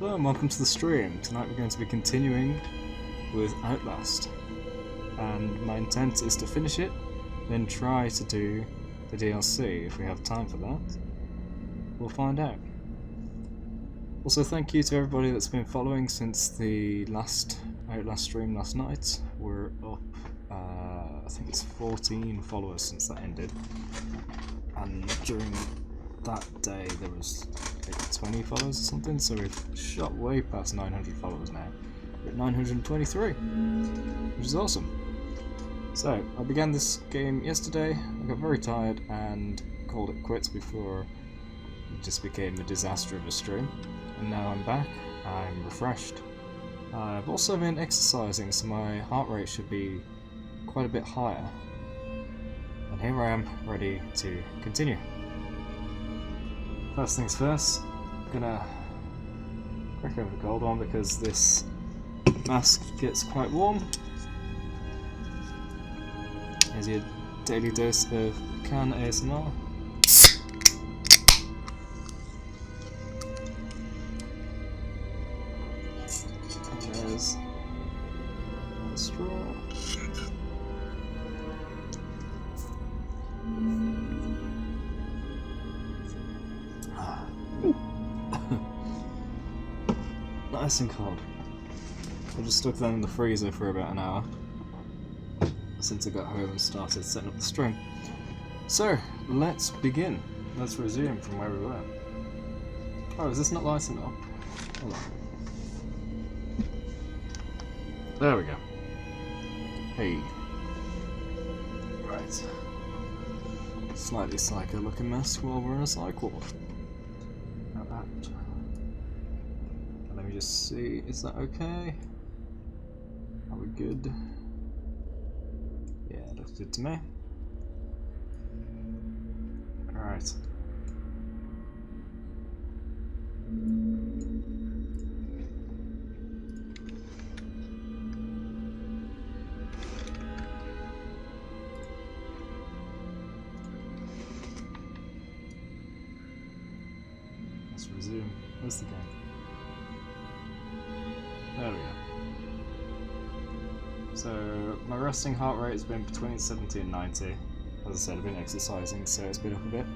Hello and welcome to the stream. Tonight we're going to be continuing with Outlast, and my intent is to finish it, then try to do the DLC if we have time for that. We'll find out. Also, thank you to everybody that's been following since the last Outlast stream last night. We're up, I think it's 14 followers since that ended, and during that day there was like 20 followers or something, so we've shot way past 900 followers now. We're at 923, which is awesome. So, I began this game yesterday, I got very tired and called it quits before it just became a disaster of a stream. And now I'm back, I'm refreshed. I've also been exercising, so my heart rate should be quite a bit higher. And here I am, ready to continue. First things first, I'm gonna crack over the cold one because this mask gets quite warm. Here's your daily dose of can ASMR. And there's the straw. Nice and cold. I just stuck them in the freezer for about an hour since I got home and started setting up the stream. So, let's begin. Let's resume from where we were. Oh, is this not lighting up? Hold on. There we go. Hey. Right. Slightly psycho looking mess while we're in a cycle. Not that. Let me just see, is that okay? Are we good? Yeah, looks good to me. Alright. Let's resume. Where's the game? There we go. So, my resting heart rate has been between 70 and 90. As I said, I've been exercising, so it's been up a bit.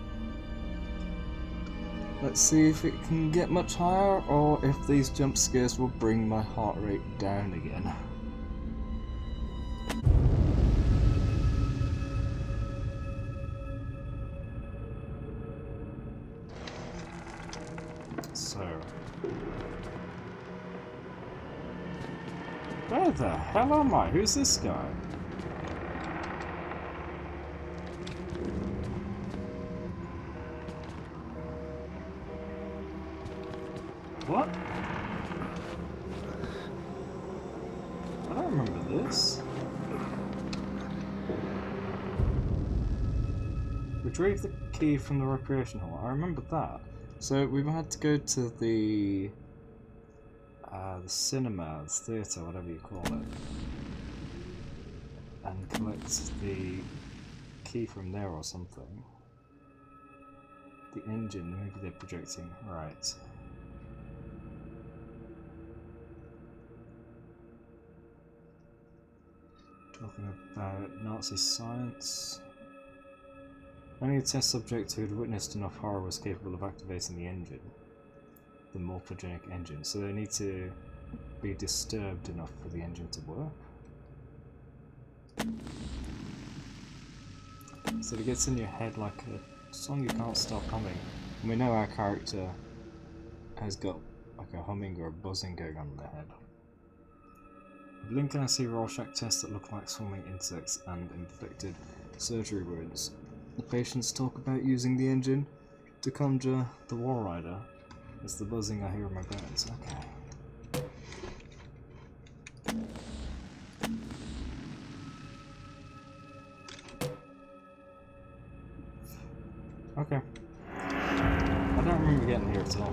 Let's see if it can get much higher, or if these jump scares will bring my heart rate down again. So... where the hell am I? Who's this guy? What? I don't remember this. Retrieve the key from the recreation hall. I remember that. So we had to go to the cinema, the theatre, whatever you call it, and collect the key from there or something. The engine, maybe they're projecting, right. Talking about Nazi science. Only a test subject who had witnessed enough horror was capable of activating the engine. The morphogenic engine. So they need to be disturbed enough for the engine to work. So it gets in your head like a song you can't stop humming. And we know our character has got like a humming or a buzzing going on in their head. Blink and I see Rorschach tests that look like swarming insects and inflicted surgery wounds. The patients talk about using the engine to conjure the War Rider. It's the buzzing I hear in my bones. Okay. Okay. I don't remember getting here at all.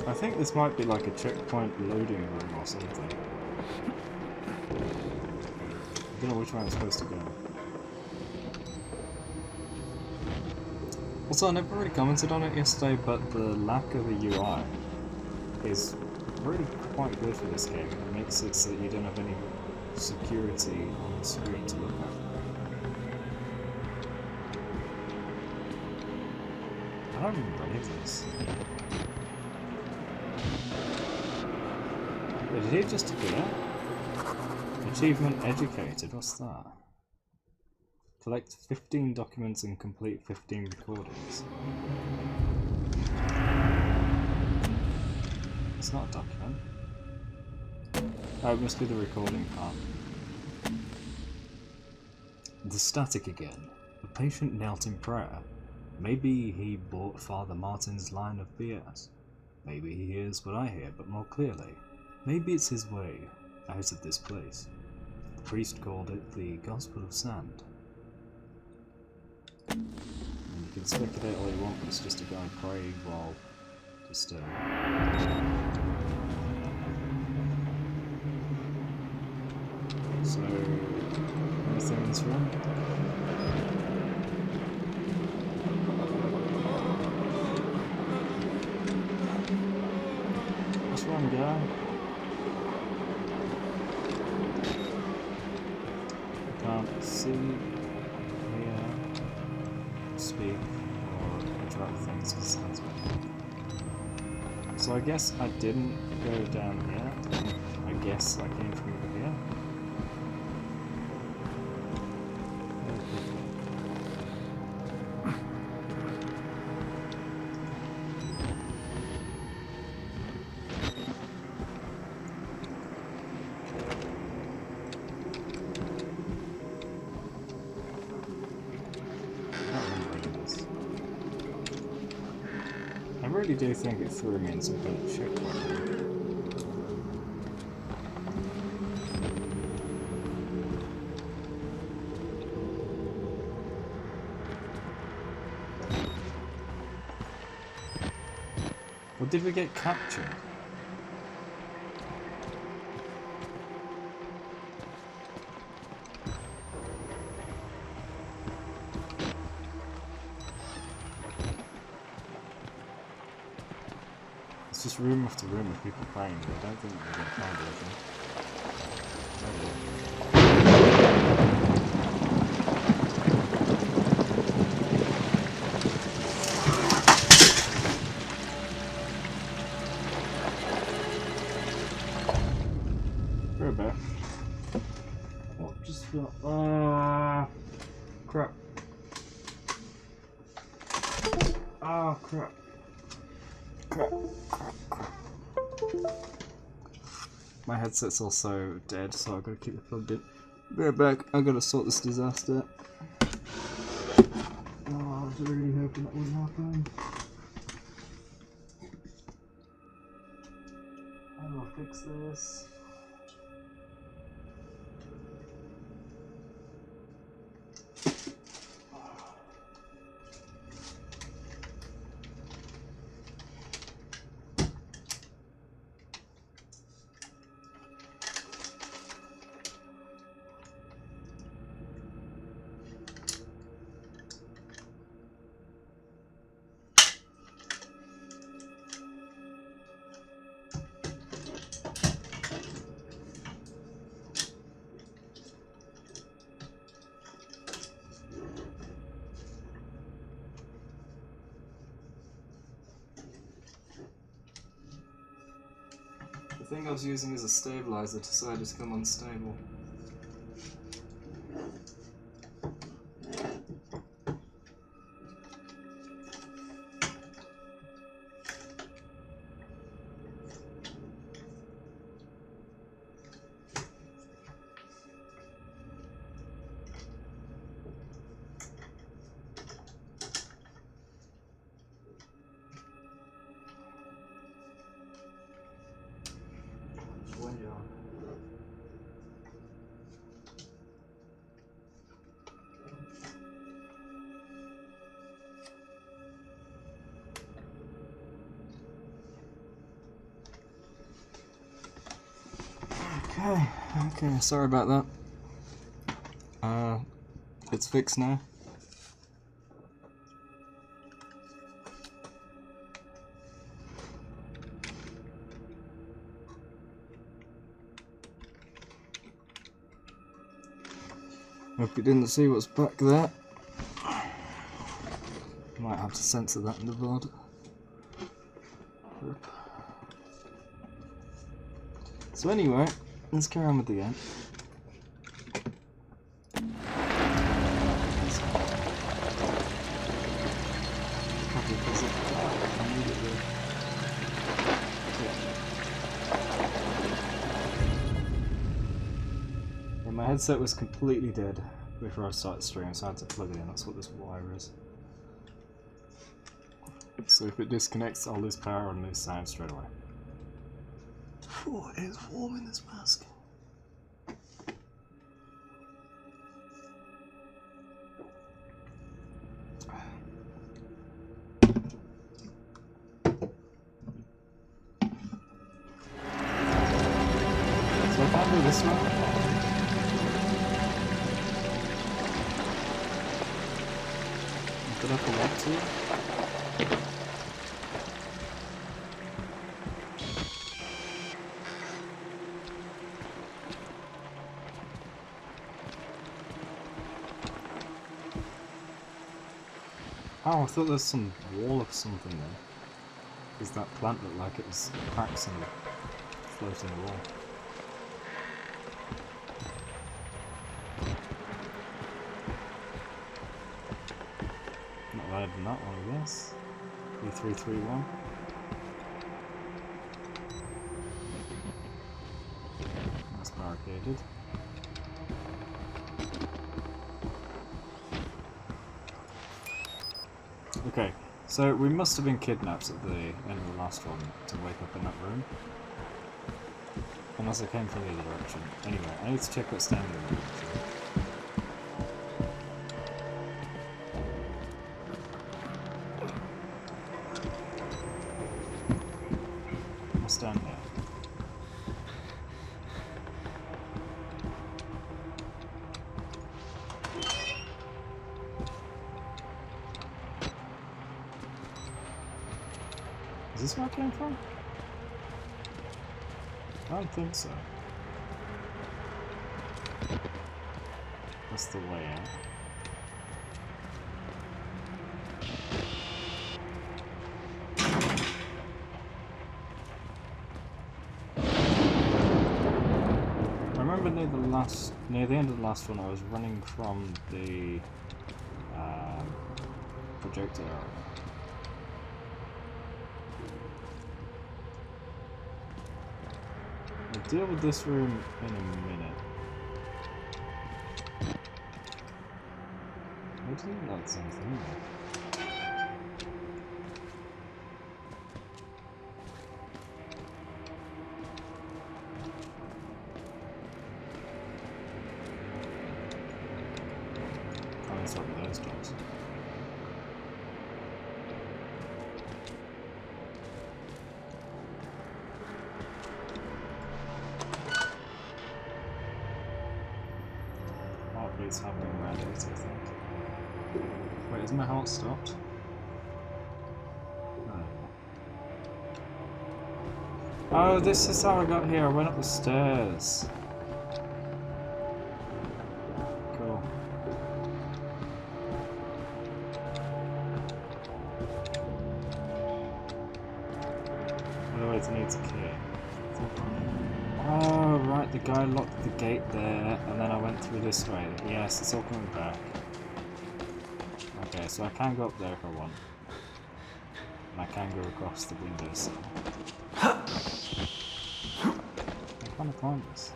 I think this might be like a checkpoint loading room or something. I don't know which way I'm supposed to go. Also, I never really commented on it yesterday, but the lack of a UI is really quite good for this game. It makes it so that you don't have any security on the screen to look at. I don't remember any of this. Wait, did he just appear? Achievement educated, what's that? Collect 15 documents and complete 15 recordings. It's not a document. Oh, it must be the recording part. The static again. The patient knelt in prayer. Maybe he bought Father Martin's line of BS. Maybe he hears what I hear, but more clearly. Maybe it's his way out of this place. The priest called it the Gospel of Sand. And you can speculate all you want, but it's just a guy praying while just so anything in this room? What's wrong, guy? Can't see, hear, speak, or interact with things because it sounds bad. So I guess I didn't go down here. I guess I came from over here. I really do think it threw me in some kind of checkpoint. Or did we get captured? It's just room after room of people playing, but I don't think we're going to find anything. We're back. What just felt? Crap. Oh, crap. Crap. My headset's also dead, so I've got to keep it plugged in. Be right back, I've got to sort this disaster. Oh, I was really hoping that wouldn't happen. How do I fix this? The thing I was using as a stabilizer decided to come unstable. Okay, sorry about that. It's fixed now. Hope you didn't see what's back there. Might have to censor that in the VOD. So anyway, let's carry on with the game. Probably because I need it there. Yeah, my headset was completely dead before I started streaming, so I had to plug it in. That's what this wire is. So if it disconnects, I'll lose power and lose sound straight away. Oh, it is warm in this mask. So I can't do this one. Did I connect to it? Oh, I thought there was some wall of something there. Because that plant looked like it was cracks in the floating wall. Not louder than that one, I guess. 3331. That's barricaded. Okay, so we must have been kidnapped at the end of the last one to wake up in that room. Unless I came from the other direction. Anyway, I need to check what's down the room. What's down here? Is this where I came from? I don't think so. That's the way out. I remember near the end of the last one, I was running from the projector area. I'll deal with this room in a minute. I didn't like something. Can't stop with those dogs. Heartbeat's happening around it, I think. Wait, is my heart stopped? No. Oh, this is how I got here. I went up the stairs. Cool. Oh, it needs a key. Oh, right, the guy locked the gate there, and then I went through this way. Yes, it's all coming back. Okay, so I can go up there if I want. And I can go across the windowsill. I'm trying to climb this.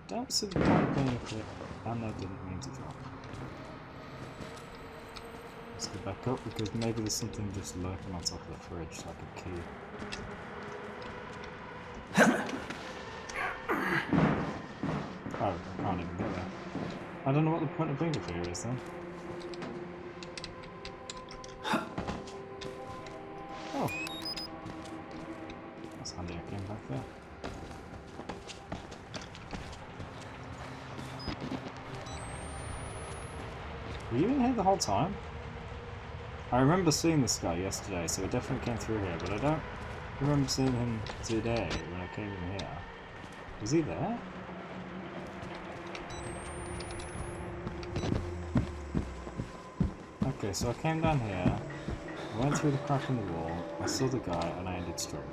Don't see the point of being a clip, and I didn't mean to drop. Let's go back up because maybe there's something just lurking on top of the fridge, like a key. Oh, I can't even get there. I don't know what the point of being up here is then. Getting back there. Were you in here the whole time? I remember seeing this guy yesterday, so it definitely came through here, but I don't remember seeing him today when I came in here. Was he there? Okay, so I came down here, I went through the crack in the wall, I saw the guy, and I ended straight.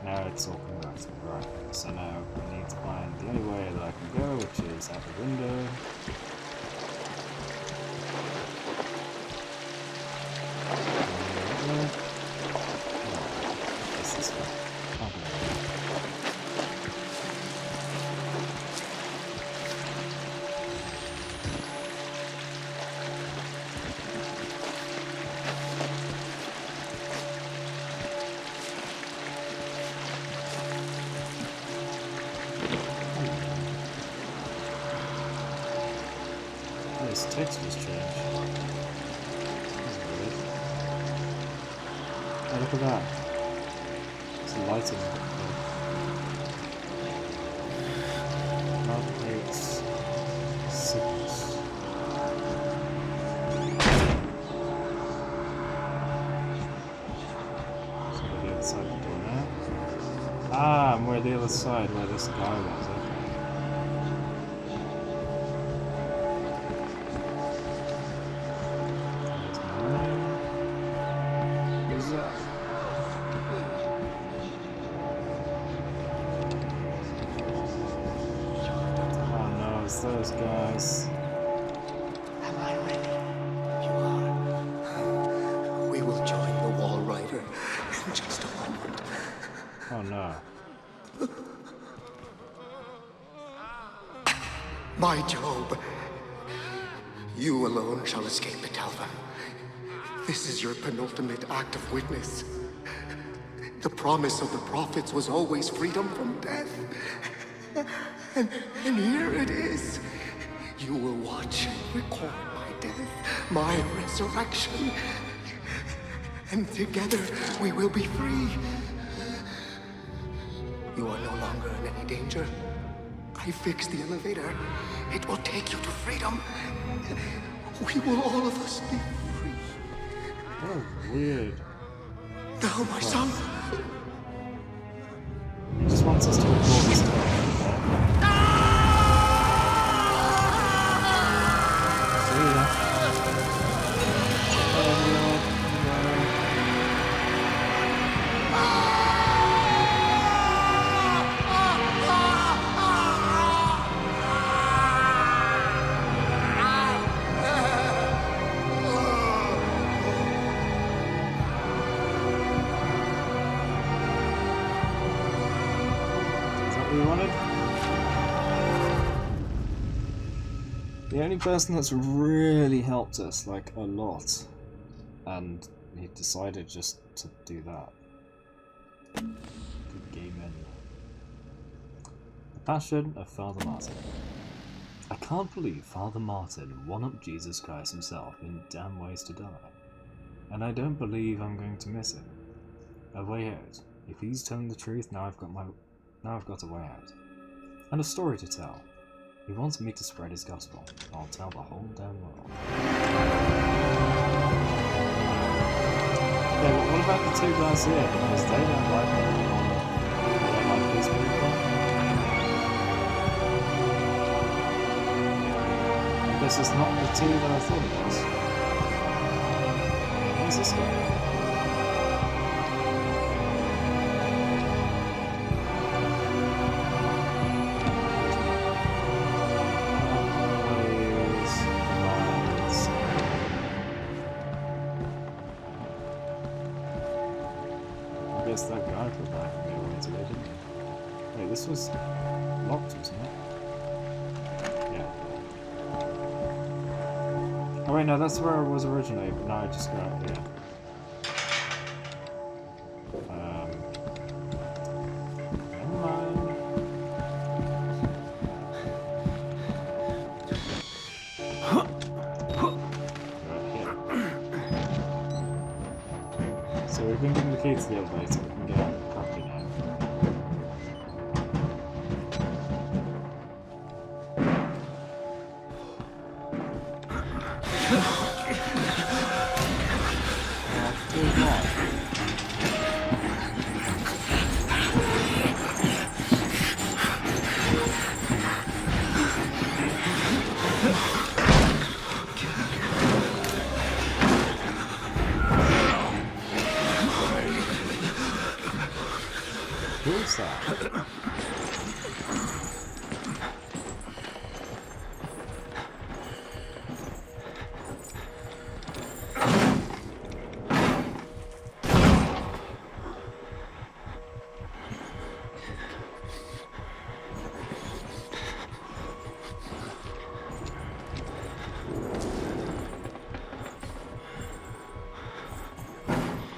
Now it's all coming back to me. Right, so now I need to find the only way that I can go, which is out the window. It's this way. Can't be right. This text has changed. That's weird. Oh, look at that. It's lighting. 186. So we're the other side of the door now. Ah, and we're the other side where this guy was. Okay. Those guys. Am I ready? You are. We will join the Wall Rider in just a moment. Oh no. My Job, you alone shall escape the Talva. This is your penultimate act of witness. The promise of the prophets was always freedom from death. And here it is. You will watch and record my death, my resurrection. And together we will be free. You are no longer in any danger. I fixed the elevator. It will take you to freedom. We will all of us be free. Oh, weird. Now, my son. He just wants us to record this stuff. The only person that's really helped us, like, a lot, and he decided just to do that. Good game in. The Passion of Father Martin. I can't believe Father Martin one-upped Jesus Christ himself in damn ways to die. And I don't believe I'm going to miss him. A way out. If he's telling the truth, now I've got a way out. And a story to tell. He wants me to spread his gospel. I'll tell the whole damn world. Yeah, but what about the two guys here? Because they don't like me. They don't like these people. I guess it's not the two that I thought it was. Where's this guy? That guy put back me away today, didn't he? Wait, this was locked, wasn't it? Yeah. Oh wait, no, that's where I was originally, but now I just go out here. Never mind. Right here. So we've been given the key to the elevator, we can get out properly now. Who's that?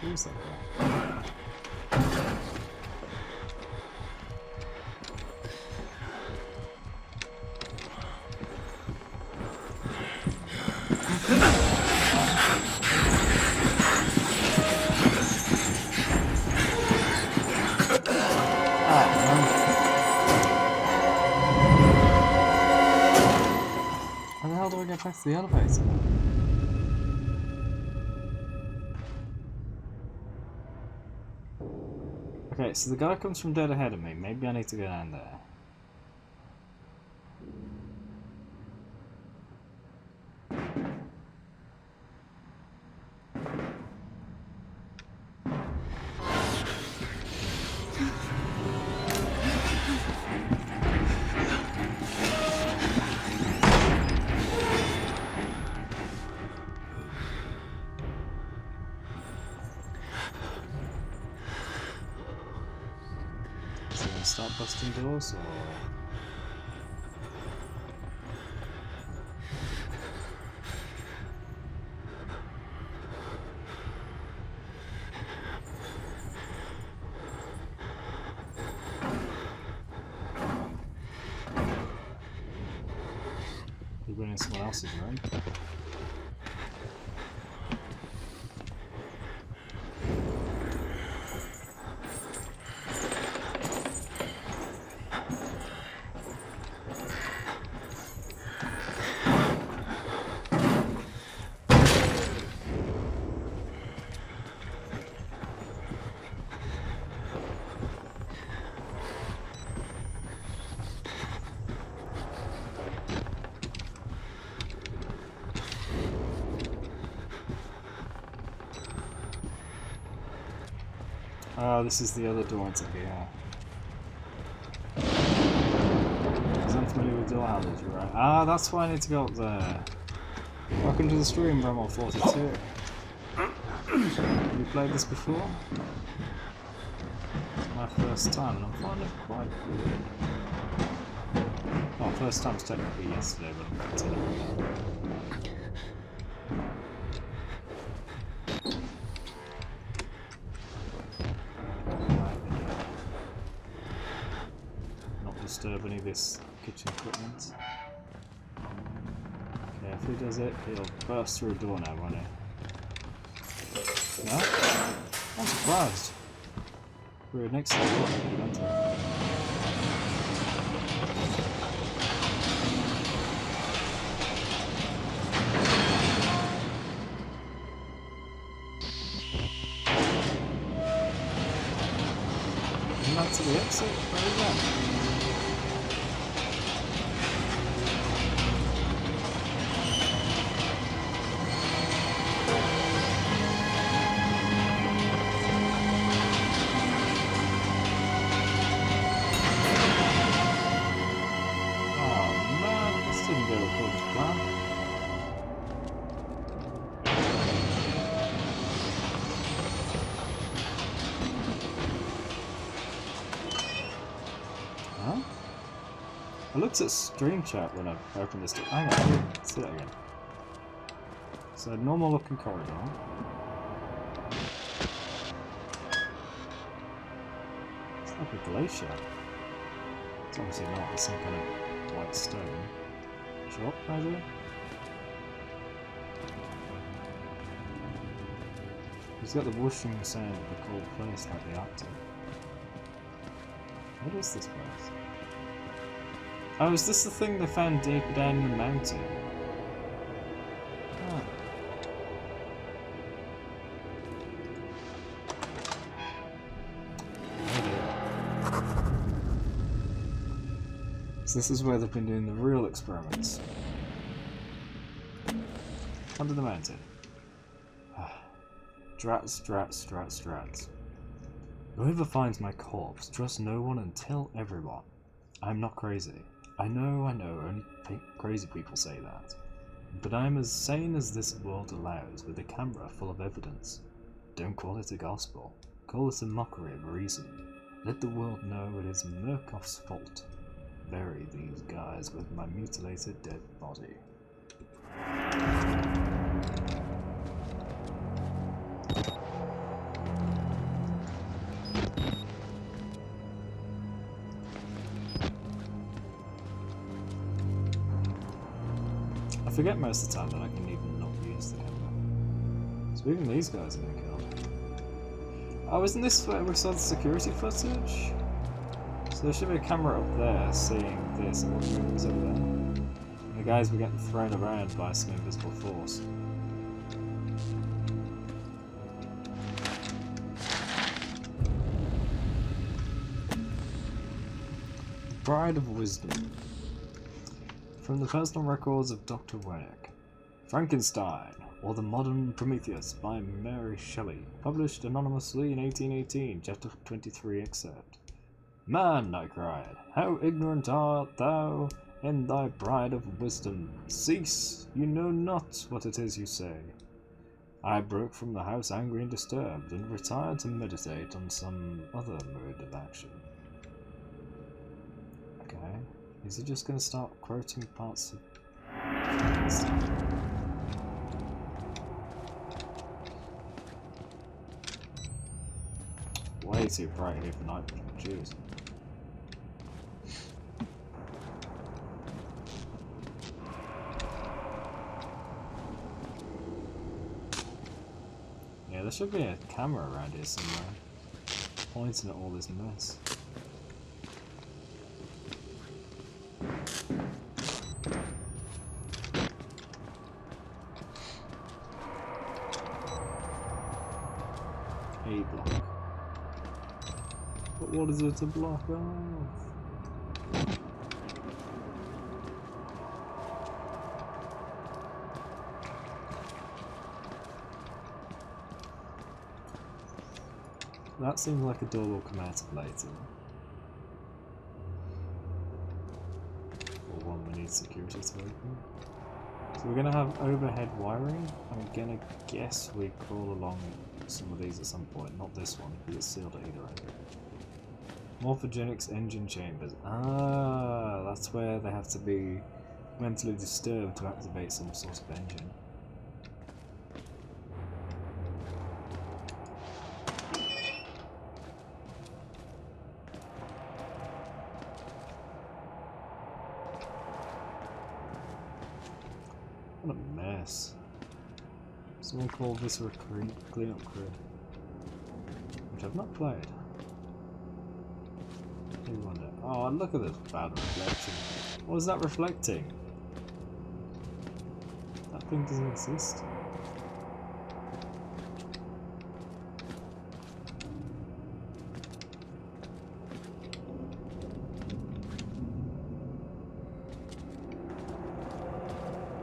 Who's that guy? How the hell do I get back to the elevator? Okay, so the guy comes from dead ahead of me. Maybe I need to go down there. So I'm gonna start busting doors, or you going in someone else's room? Oh, this is the other door into here. Because I'm familiar with door handles, right? Ah, that's why I need to go up there. Welcome to the stream, Bramwell 42. Have you played this before? It's my first time, and I'm finding it quite good. Well, first time's technically yesterday, but I'm continuing that. Disturb any of this kitchen equipment. Okay, if he does it, he'll burst through a door now, won't he? No? I'm surprised. We're next to the door, aren't we? Isn't that to the exit? Where is that? I looked at stream chat when I opened this door. Hang on, let's do that again. So, normal looking corridor. It's like a glacier. It's obviously not, it's some kind of white stone. Drop, maybe? He's got the whooshing sound of a cold place like the Arctic. What is this place? Oh, is this the thing they found deep down in the mountain? Ah. So this is where they've been doing the real experiments. Under the mountain. Drats, drats, drats, drats. Whoever finds my corpse, trust no one and tell everyone. I'm not crazy. I know, only crazy people say that. But I'm as sane as this world allows, with a camera full of evidence. Don't call it a gospel. Call it a mockery of reason. Let the world know it is Murkoff's fault. Bury these guys with my mutilated dead body. I forget most of the time that I can even not use the camera. So even these guys are being killed. Oh, isn't this where we saw the security footage? So there should be a camera up there seeing this and what moves over there. And the guys were getting thrown around by some invisible force. Bride of Wisdom. From the personal records of Dr. Wernick. Frankenstein, or the Modern Prometheus by Mary Shelley. Published anonymously in 1818, chapter 23 excerpt. Man, I cried, how ignorant art thou and thy bride of wisdom! Cease, you know not what it is you say. I broke from the house angry and disturbed, and retired to meditate on some other mode of action. Okay, is he just going to start quoting parts of... Way too bright here for night vision, jeez. Yeah, there should be a camera around here somewhere, pointing at all this mess. A block. But what is it to block off? That seems like a door will come out of later. Or one we need security to open. So we're gonna have overhead wiring. I'm gonna guess we crawl along some of these at some point. Not this one, because it's sealed at either end. Morphogenics engine chambers. Ah, that's where they have to be mentally disturbed to activate some sort of engine. What a mess. Someone called this a cleanup crew, which I've not played. I wonder. Oh, look at this bad reflection. What is that reflecting? That thing doesn't exist.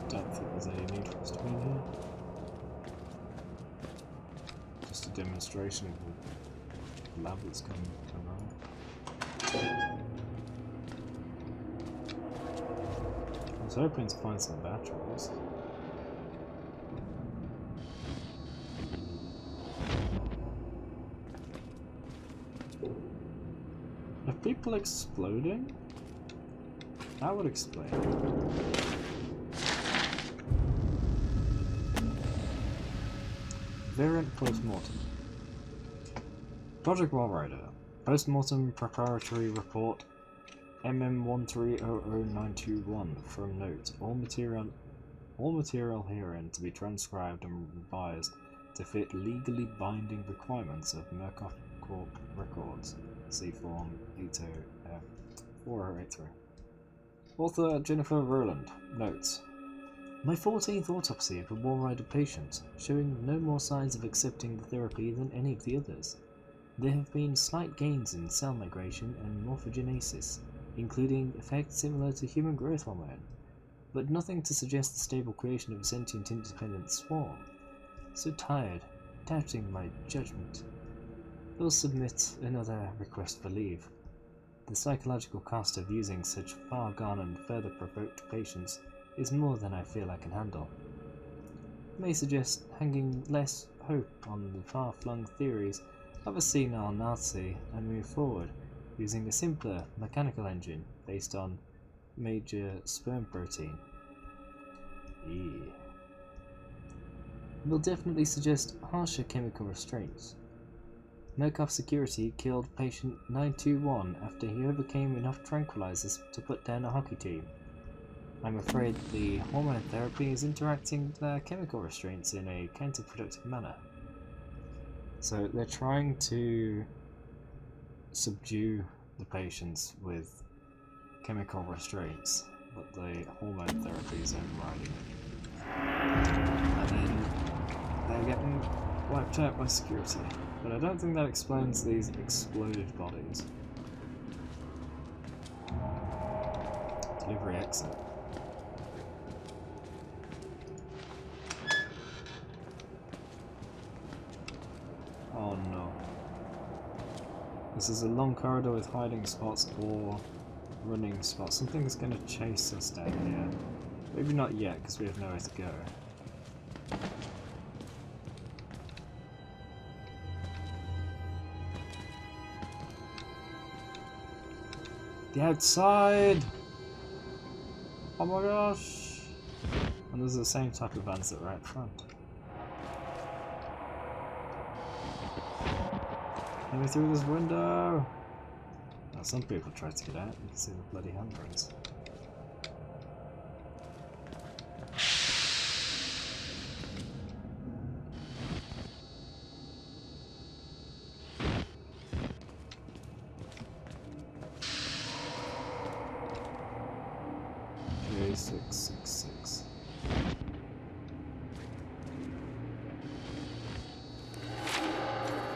Don't think there's any need for us to be in here. Just a demonstration of the lab that's coming around. I was hoping to find some batteries. Are people exploding? That would explain. Variant postmortem. Project Wallrider. Postmortem preparatory report MM1300921 from note. All material herein to be transcribed and revised to fit legally binding requirements of Murkoff Corp records. See Form 4083. Author Jennifer Rowland. Notes. My 14th autopsy of a Wallrider patient, showing no more signs of accepting the therapy than any of the others. There have been slight gains in cell migration and morphogenesis, including effects similar to human growth hormone, but nothing to suggest the stable creation of a sentient independent swarm. So tired, doubting my judgment. will submit another request for leave. The psychological cost of using such far-gone and further provoked patients is more than I feel I can handle. May suggest hanging less hope on the far-flung theories of a senile Nazi and move forward using a simpler mechanical engine based on major sperm protein. Will definitely suggest harsher chemical restraints. Murkoff Security killed patient 921 after he overcame enough tranquilizers to put down a hockey team. I'm afraid the hormone therapy is interacting with their chemical restraints in a counterproductive manner. So they're trying to subdue the patients with chemical restraints, but the hormone therapy is overriding it. And then they're getting wiped out by security. But I don't think that explains these exploded bodies. Delivery exit. Oh no. This is a long corridor with hiding spots or running spots. Something's going to chase us down here. Maybe not yet, because we have nowhere to go. The outside! Oh my gosh! And those are the same type of vans that were out front. Let me through this window! Now, some people try to get out, you can see the bloody handprints. J666.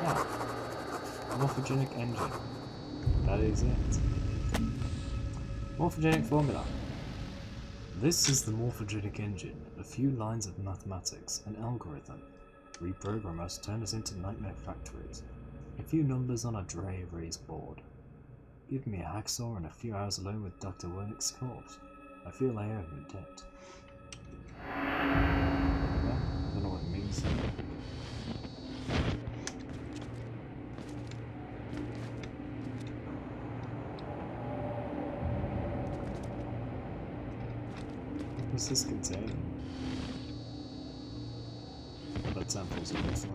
Ah, morphogenic engine. That is it. Morphogenic formula. This is the morphogenic engine. A few lines of mathematics, an algorithm. Reprogram us, turn us into nightmare factories. A few numbers on a dry erase board. Give me a hacksaw and a few hours alone with Dr. Wernick's corpse. I feel I owe him a debt. Yeah, I don't know what it means. What does this contain? Blood samples, it looks like.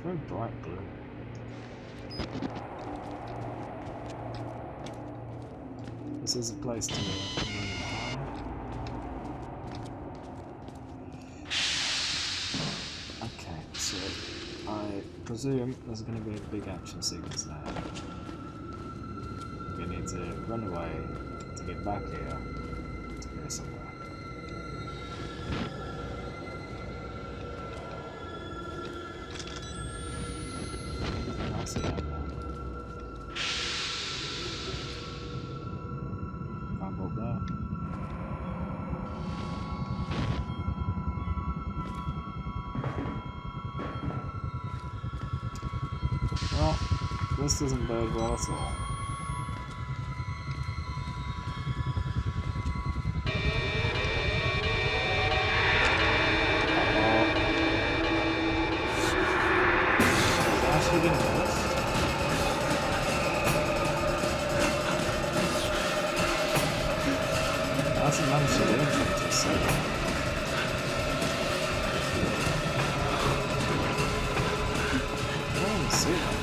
Very bright blue. This is a place to hide. Okay, so I presume there's going to be a big action sequence now. We need to run away to get back here to go somewhere. I'll see how that. Can't go there. Well, this doesn't bode well at all. Actually didn't know this. I hasn't managed to do anything to save it. I don't even see that.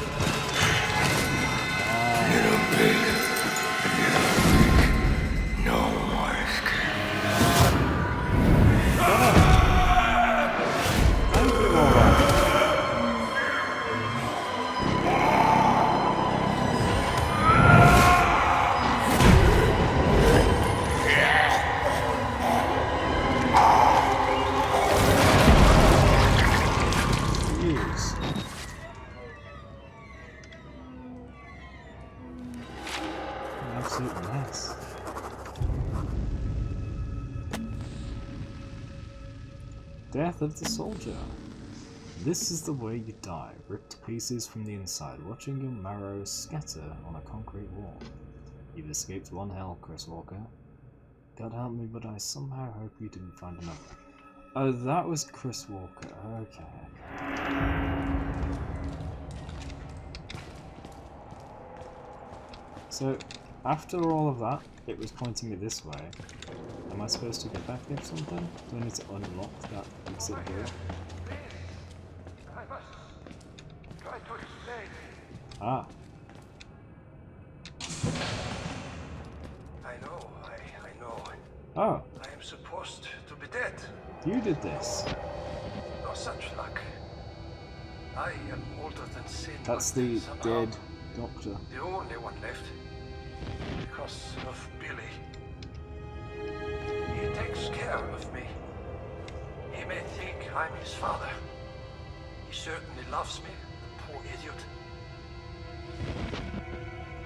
Death of the soldier. This is the way you die, ripped to pieces from the inside, watching your marrow scatter on a concrete wall. You've escaped one hell, Chris Walker. God help me, but I somehow hope you didn't find another. Oh, that was Chris Walker. Okay. So, after all of that, it was pointing me this way. Am I supposed to get back there or something? Do I need to unlock that exit here? I must try to explain. Ah. I know. Oh, I am supposed to be dead. you did this. No such luck. I am older than sin. That's but the somehow dead doctor. the only one left. Because of Billy. He takes care of me. He may think I'm his father. He certainly loves me, the poor idiot.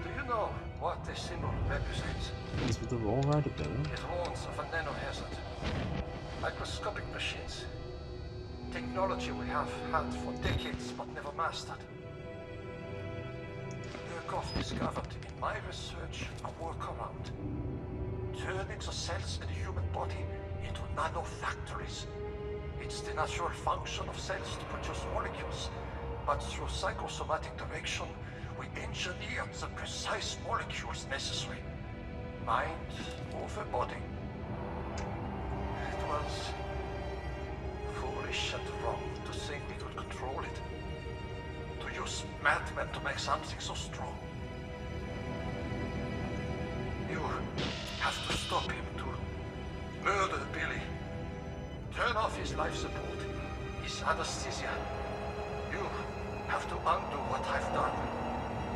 Do you know what this symbol represents? Is with the Wall Rider Billy? It warns of a nanohazard. Microscopic machines. Technology we have had for decades but never mastered. Murkoff discovered in my research a workaround. Turning the cells in the human body into nanofactories. It's the natural function of cells to produce molecules, but through psychosomatic direction, we engineer the precise molecules necessary. Mind over body. It was foolish and wrong to think we could control it. To use madmen to make something so strong. You have to stop him, to murder Billy. Turn off his life support, his anesthesia. You have to undo what I've done.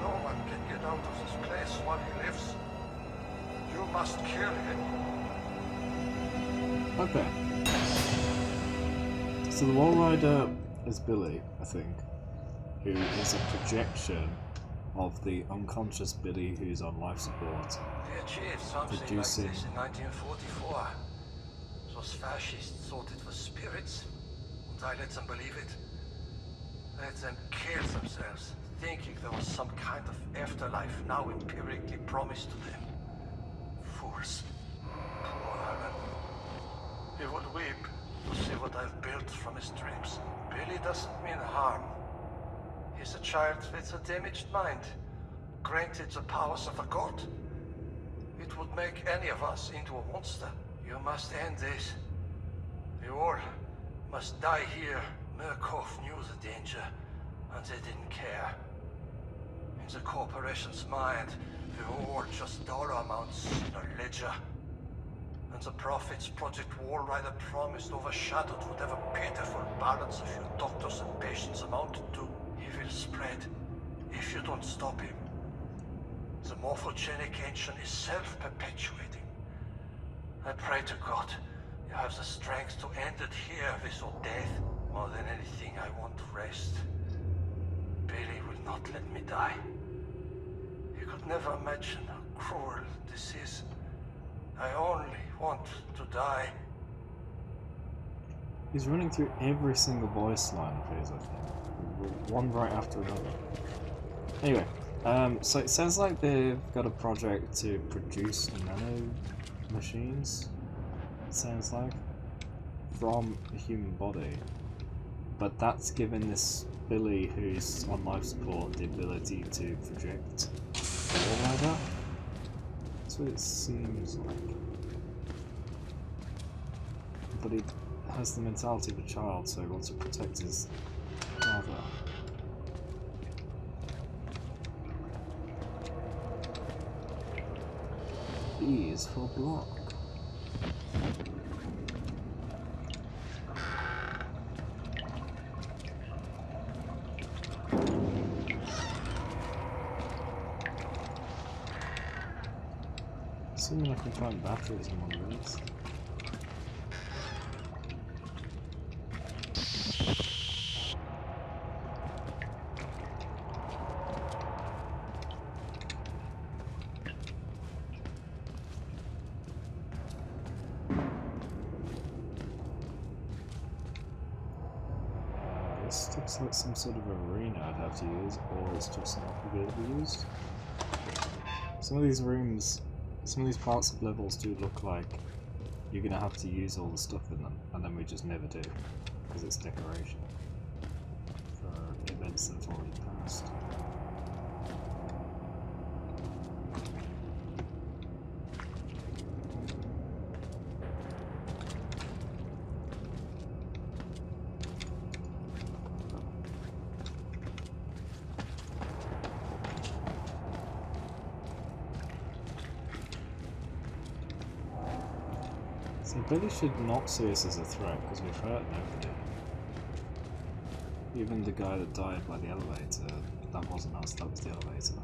No one can get out of this place while he lives. You must kill him. Okay. So the Wall Rider is Billy, I think, who is a projection of the unconscious Billy who's on life support. They achieved something Producing. like this in 1944. Those fascists thought it was spirits, and I let them believe it. Let them kill themselves, thinking there was some kind of afterlife now empirically promised to them. Fools. Poor Alan. He would weep to see what I've built from his dreams. Billy doesn't mean harm. He's a child with a damaged mind, granted the powers of a god. It would make any of us into a monster. You must end this. You all must die here. Murkoff knew the danger, and they didn't care. In the corporation's mind, we're all just dollar amounts in a ledger. And the Prophet's Project Wall Rider promised overshadowed whatever pitiful balance of your doctors and patients amounted to. He will spread, if you don't stop him. The morphogenic engine is self-perpetuating. I pray to God you have the strength to end it here with your death. More than anything, I want rest. Billy will not let me die. You could never imagine how cruel this is. I only want to die. He's running through every single voice line of his, I think. One right after another. Anyway, so it sounds like they've got a project to produce nano machines, it sounds like, from a human body. But that's given this Billy, who's on life support, the ability to project Wall Rider. That's what it seems like. But he has the mentality of a child, so he wants to protect his father. B is for block. Assuming I can find batteries in one of these. This looks like some sort of arena I'd have to use, or it's just not going to be used. Some of these rooms, some of these parts of levels do look like you're going to have to use all the stuff in them, and then we just never do, because it's decoration for events that have already passed. They really should not see us as a threat, because we've hurt nobody. Even the guy that died by the elevator, that wasn't us, that was the elevator.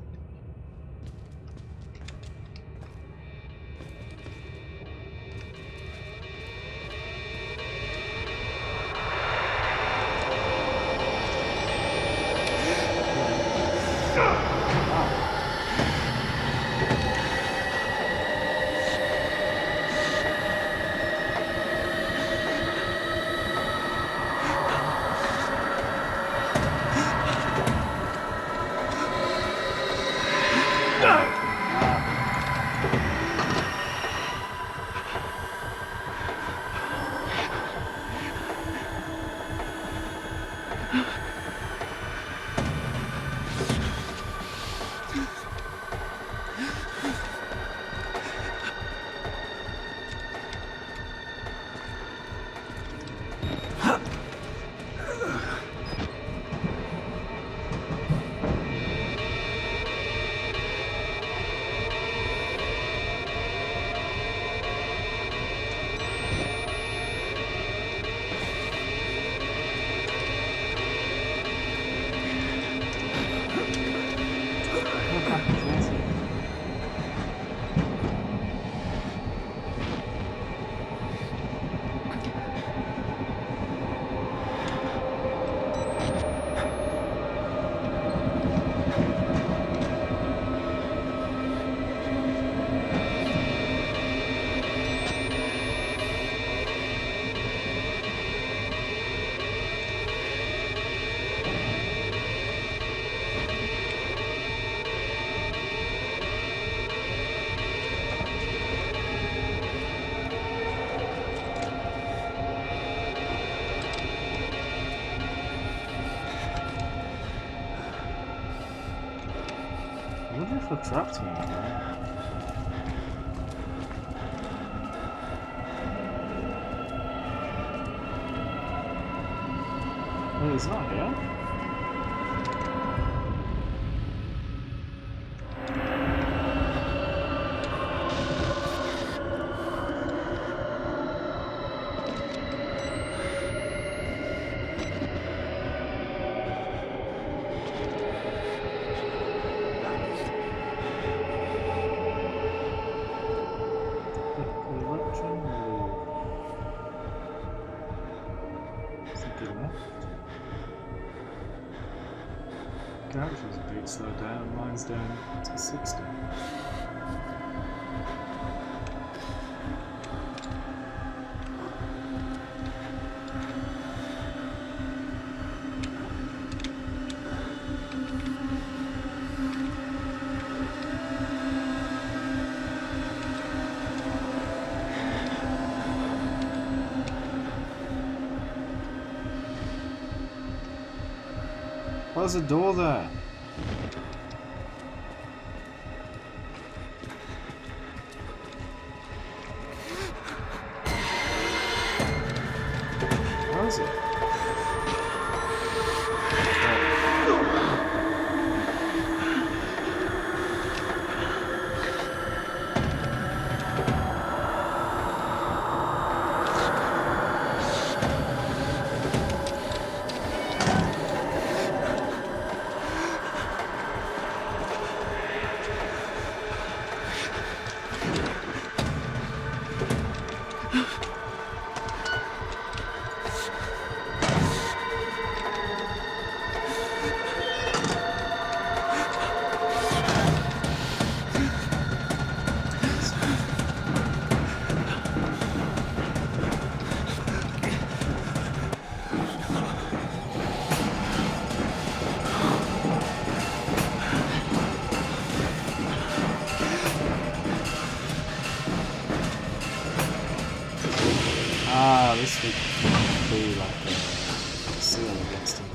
I wonder if I've trapped him in that room. Oh, he's not here? Character's a bit slowed down, mine's down to 60. There's a door there. Where is it?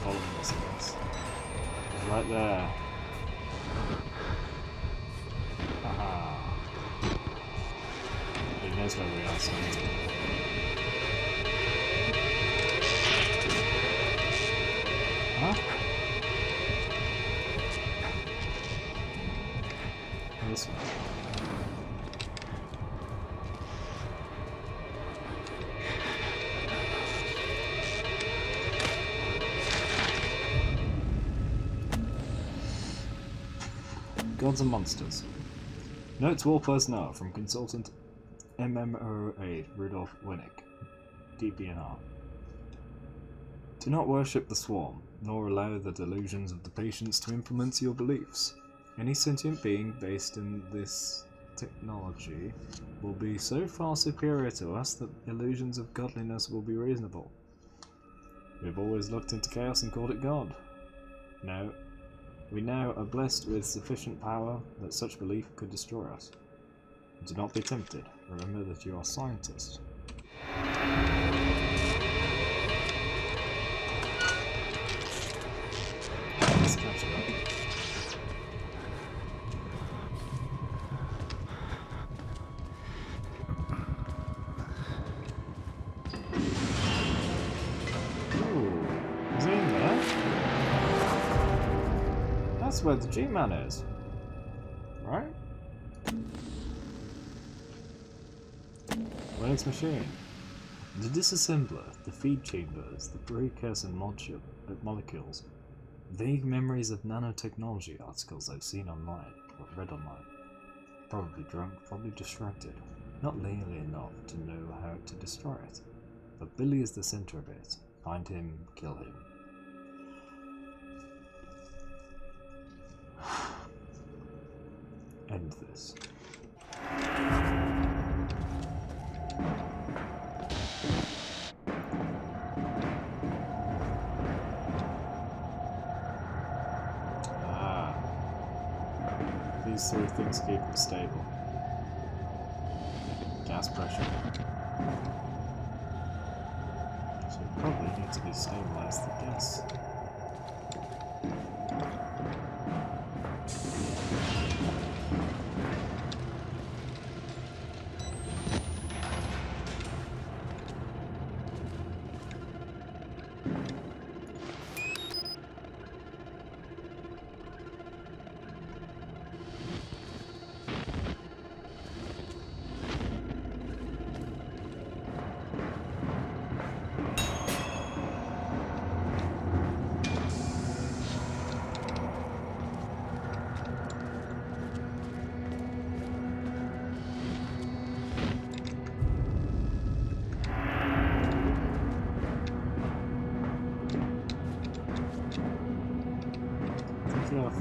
following us, I guess. He's right there. Aha. He knows where we are, so huh? Oh, this one. Gods and Monsters. Note to all personnel from Consultant MMO8 Rudolph Winnick, DPNR. Do not worship the swarm, nor allow the delusions of the patients to influence your beliefs. Any sentient being based in this technology will be so far superior to us that illusions of godliness will be reasonable. We have always looked into chaos and called it God. No. We now are blessed with sufficient power that such belief could destroy us. Do not be tempted. Remember that you are scientists. Let's catch it up. Ooh, is he in there? That's where the G-Man is. Right? Winnick's machine. The disassembler, the feed chambers, the precursor molecules. Vague memories of nanotechnology articles I've seen online, or read online. Probably drunk, probably distracted. Not nearly enough to know how to destroy it. But Billy is the center of it. Find him, kill him. End this. These three things keep them stable. Gas pressure. So we probably need to destabilize the gas.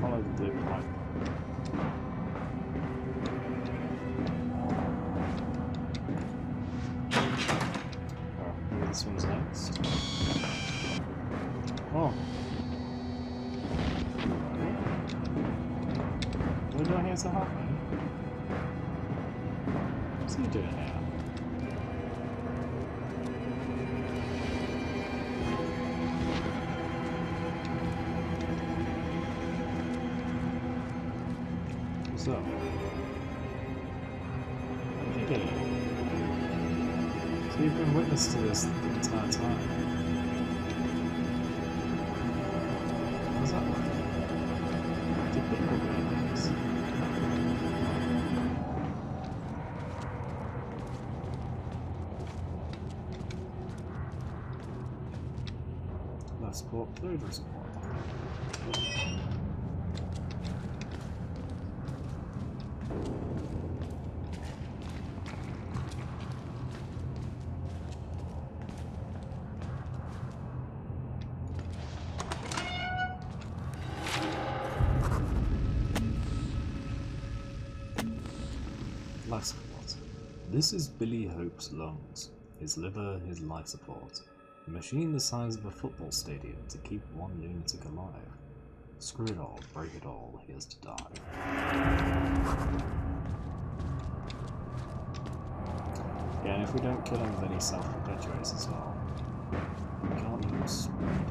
Follow the blue pipe. Oh, maybe this one's next. Oh. What are we doing here to help me? What's he doing here? So, what did you do? So you've been witness to this the entire time. What's that like? Do people do this? Left support, fluid support. Life support. This is Billy Hope's lungs, his liver, his life support. A machine the size of a football stadium to keep one lunatic alive. Screw it all, break it all, he has to die. Yeah, and if we don't kill him, then he self-perpetuates as well. We can't use speed.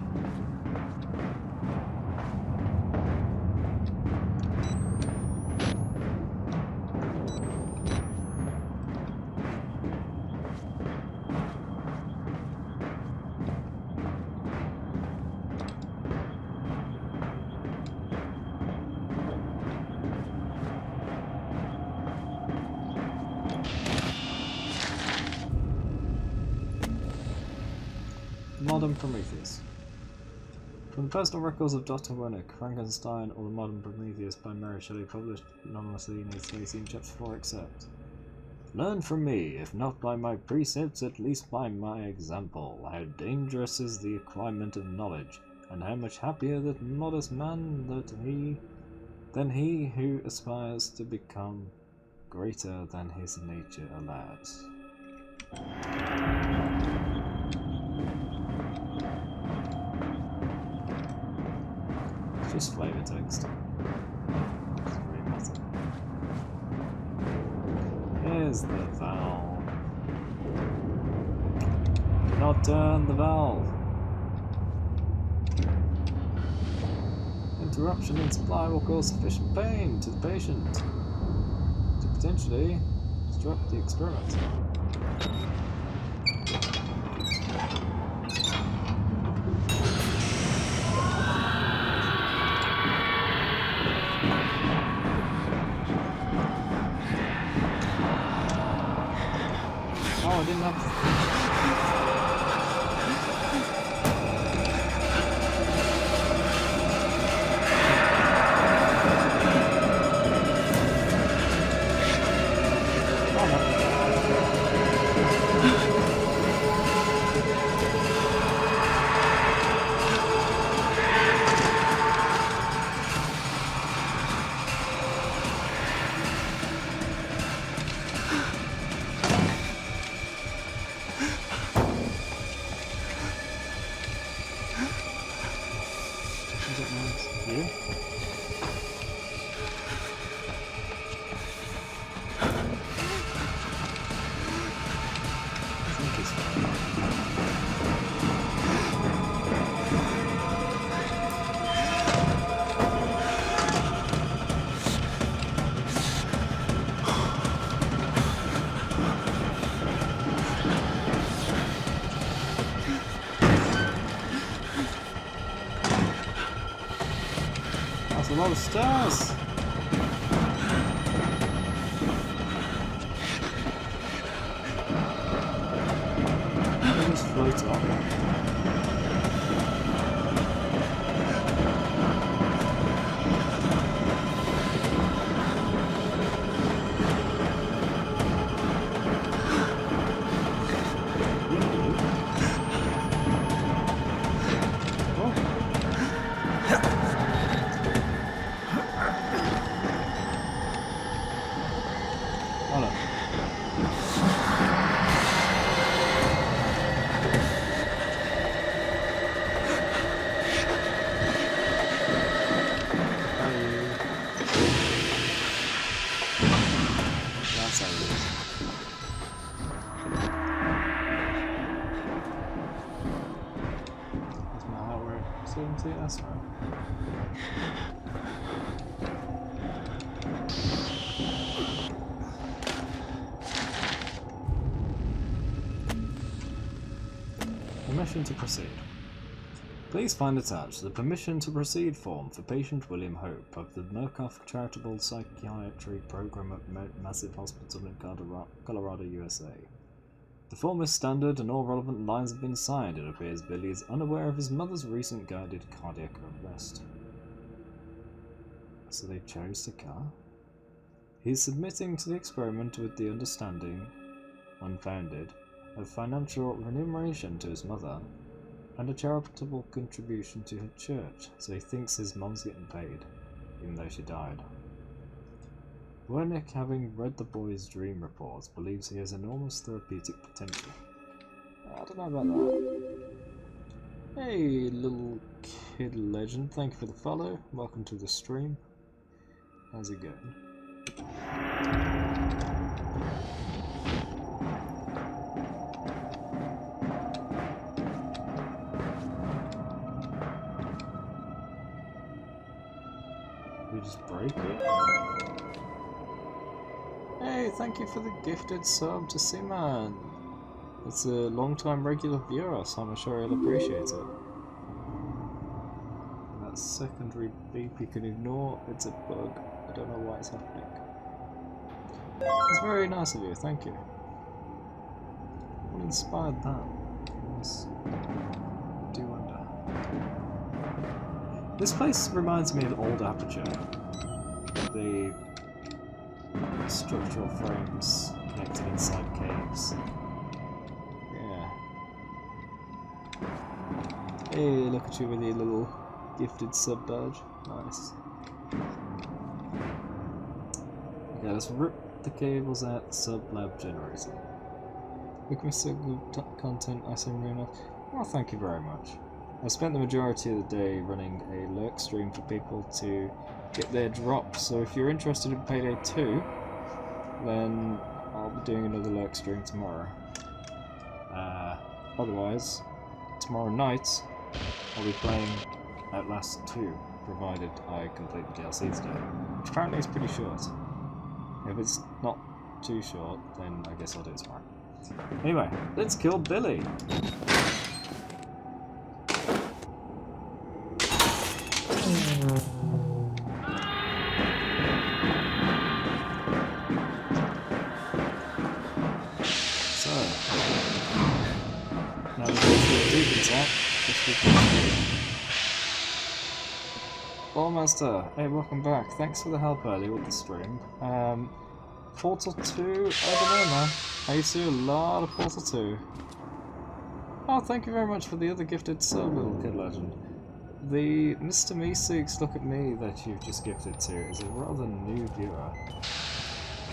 Modern Prometheus. From the personal records of Dr. Wernick, Frankenstein or the Modern Prometheus by Mary Shelley, published anonymously in 1818, Chapter 4, except learn from me, if not by my precepts, at least by my example, how dangerous is the acquirement of knowledge, and how much happier that modest man than he who aspires to become greater than his nature allows. It's just flavor text. Doesn't really matter. Here's the valve. Do not turn the valve. Interruption in supply will cause sufficient pain to the patient to potentially disrupt the experiment. Oh, I didn't have... That's a lot of stairs! They just float up. That's right. Permission to proceed. Please find attached the permission to proceed form for patient William Hope of the Murkoff Charitable Psychiatry Program at Massive Hospital in Colorado, USA. The form is standard and all relevant lines have been signed. It appears Billy is unaware of his mother's recent guided cardiac arrest. So they chose the car. He is submitting to the experiment with the understanding, unfounded, of financial remuneration to his mother and a charitable contribution to her church, so he thinks his mom's getting paid, even though she died. Wernick, having read the boy's dream reports, believes he has enormous therapeutic potential. I don't know about that. Hey, little kid legend, thank you for the follow. Welcome to the stream. How's it going? We just break it? Hey, thank you for the gifted sub to Seaman. It's a long-time regular viewer, so I'm sure he'll appreciate it. And that secondary beep you can ignore, it's a bug. I don't know why it's happening. It's very nice of you, thank you. What inspired that? Yes. do wonder. This place reminds me of old Aperture. The structural frames connected inside caves. Yeah. Hey, look at you with your little gifted sub badge. Nice. Okay, let's rip the cables out the sub lab generator. Request good content, I seem real enough. Well, thank you very much. I spent the majority of the day running a lurk stream for people to get their drops, so if you're interested in Payday 2, then I'll be doing another lurk stream tomorrow. Otherwise, tomorrow night I'll be playing Outlast 2, provided I complete the DLC today, which apparently is pretty short. If it's not too short, then I guess I'll do it tomorrow. Anyway, let's kill Billy! So, now we're going to do a deep attack. Ballmaster, hey, welcome back. Thanks for the help earlier with the stream. Portal 2? I don't know, man. I used to do a lot of Portal 2. Oh, thank you very much for the other gifted sub, little kid legend. The Mr. Meeseeks Look at Me that you've just gifted to is a rather new viewer.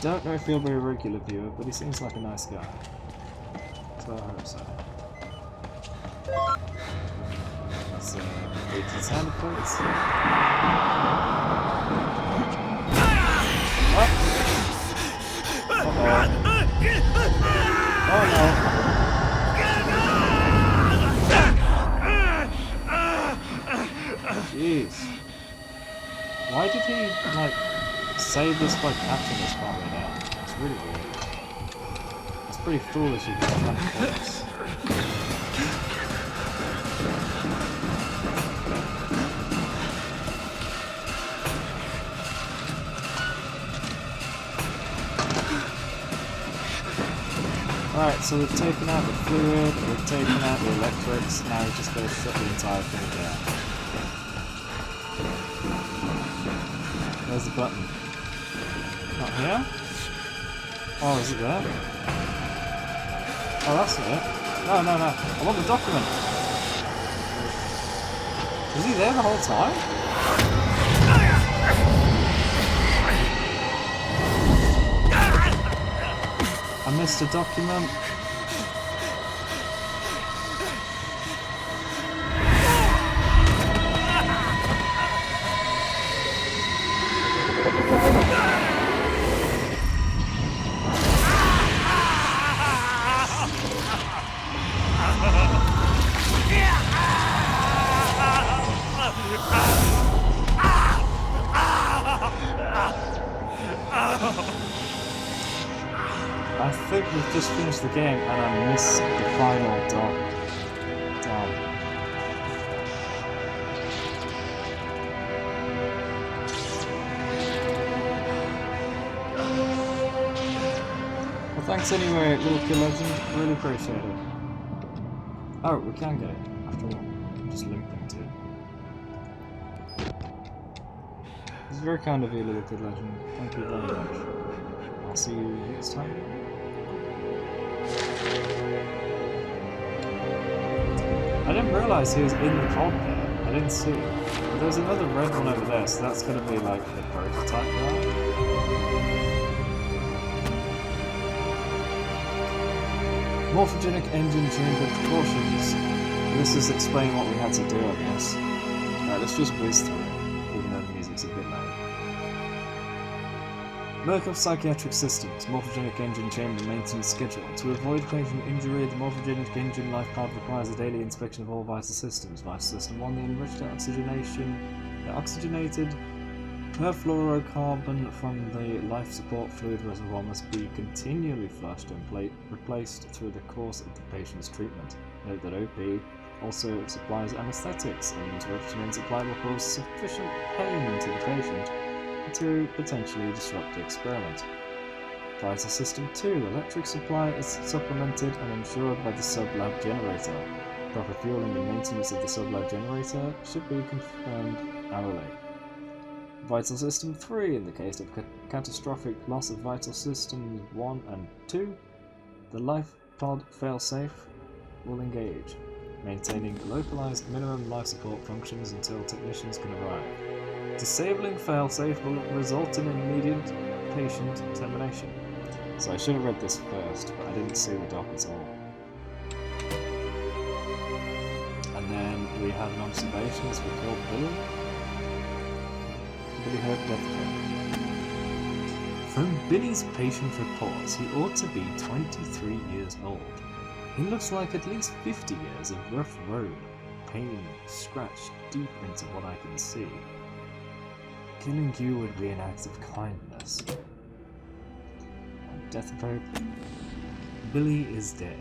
Don't know if he'll be a regular viewer, but he seems like a nice guy. So I hope so. So, 80 sound effects. Oh no. Jeez. Why did he, like, save this by catching us partway down? It's really weird. It's pretty foolish if you can try to kill us. Alright, so we've taken out the fluid, we've taken out the electrics, now we've just got to shut the entire thing down. Where's the button? Not here? Oh, is it there? Oh, that's it. No, no, no. I want the document. Was he there the whole time? I missed a document. I think we've just finished the game and I missed the final dock. Damn. Well, thanks anyway, little kid legend. Really appreciate it. Oh, we can get it after all. Just limping to it. It's very kind of you, little kid legend. Thank you very much. I'll see you next time. I didn't realise he was in the pod there. I didn't see him. But there's another red one over there, so that's going to be like the prototype guy. Morphogenic engine chamber precautions. This is explaining what we had to do, I guess. Alright, let's just whiz through it, even though the music's a bit loud. Work of psychiatric systems, morphogenic engine chamber maintenance schedule. To avoid patient injury, the morphogenic engine life pod requires a daily inspection of all vital systems. Vital system 1, the enriched oxygenated perfluorocarbon from the life support fluid reservoir must be continually flushed and replaced through the course of the patient's treatment. Note that OP also supplies anesthetics, and interruption in supply will cause sufficient pain to the patient to potentially disrupt the experiment. Vital System 2. Electric supply is supplemented and ensured by the sub-lab generator. Proper fueling and maintenance of the sublight generator should be confirmed hourly. Vital System 3, in the case of catastrophic loss of Vital Systems 1 and 2, the life pod failsafe will engage, maintaining localized minimum life support functions until technicians can arrive. Disabling failsafe will result in immediate patient termination. So I should have read this first, but I didn't see the doc at all. And then we had an observation as we killed Billy. Billy heard death threat. From Billy's patient reports, he ought to be 23 years old. He looks like at least 50 years of rough road, pain scratched deep into what I can see. Killing you would be an act of kindness. And Death Pope, Billy is dead.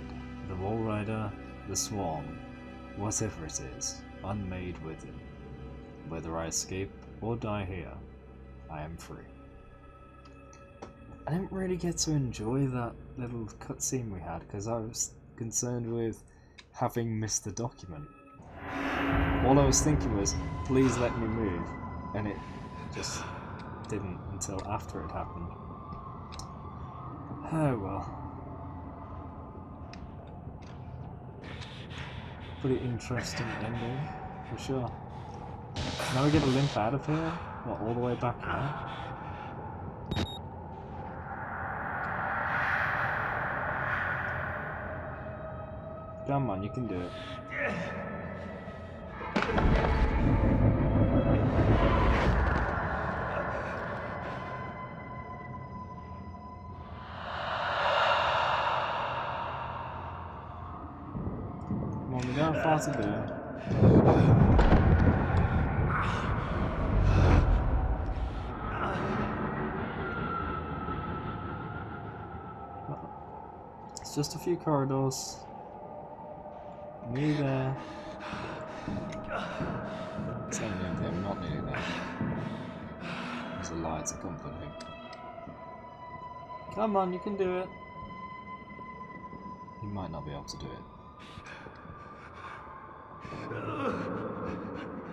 The Wall Rider, the Swarm, whatever it is, unmade with him. Whether I escape or die here, I am free. I didn't really get to enjoy that little cutscene we had because I was concerned with having missed the document. All I was thinking was, please let me move, and it just didn't until after it happened. Oh well. Pretty interesting ending, for sure. Now we get a limp out of here? What, all the way back here? Come on, you can do it. Come on, we got far to do. It's just a few corridors. Me there. Saying the only thing I'm not needing there. There's a lie to comfort him. Come on, you can do it. You might not be able to do it.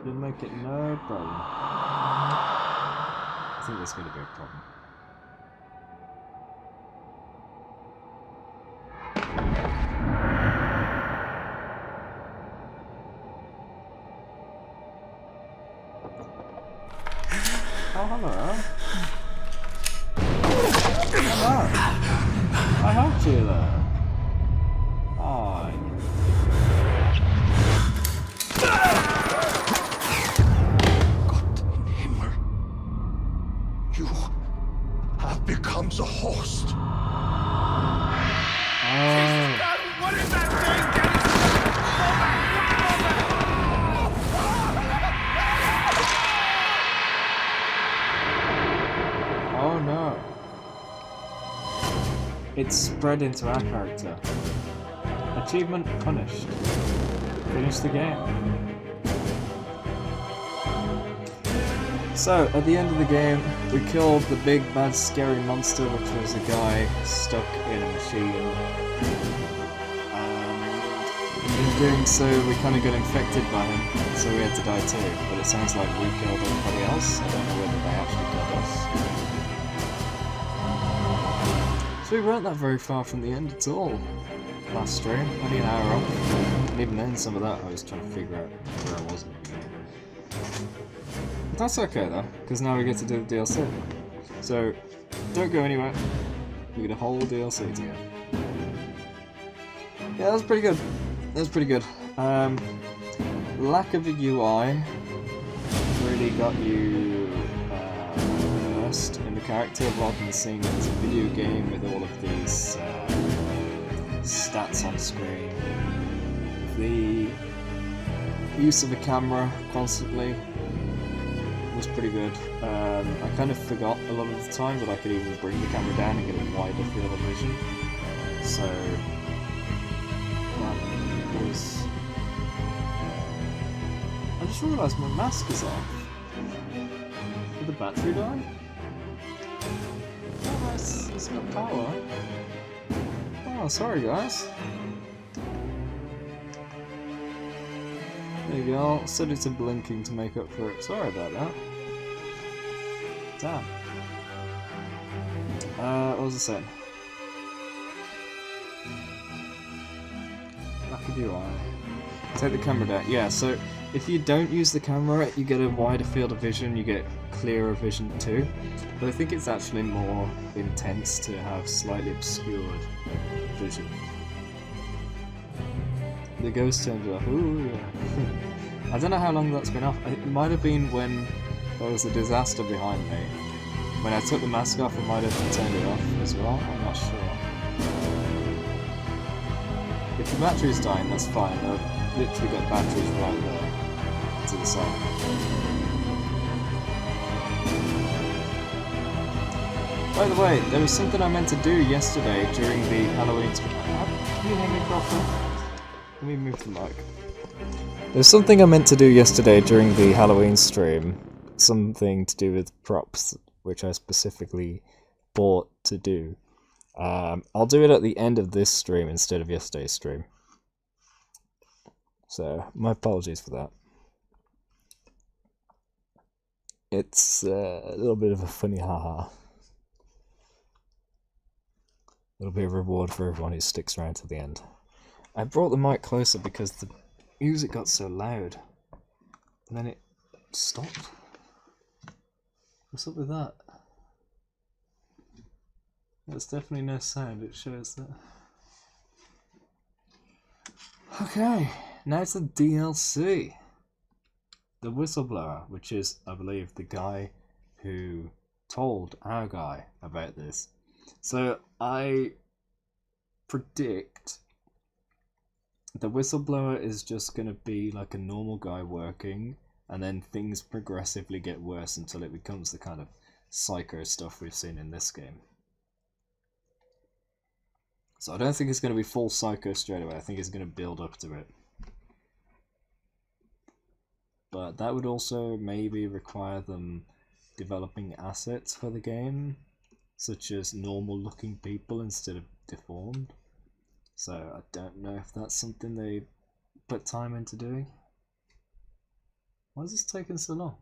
You'll make it no problem. I think there's going to be a problem. Oh, hello. Hello. I helped you there. Hi. God in Himmel. You have become the host. What is that thing? Oh no. It's spread into our character. Achievement punished. Finish the game. So, at the end of the game, we killed the big bad scary monster, which was a guy stuck in a machine. And in doing so, we kind of got infected by him, so we had to die too. But it sounds like we killed everybody else. I don't know whether they actually killed us. So we weren't that very far from the end at all. Last stream, only an hour off. And even then, some of that I was trying to figure out where I was at the beginning. But that's okay though, because now we get to do the DLC. So, don't go anywhere. We get a whole DLC to go. Yeah, that was pretty good. That was pretty good. Lack of a UI really got you immersed in the character rather than seeing it as a video game with all of these stats on screen. The use of a camera constantly was pretty good. I kind of forgot a lot of the time that I could even bring the camera down and get a wider field of vision. So that was... I just realised my mask is off. Did the battery die? Oh, it's got power. Oh, sorry guys. There you go, I'll set it to blinking to make up for it. Sorry about that. Damn. What was I saying? Lucky UI. Take the camera down. Yeah, so if you don't use the camera, you get a wider field of vision, you get clearer vision too. But I think it's actually more intense to have slightly obscured vision. The ghost turned off. Ooh, yeah. I don't know how long that's been off. It might have been when there was a disaster behind me. When I took the mask off, it might have turned it off as well. I'm not sure. If the battery's dying, that's fine. I've literally got batteries right there to the side. By the way, there was something I meant to do yesterday during the Halloween stream. Can you hear me properly? Let me move the mic. There's something I meant to do yesterday during the Halloween stream. Something to do with props, which I specifically bought to do. I'll do it at the end of this stream instead of yesterday's stream. So, my apologies for that. It's a little bit of a funny haha. A little bit of reward for everyone who sticks around to the end. I brought the mic closer because the music got so loud. And then it stopped. What's up with that? There's definitely no sound, it shows that. Okay, now it's the DLC. The Whistleblower, which is, I believe, the guy who told our guy about this. So, I predict the Whistleblower is just going to be like a normal guy working, and then things progressively get worse until it becomes the kind of psycho stuff we've seen in this game. So I don't think it's going to be full psycho straight away. I think it's going to build up to it. But that would also maybe require them developing assets for the game, such as normal looking people instead of deformed. So I don't know if that's something they put time into doing. Why is this taking so long?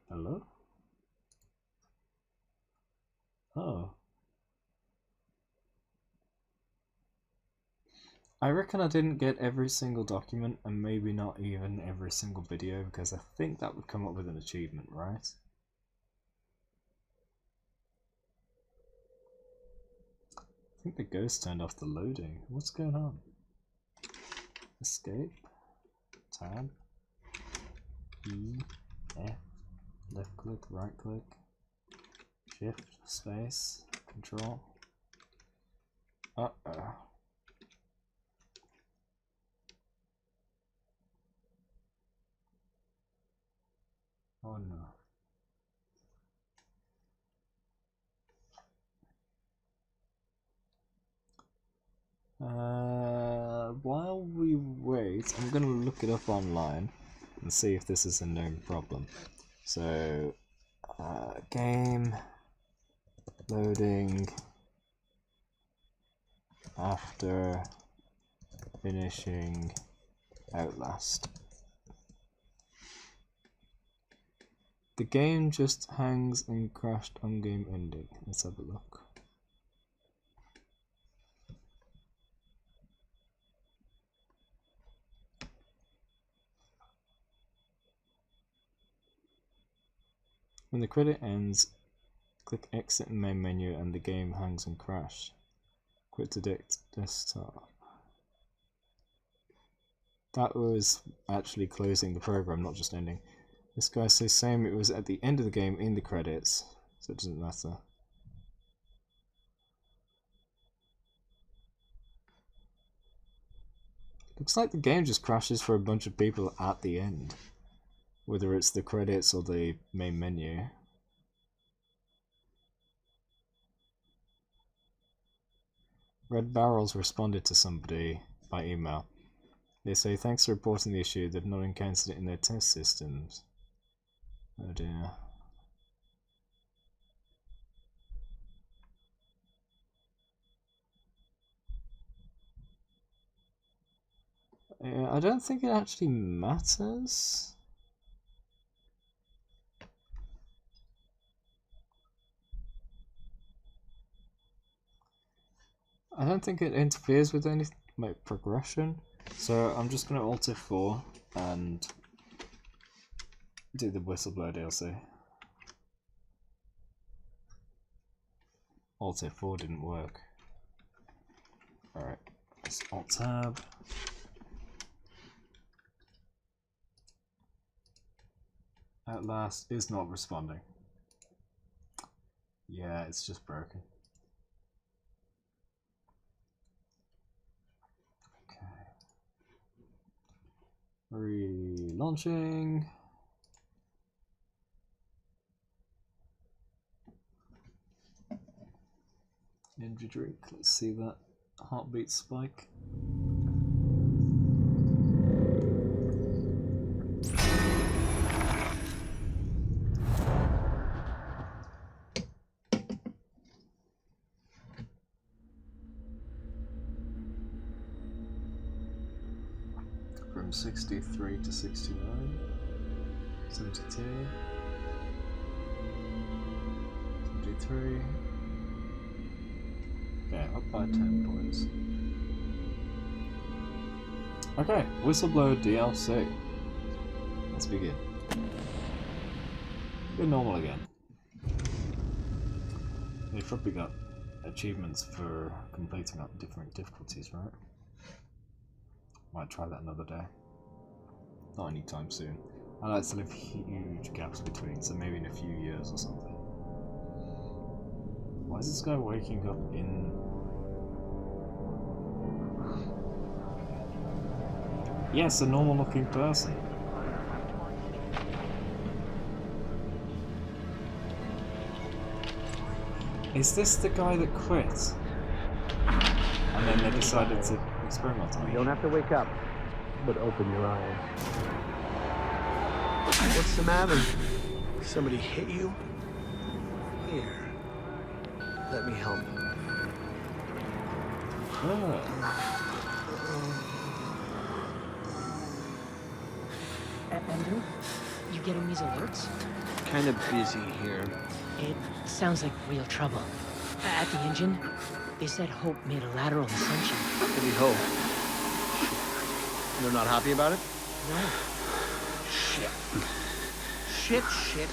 Hello? Oh. I reckon I didn't get every single document and maybe not even every single video because I think that would come up with an achievement, right? I think the ghost turned off the loading. What's going on? Escape. Tab. E. F. Left click, right click. Shift. Space. Control. Uh-oh. Oh no. While we wait, I'm gonna look it up online and see if this is a known problem. So, game loading after finishing Outlast. The game just hangs and crashed on game ending. Let's have a look. When the credit ends, click exit in main menu and the game hangs and crashes. Quit to desktop. That was actually closing the program, not just ending. This guy says same, it was at the end of the game in the credits, so it doesn't matter. Looks like the game just crashes for a bunch of people at the end, whether it's the credits or the main menu. Red Barrels responded to somebody by email. They say thanks for reporting the issue, they've not encountered it in their test systems. Oh dear. Yeah, I don't think it actually matters. I don't think it interferes with any like progression, so I'm just gonna Alt F4 and do the Whistleblower DLC. Alt F4 didn't work. Alright, let's Alt Tab. Outlast is not responding. Yeah, it's just broken. Relaunching. Energy drink. Let's see that heartbeat spike. From 63 to 69, 72, 73. Yeah, up by 10 points. Okay, Whistleblower DLC. Let's begin. Go normal again. They've probably got achievements for completing up different difficulties, right? Might try that another day. Not anytime soon. I like to leave huge gaps between, so maybe in a few years or something. Why is this guy waking up in... Yes, a normal looking person. Is this the guy that quit? And then they decided to experiment on him? You don't have to wake up, but open your eyes. What's the matter? Somebody hit you? Here. Let me help. Andrew, you getting these alerts? Kind of busy here. It sounds like real trouble. At the engine, they said Hope made a lateral ascension. Maybe Hope. They're not happy about it? No. Shit. Shit.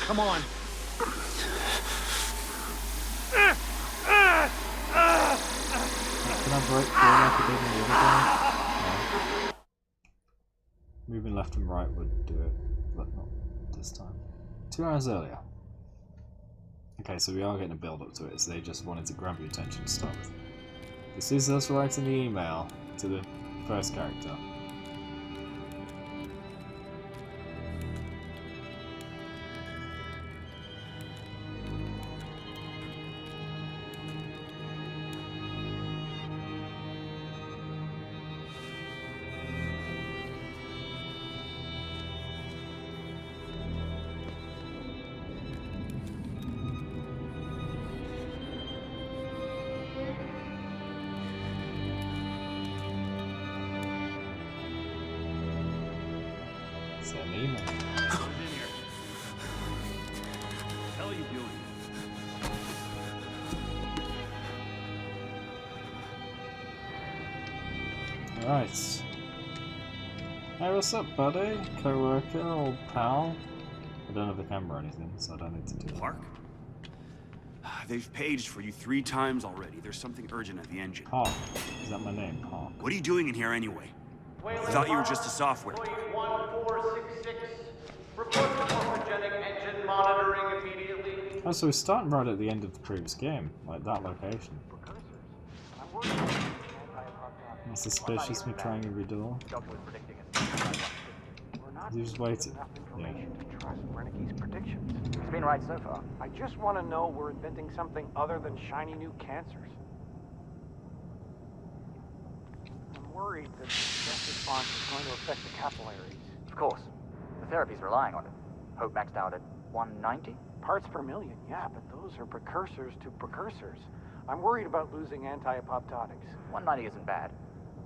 Come on. Can I break through like I did in the other game? No. Moving left and right would do it, but not this time. 2 hours earlier. Okay, so we are getting a build up to it, so they just wanted to grab your attention to start with. This is us writing the email to the first character. Send an email. Who's in here? What the hell are you doing? Right. Hey, what's up, buddy? Co-worker, old pal? I don't have a camera or anything, so I don't need to do that. Clark? They've paged for you 3 times already. There's something urgent at the engine. Hawk. Is that my name? Hawk. What are you doing in here anyway? I thought you were just a software. 1466. Report to morphogenic engine monitoring immediately. Oh, so we're starting right at the end of the previous game, like that location. That's suspicious, me trying every door. You just waited. Yeah. He's been right so far. I just want to know we're inventing something other than shiny new cancers. I'm worried that the stress response is going to affect the capillaries. Of course. The therapy's relying on it. Hope maxed out at 190? Parts per million, yeah, but those are precursors to precursors. I'm worried about losing anti-apoptotics. 190 isn't bad.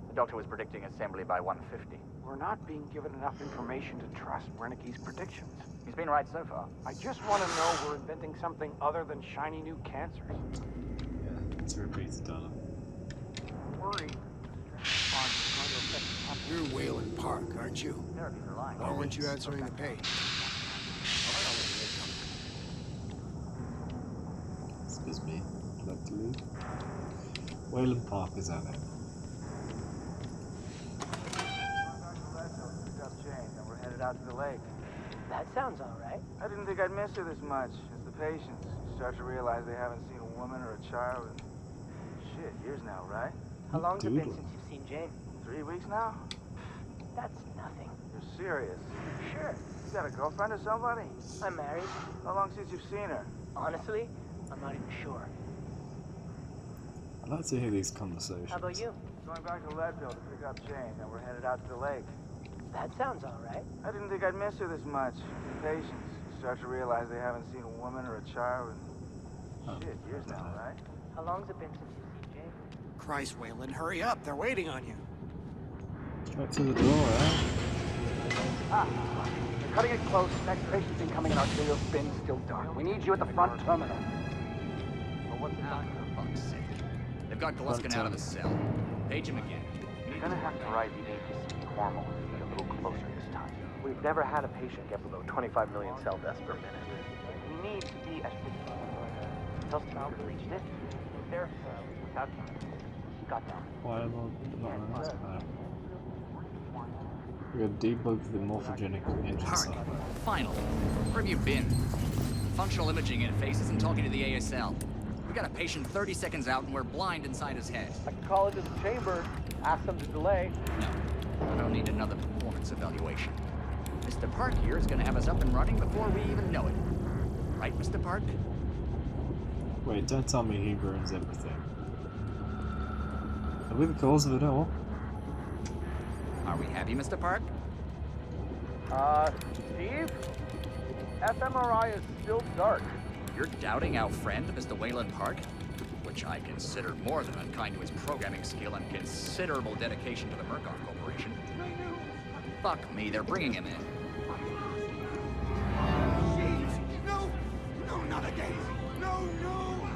The The doctor was predicting assembly by 150. We're not being given enough information to trust Wernicke's predictions. He's been right so far. I just want to know we're inventing something other than shiny new cancers. Yeah, it's repeated, darling. Worried. You're Wayland Park, aren't you? Therapies are lying. Why weren't you answering the page? Excuse me, I'd like to leave. Wayland Park is our name. We're headed out to the lake. That sounds alright. I didn't think I'd miss her this much. It's the patients. You start to realize they haven't seen a woman or a child in... shit, years now, right? How long's it been Doodle. since you've seen Jane? 3 weeks now? That's nothing. You're serious? Sure. You got a girlfriend or somebody? I'm married. How long since you've seen her? Honestly, I'm not even sure. I'd like to hear these conversations. How about you? Going back to Leadville to pick up Jane, and we're headed out to the lake. That sounds alright. I didn't think I'd miss her this much. Patients. You start to realize they haven't seen a woman or a child in... shit, years now, right? How long's it been since you've seen Jane? Christ, Wayland, hurry up. They're waiting on you. Straight to the door, eh? They're cutting it close. Next patient's incoming in arterial spin, still dark. We need you at the front terminal. Well, what's the time? For fuck's sake. They've got Gluskin out of the cell. Page him again. You're gonna have to ride the APC hormone a little closer this time. We've never had a patient get below 25 million cell deaths per minute. We need to be at 50. Tell Stroud we reached it. There, without got down. Why am I not on We're gonna debug the morphogenic engine Park, software. finally. Where have you been? Functional imaging interface isn't talking to the ASL. We got a patient 30 seconds out and we're blind inside his head. I can call it to the chamber, ask them to delay. No, I don't need another performance evaluation. Mr. Park here is gonna have us up and running before we even know it. Right, Mr. Park? Wait, don't tell me he ruins everything. Are we the cause of it all? Are we happy, Mr. Park? Steve? fMRI is still dark. You're doubting our friend, Mr. Wayland Park? Which I consider more than unkind to his programming skill and considerable dedication to the Murkoff Corporation. Fuck me, they're bringing him in. No! No, not again! No, no!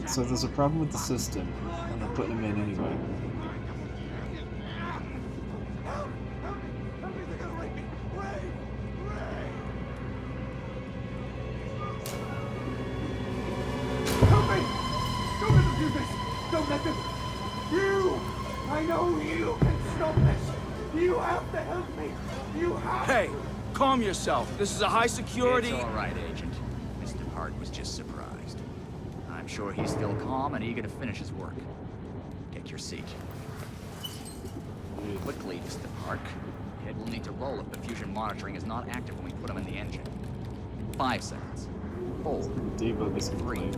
So there's a problem with the system, and they're putting him in anyway. They're gonna rape me! Ray! Help me! Don't let them do this! Don't let them... You! I know you can stop this! You have to help me! You have Hey, calm yourself. This is a high security... It's all right, Agent. Mr. Park was just surprised. I'm sure he's still calm and eager to finish his work. Take your seat. Quickly, Mr. Park. Head will need to roll if the fusion monitoring is not active when we put him in the engine. 5 seconds. 4. Debug is 3. complete.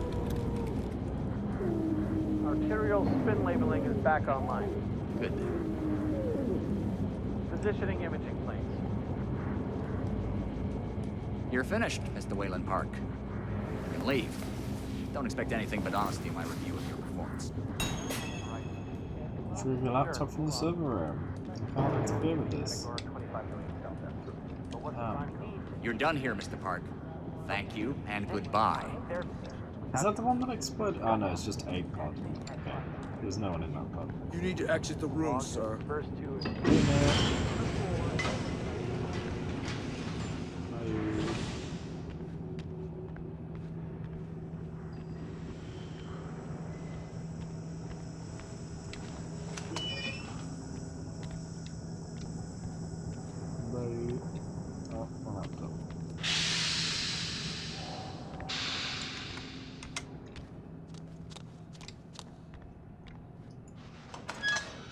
Arterial spin labeling is back online. Good. Positioning imaging planes. You're finished, Mr. Wayland Park. You can leave. Don't expect anything but honesty in my review of your performance. Retrieve your laptop from the server room. I can't interfere with this. You're done here, Mr. Park. Thank you, and goodbye. Is that the one that exploded? Oh no, it's just a pod. Okay. There's no one in that pod. You need to exit the room, sir. First two. Oh, my laptop.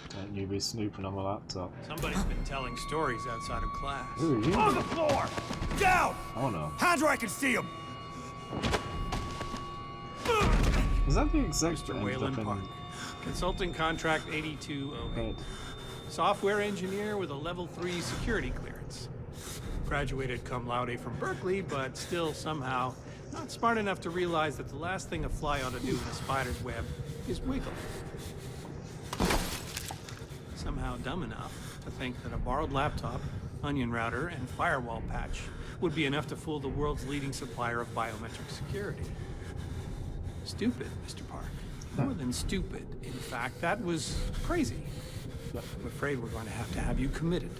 Don't you be snooping on my laptop. Somebody's been telling stories outside of class. Who are you? On the floor! Down! Oh no. Hands where I can see him! Is that the exec that Mr. ended Wayland up in Park. Consulting contract 8208. bed? Software engineer with a level 3 security clearance. Graduated cum laude from Berkeley, but still somehow not smart enough to realize that the last thing a fly ought to do in a spider's web is wiggle. Some somehow dumb enough to think that a borrowed laptop, onion router, and firewall patch would be enough to fool the world's leading supplier of biometric security. Stupid, Mr. Park. More than stupid. In fact, that was crazy. I'm afraid we're going to have you committed.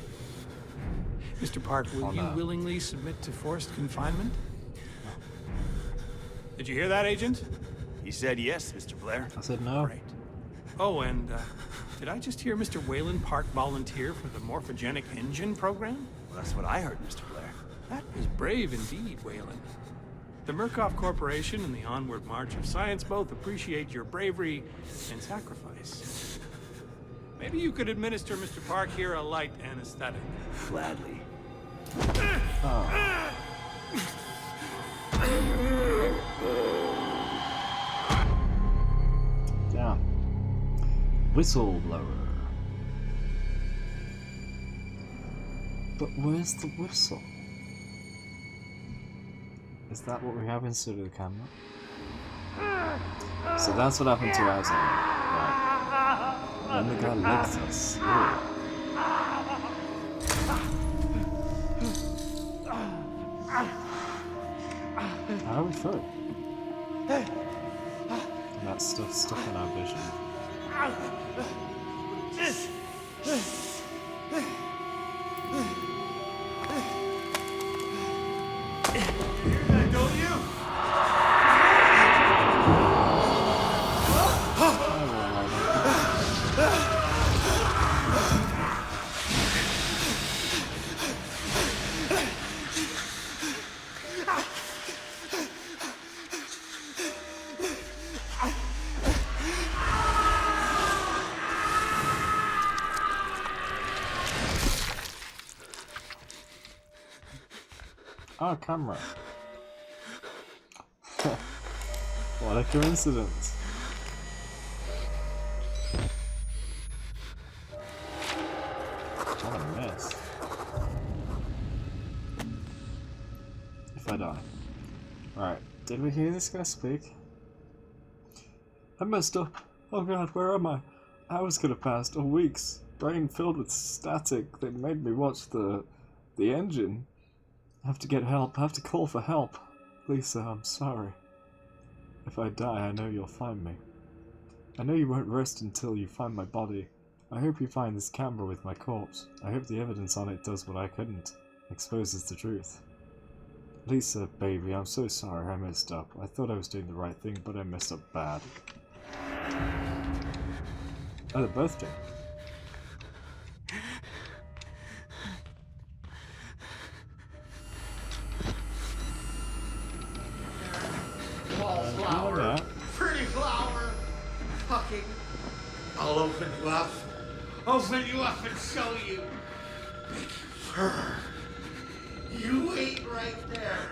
Mr. Park, will you willingly submit to forced confinement? Did you hear that, Agent? He said yes, Mr. Blair. I said no. Great. Oh, and did I just hear Mr. Wayland Park volunteer for the morphogenic engine program? Well, that's what I heard, Mr. Blair. That was brave indeed, Wayland. The Murkoff Corporation and the Onward March of Science both appreciate your bravery and sacrifice. Maybe you could administer Mr. Park here a light anesthetic. Gladly. Oh. Damn. Whistleblower. But where's the whistle? Is that what we have instead of the camera? So that's what happened to us. Right. And the guy licks us. Ooh. How are we through? And that stuff's stuck in our vision. Don't you? Oh, camera. What a coincidence. What a mess. If I die. Right, did we hear this guy speak? I messed up. Oh god, where am I? Hours could have passed, or weeks. Brain filled with static that made me watch the engine. I have to get help. I have to call for help. Lisa, I'm sorry. If I die, I know you'll find me. I know you won't rest until you find my body. I hope you find this camera with my corpse. I hope the evidence on it does what I couldn't. Exposes the truth. Lisa, baby, I'm so sorry I messed up. I thought I was doing the right thing, but I messed up bad. Oh, the birthday. Wallflower. Pretty flower. Fucking. I'll open you up. Open you up and show you. Make you fur. You wait right there.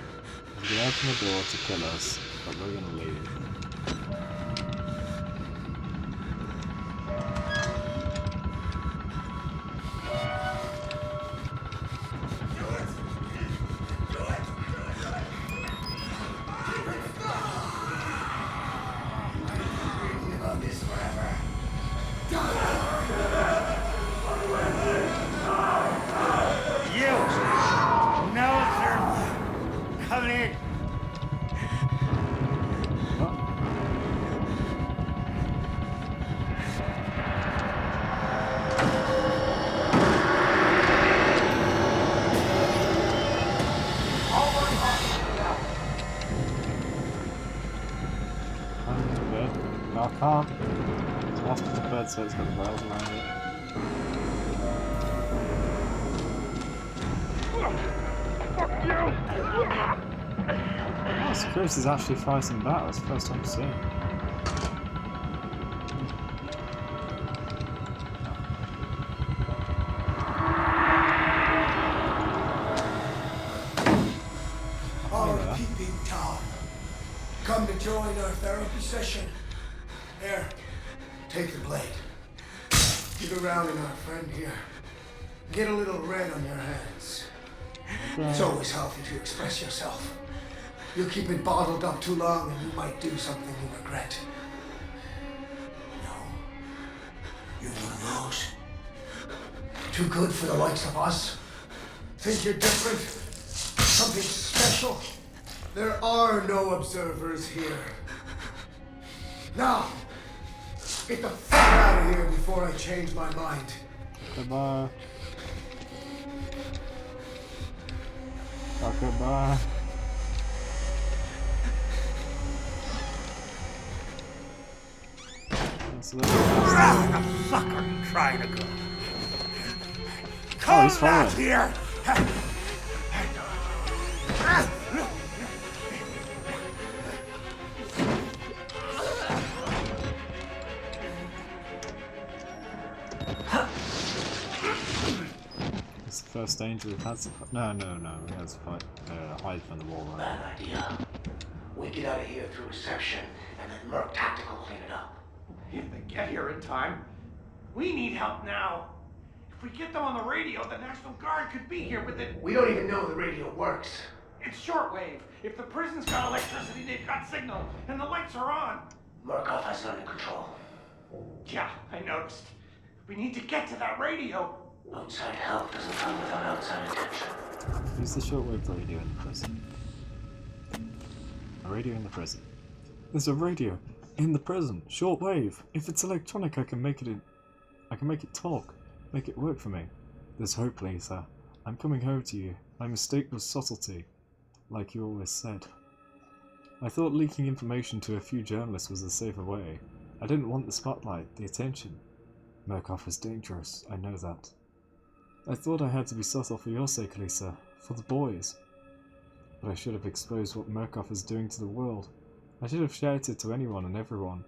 He's gonna open the door to kill us, but we're gonna leave. No, I can't. It's off to the bed, so it's got the rails around it. Fuck you! Oh, Scariest is actually fighting back. That's the first time I've seen it. Our peeping Tom. Come to join our therapy session. Here, take the blade. Get around in our friend here. Get a little red on your hands. It's always healthy to express yourself. You keep it bottled up too long and you might do something you regret. No. You're one of those. Too good for the likes of us? Think you're different? Something special? There are no observers here. Now, get the fuck out of here before I change my mind. Goodbye. Oh, goodbye. Fucker, trying to go. Oh, he's fine. Here. It's the first danger we've had. No, we had to fight, hide from the wall. Right? Bad idea. We get out of here through reception and let Merc Tactical clean it up. If they get here in time, we need help now. If we get them on the radio, the National Guard could be here within... We don't even know the radio works. It's shortwave. If the prison's got electricity, they've got signal, and the lights are on. Murkoff has it under control. Yeah, I noticed. We need to get to that radio. Outside help doesn't come without outside attention. Use the shortwave radio in the prison. A radio in the prison. There's a radio in the prison. Shortwave. If it's electronic, I can make it talk. Make it work for me. There's hope, Lisa. I'm coming home to you. My mistake was subtlety, like you always said. I thought leaking information to a few journalists was the safer way. I didn't want the spotlight, the attention. Murkoff is dangerous, I know that. I thought I had to be subtle for your sake, Lisa, for the boys. But I should have exposed what Murkoff is doing to the world. I should have shouted to anyone and everyone.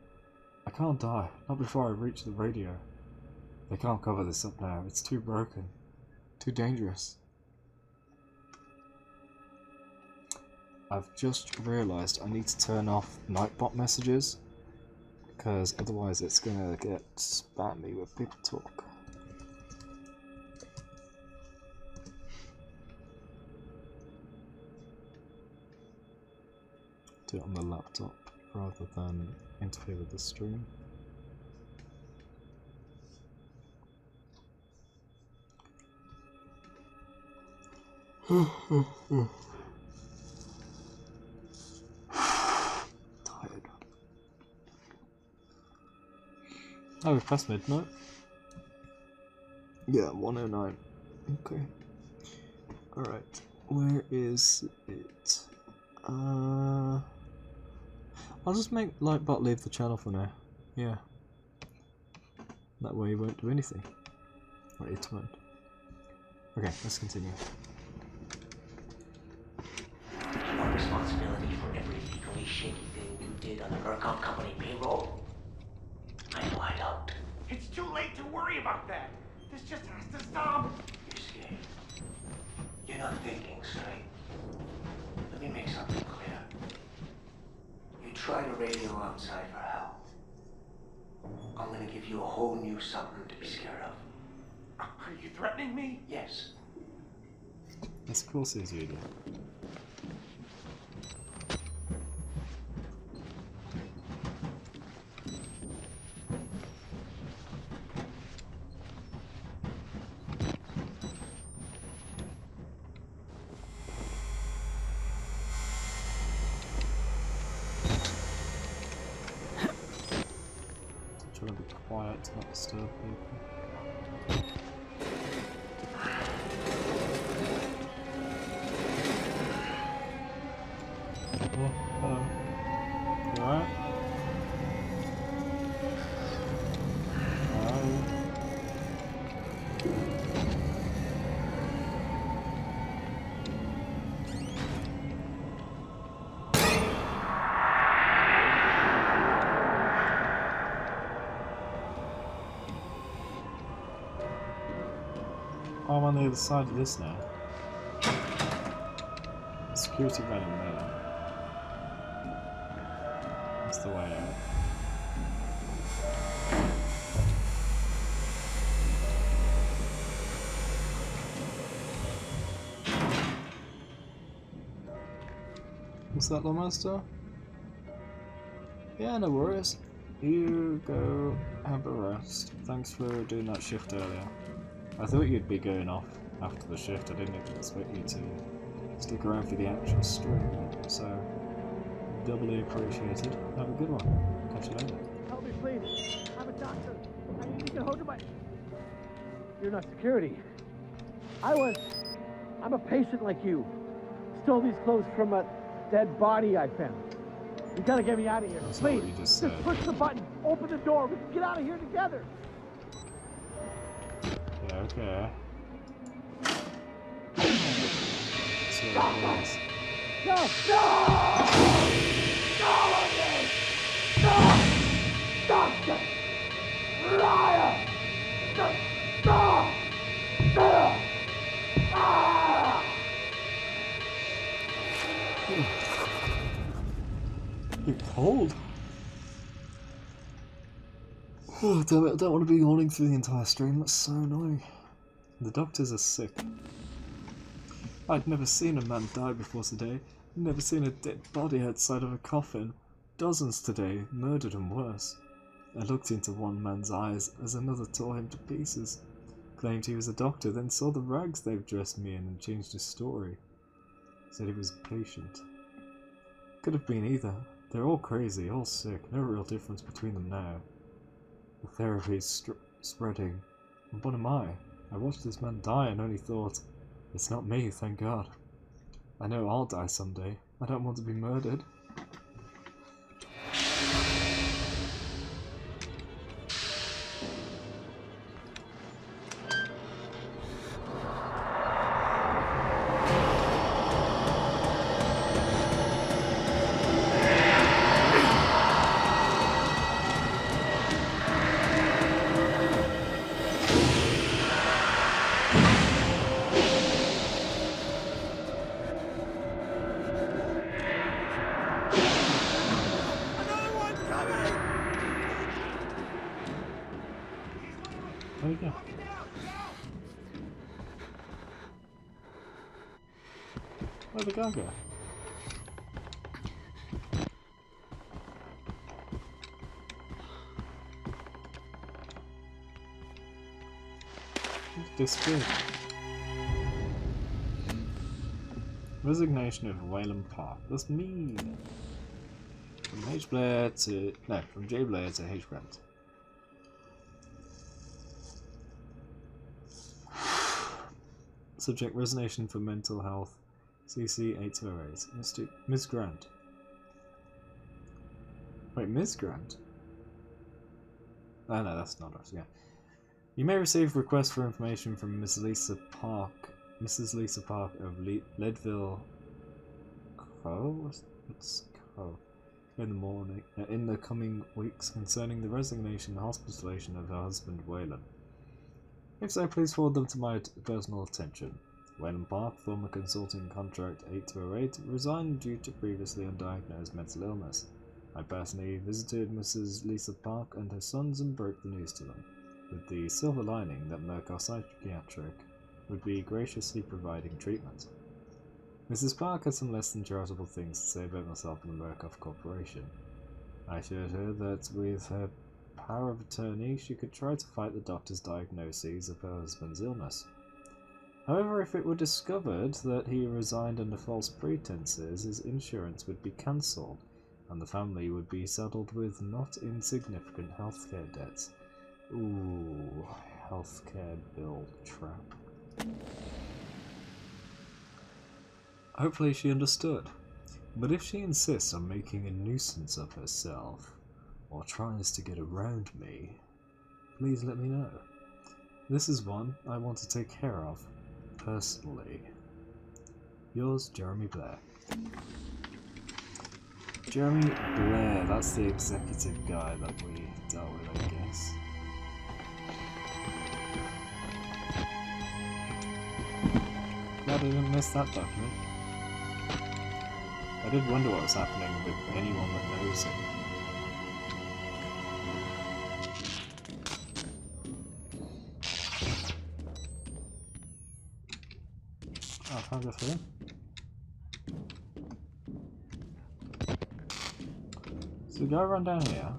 I can't die, not before I reach the radio. They can't cover this up now, it's too broken. Too dangerous. I've just realised I need to turn off Nightbot messages, because otherwise it's gonna get spammy with people talk. Do it on the laptop rather than interfere with the stream. Tired. Oh, we've passed midnight. Yeah, 1:09. Okay. Alright. Where is it? I'll just make Lightbot leave the channel for now. Yeah. That way he won't do anything. Or it won't. Okay, let's continue. No responsibility for every legally shaky thing you did on the Murkoff Company payroll. I'm wide out. It's too late to worry about that. This just has to stop. You're scared. You're not thinking straight. Let me make something clear. You try to radio outside for help. I'm gonna give you a whole new something to be scared of. Are you threatening me? Yes. Yes, of course it is, you do. Trying to be quiet to not disturb people. Oh, hello. You alright? Hello. Oh, I'm on the other side of this now. Security van in there. That's the way out. What's that, Lawmaster? Yeah, no worries. You go have a rest. Thanks for doing that shift earlier. I thought you'd be going off after the shift. I didn't expect you to stick around for the actual stream, so doubly appreciated. Have a good one. Catch you later. Help me, please. I'm a doctor. I need to get hold of my... You're not security. I'm a patient like you. Stole these clothes from a dead body I found. You gotta get me out of here. That's Please, not what you just said. push the button. Open the door. We can get out of here together. Yeah, okay. See what it is. No! No! Stop! Liar! Stop! You're cold. Oh, damn it, I don't want to be yawning through the entire stream, that's so annoying. The doctors are sick. I'd never seen a man die before today. Never seen a dead body outside of a coffin. Dozens today, murdered and worse. I looked into one man's eyes as another tore him to pieces. Claimed he was a doctor, then saw the rags they've dressed me in and changed his story. Said he was a patient. Could have been either. They're all crazy, all sick, no real difference between them now. The therapy is spreading. And what am I? I watched this man die and only thought, it's not me, thank God. I know I'll die someday. I don't want to be murdered. There you go. Where'd the guy go? He's disappeared. Resignation of Wayland Park. That's me. From H. Blair to... no, from J. Blair to H. Grant. Subject resignation for mental health. CC 8208. Ms. Grant. Wait, Ms. Grant? Oh no, that's not us, yeah. You may receive requests for information from Mrs. Lisa Park of Leadville What's Co? In the coming weeks concerning the resignation and hospitalization of her husband Wayland. If so, please forward them to my personal attention. Wayland Park, former consulting contract 8208, resigned due to previously undiagnosed mental illness. I personally visited Mrs. Lisa Park and her sons and broke the news to them, with the silver lining that Merck Psychiatric would be graciously providing treatment. Mrs. Park had some less than charitable things to say about myself and the Murkoff Corporation. I assured her that with her power of attorney, she could try to fight the doctor's diagnoses of her husband's illness. However, if it were discovered that he resigned under false pretenses, his insurance would be cancelled, and the family would be saddled with not insignificant healthcare debts. Ooh, healthcare bill trap. Hopefully she understood, but if she insists on making a nuisance of herself, or tries to get around me, please let me know. This is one I want to take care of, personally. Yours, Jeremy Blair. Jeremy Blair, that's the executive guy that we dealt with, I guess. Glad I didn't miss that document. I did wonder what was happening with anyone that knows him. Oh, I found this here. So go run down here.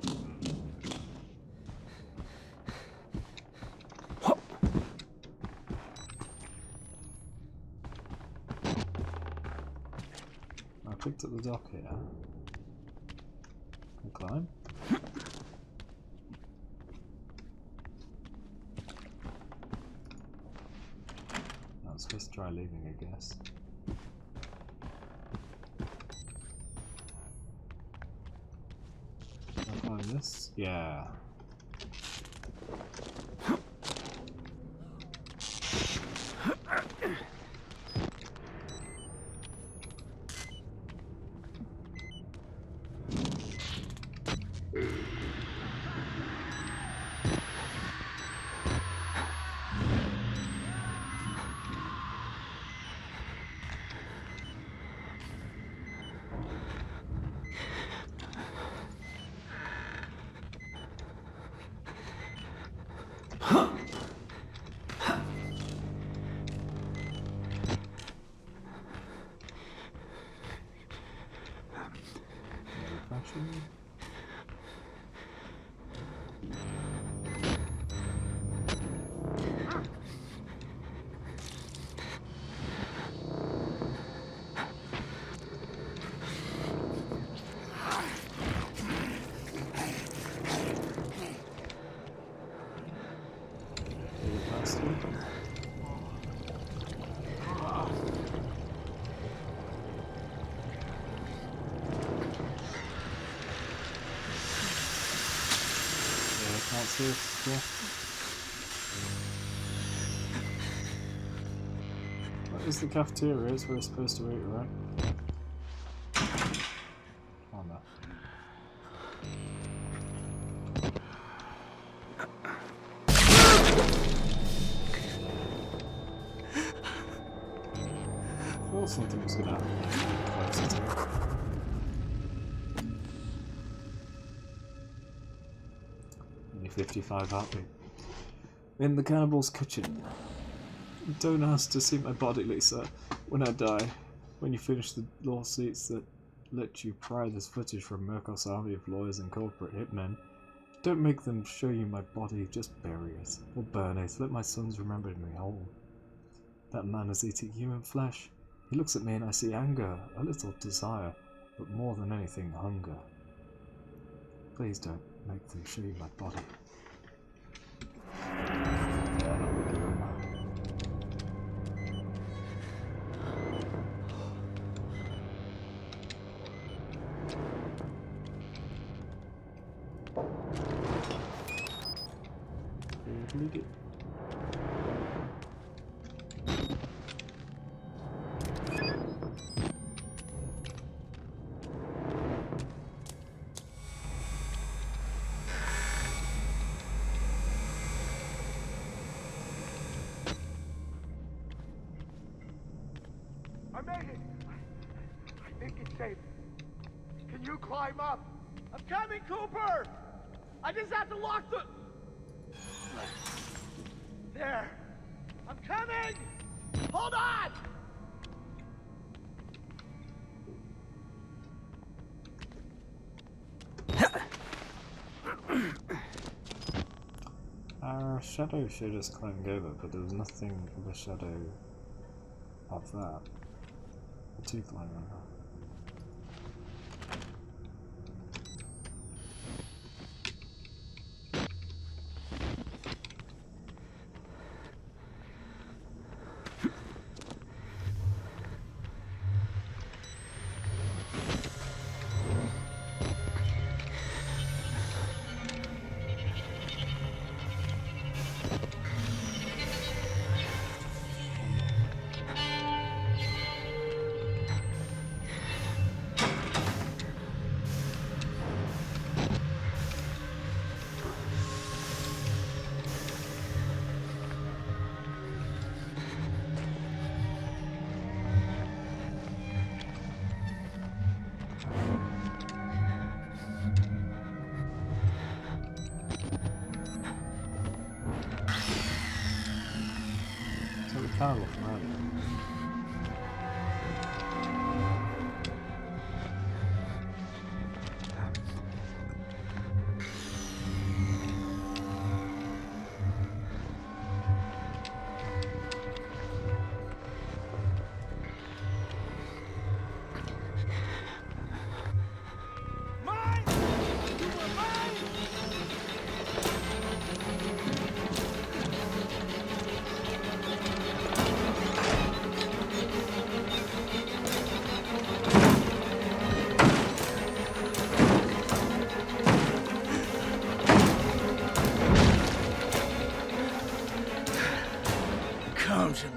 picked up the dock here. Can I climb? I was supposed to try leaving, I guess. Can I climb this? Yeah. Yeah. That is the cafeteria, it's where we're supposed to eat, right? Oh no. I thought something was gonna happen closer to it. Only 55 aren't we? In the cannibal's kitchen. Don't ask to see my body, Lisa. When I die, when you finish the lawsuits that let you pry this footage from Murkoff's army of lawyers and corporate hitmen, don't make them show you my body, just bury it. Or burn it. Let my sons remember me whole. That man is eating human flesh. He looks at me and I see anger, a little desire, but more than anything, hunger. Please don't make them show you my body. I made it! I think it's safe. Can you climb up? I'm coming, Cooper! I just have to lock the... There! I'm coming! Hold on! Our shadow showed us climbing over, but there was nothing of a shadow of that. A tooth line over. Carnival from earlier. Come to me.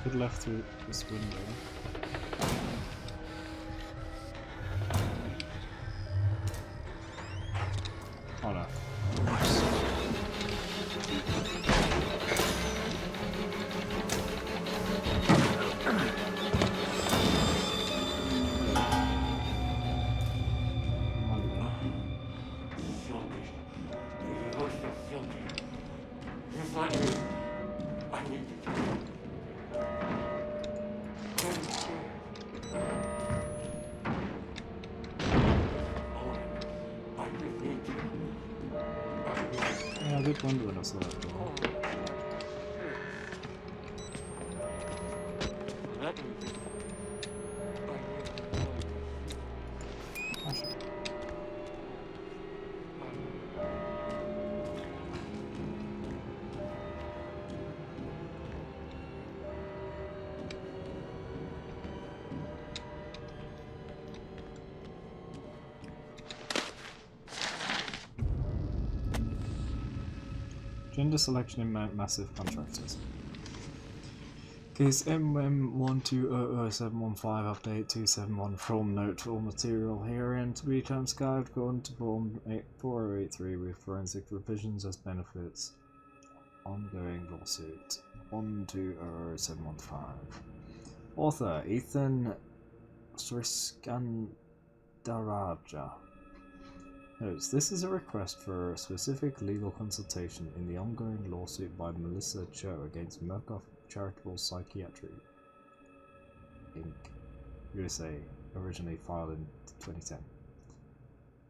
Could have left through this window. Oh no. Yeah, I did wonder when I saw that door. Gender selection in massive contractors. Case MM120075 update 271 from note all material herein to be transcribed according to form 4083 with forensic revisions as benefits. Ongoing lawsuit 120715. Author Ethan Sriskandaraja. Notes, this is a request for a specific legal consultation in the ongoing lawsuit by Melissa Cho against Murkoff Charitable Psychiatry, Inc., USA, originally filed in 2010.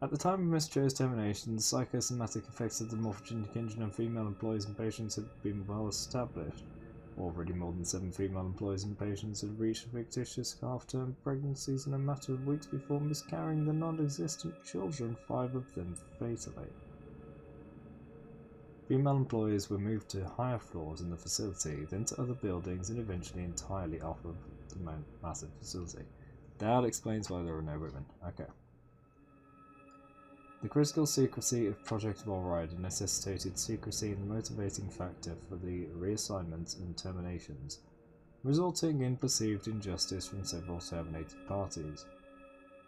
At the time of Ms. Cho's termination, the psychosomatic effects of the morphogenic engine on female employees and patients had been well established. Already more than 7 female employees and patients had reached fictitious half-term pregnancies in a matter of weeks before miscarrying the non-existent children, 5 of them fatally. Female employees were moved to higher floors in the facility, then to other buildings, and eventually entirely off of the massive facility. That explains why there were no women. Okay. The critical secrecy of Project Wallrider necessitated secrecy in the motivating factor for the reassignments and terminations, resulting in perceived injustice from several terminated parties.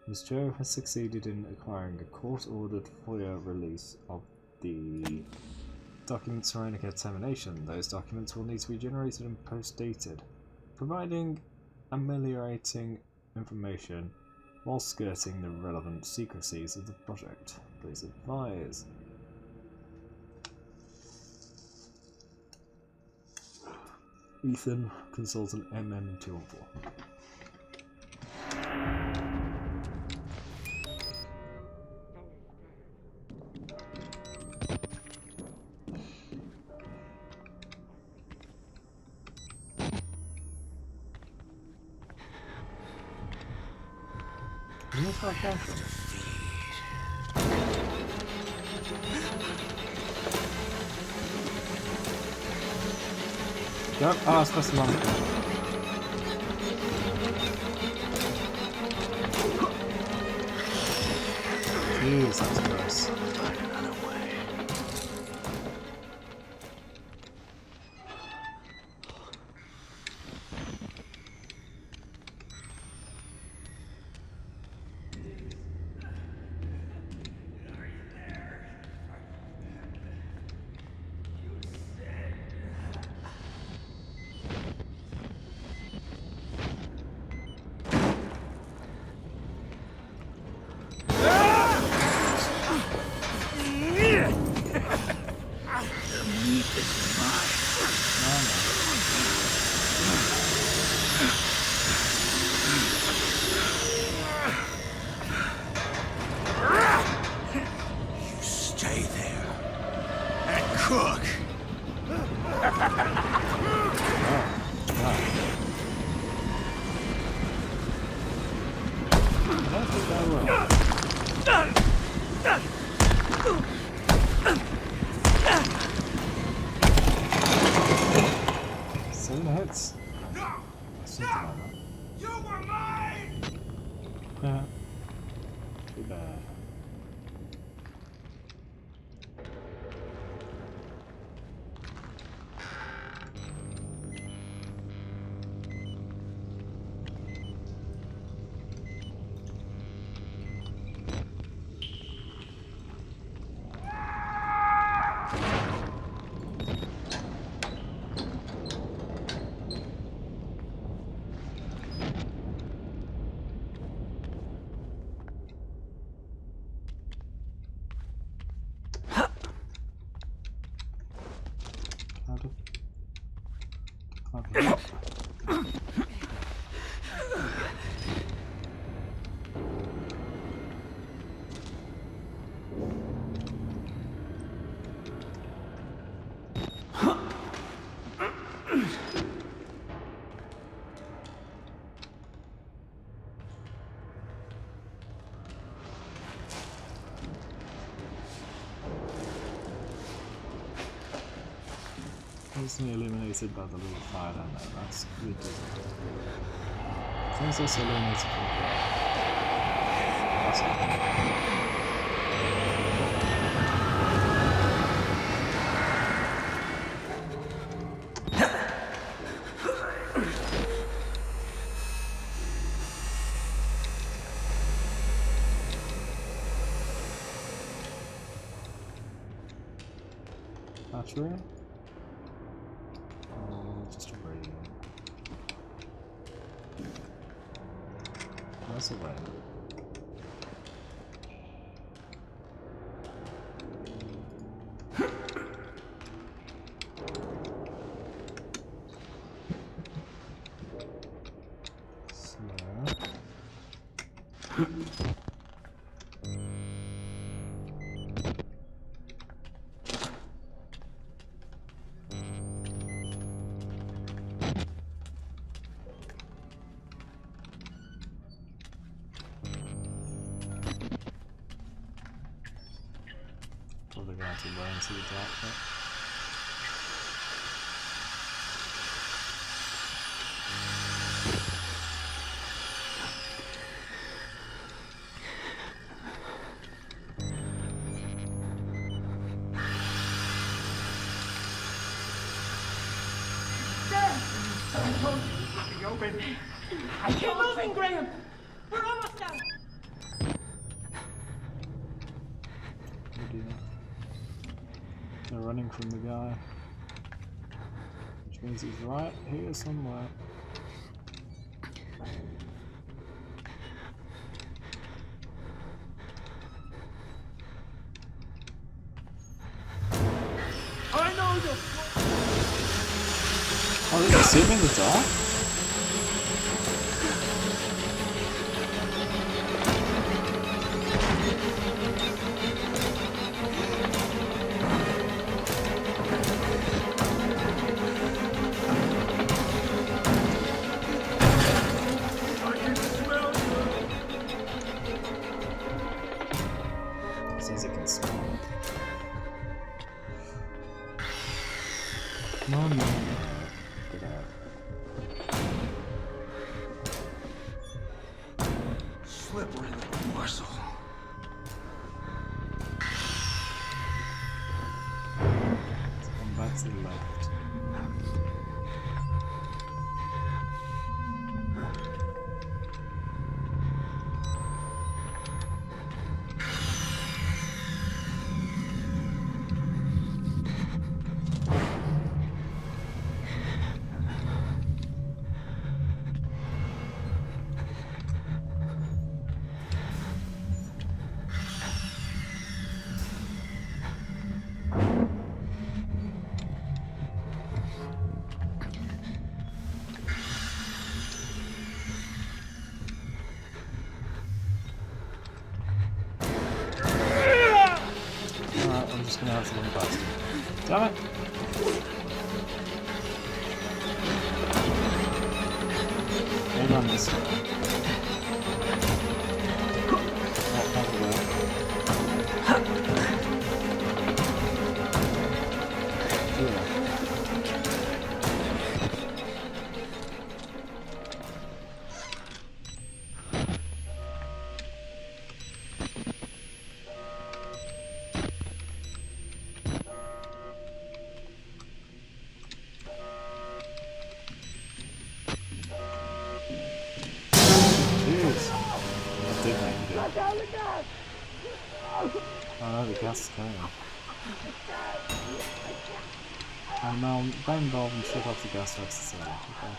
Ms. Cho has succeeded in acquiring a court-ordered FOIA release of the documents surrounding her termination. Those documents will need to be generated and post-dated, providing ameliorating information while skirting the relevant secrecies of the project. Please advise. Ethan, Consultant MM214. Yep, it's supposed to run. Jeez, that's gross. don't think I will. Seven hits. Something like that. You were mine! Too bad. Constantly illuminated by the little fire down there. That's good. Things also illuminated from the battery. Just a radio. That's a radio. Probably going to run into the dark bit. Open. Keep moving, Graham. We're almost done. They're running from the guy, which means he's right here somewhere. I know you. Oh, they can see him in the dark? Says it can smell. No, no, no. Get out. Slippery little morsel. Let's come back to the left. I'm just gonna have to run past him. Damn it! Maybe on this way. Shut down the gas! Oh no, the gas is going. And now bang valve and shut off the gas to exit. Okay.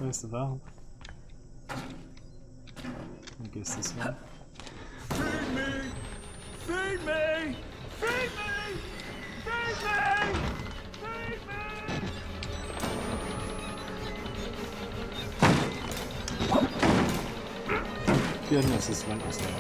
Where's the valve? I guess this one. Feed me! Feed me! Feed me! Feed me! Feed me! Goodness, this went us there.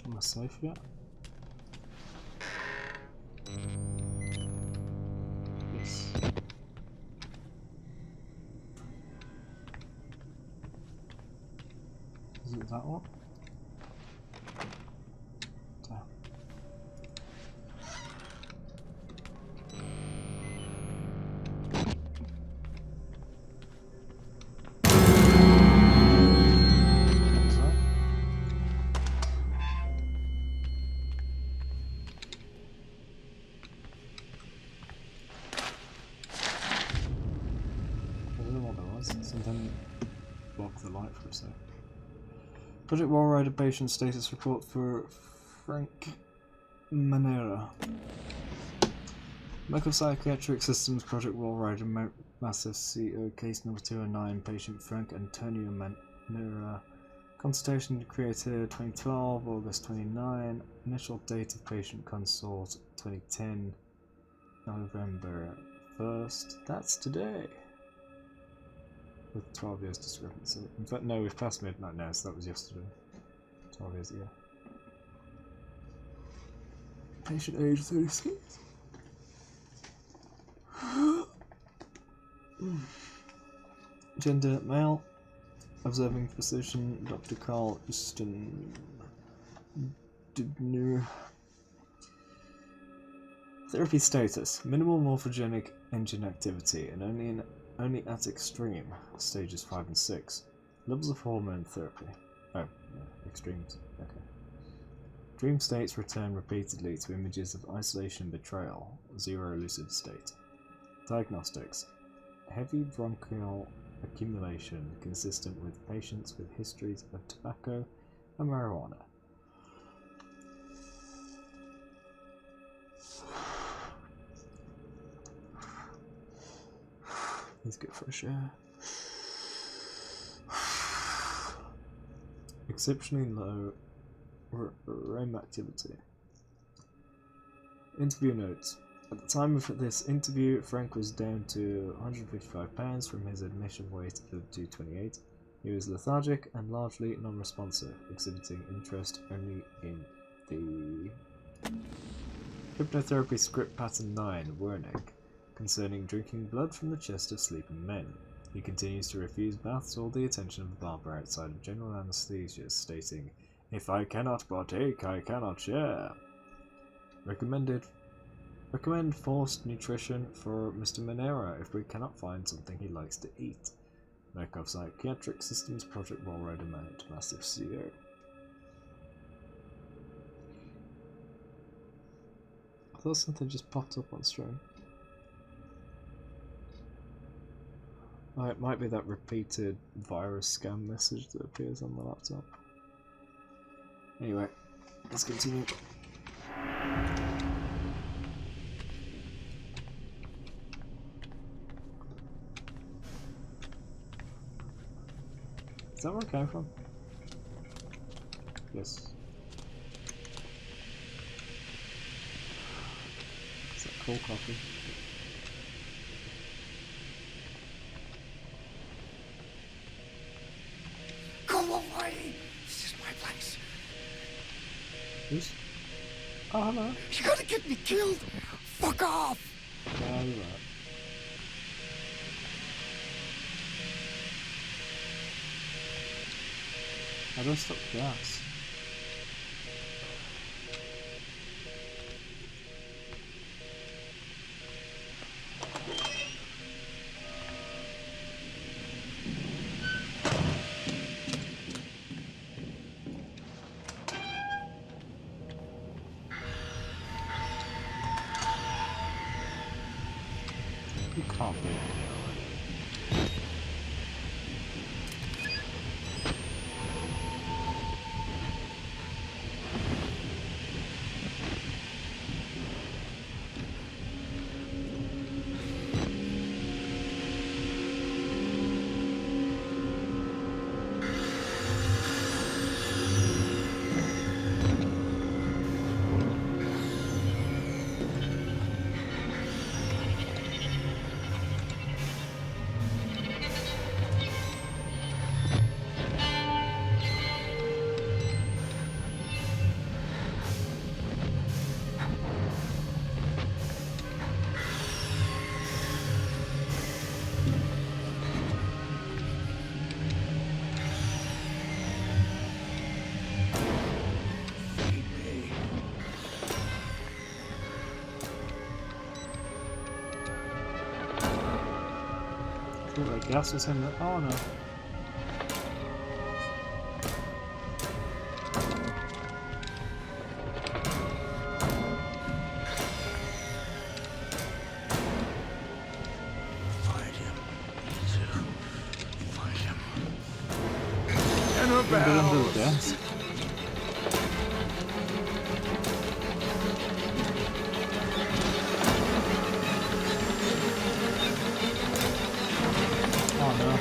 Am I safe yet? Yes. Is it that one? Damn. Something block the light for a sec. Project Wallrider patient status report for Frank Manera. Medical Psychiatric Systems Project Wallrider Massive CO case number 209 patient Frank Antonio Manera. Consultation created 2012 August 29. Initial date of patient consult 2010 November 1st. That's today. With 12 years discrepancy. In fact, no, we've passed midnight now, so that was yesterday. 12 years ago. Patient age 36. Gender male. Observing physician Dr. Carl Easton. Therapy status: minimal morphogenic engine activity, and only at extreme stages 5 and 6. Levels of hormone therapy. Oh, yeah, extremes. Okay. Dream states return repeatedly to images of isolation and betrayal. 0 lucid state. Diagnostics: heavy bronchial accumulation consistent with patients with histories of tobacco and marijuana. Let's get fresh air. Exceptionally low REM activity. Interview notes. At the time of this interview, Frank was down to 155 pounds from his admission weight of 228. He was lethargic and largely non-responsive, exhibiting interest only in the hypnotherapy script pattern 9, Wernick, concerning drinking blood from the chest of sleeping men. He continues to refuse baths or the attention of the barber outside of general anesthesia, stating, "If I cannot partake, I cannot share." Recommend forced nutrition for Mr. Monero if we cannot find something he likes to eat. Murkoff Psychiatric Systems Project Railroad Amount, Massive CO. I thought something just popped up on stream. Oh, it might be that repeated virus scam message that appears on the laptop. Anyway, let's continue. Is that where it came from? Yes. Is that cold coffee? Go away! This is my place. Who's? Oh, hello. You're gonna get me killed! Fuck off! Yeah, you're right. How do I stop gas? You can't be. The gas is in the. Oh no. Find him. Find him. Under the desk. Oh no.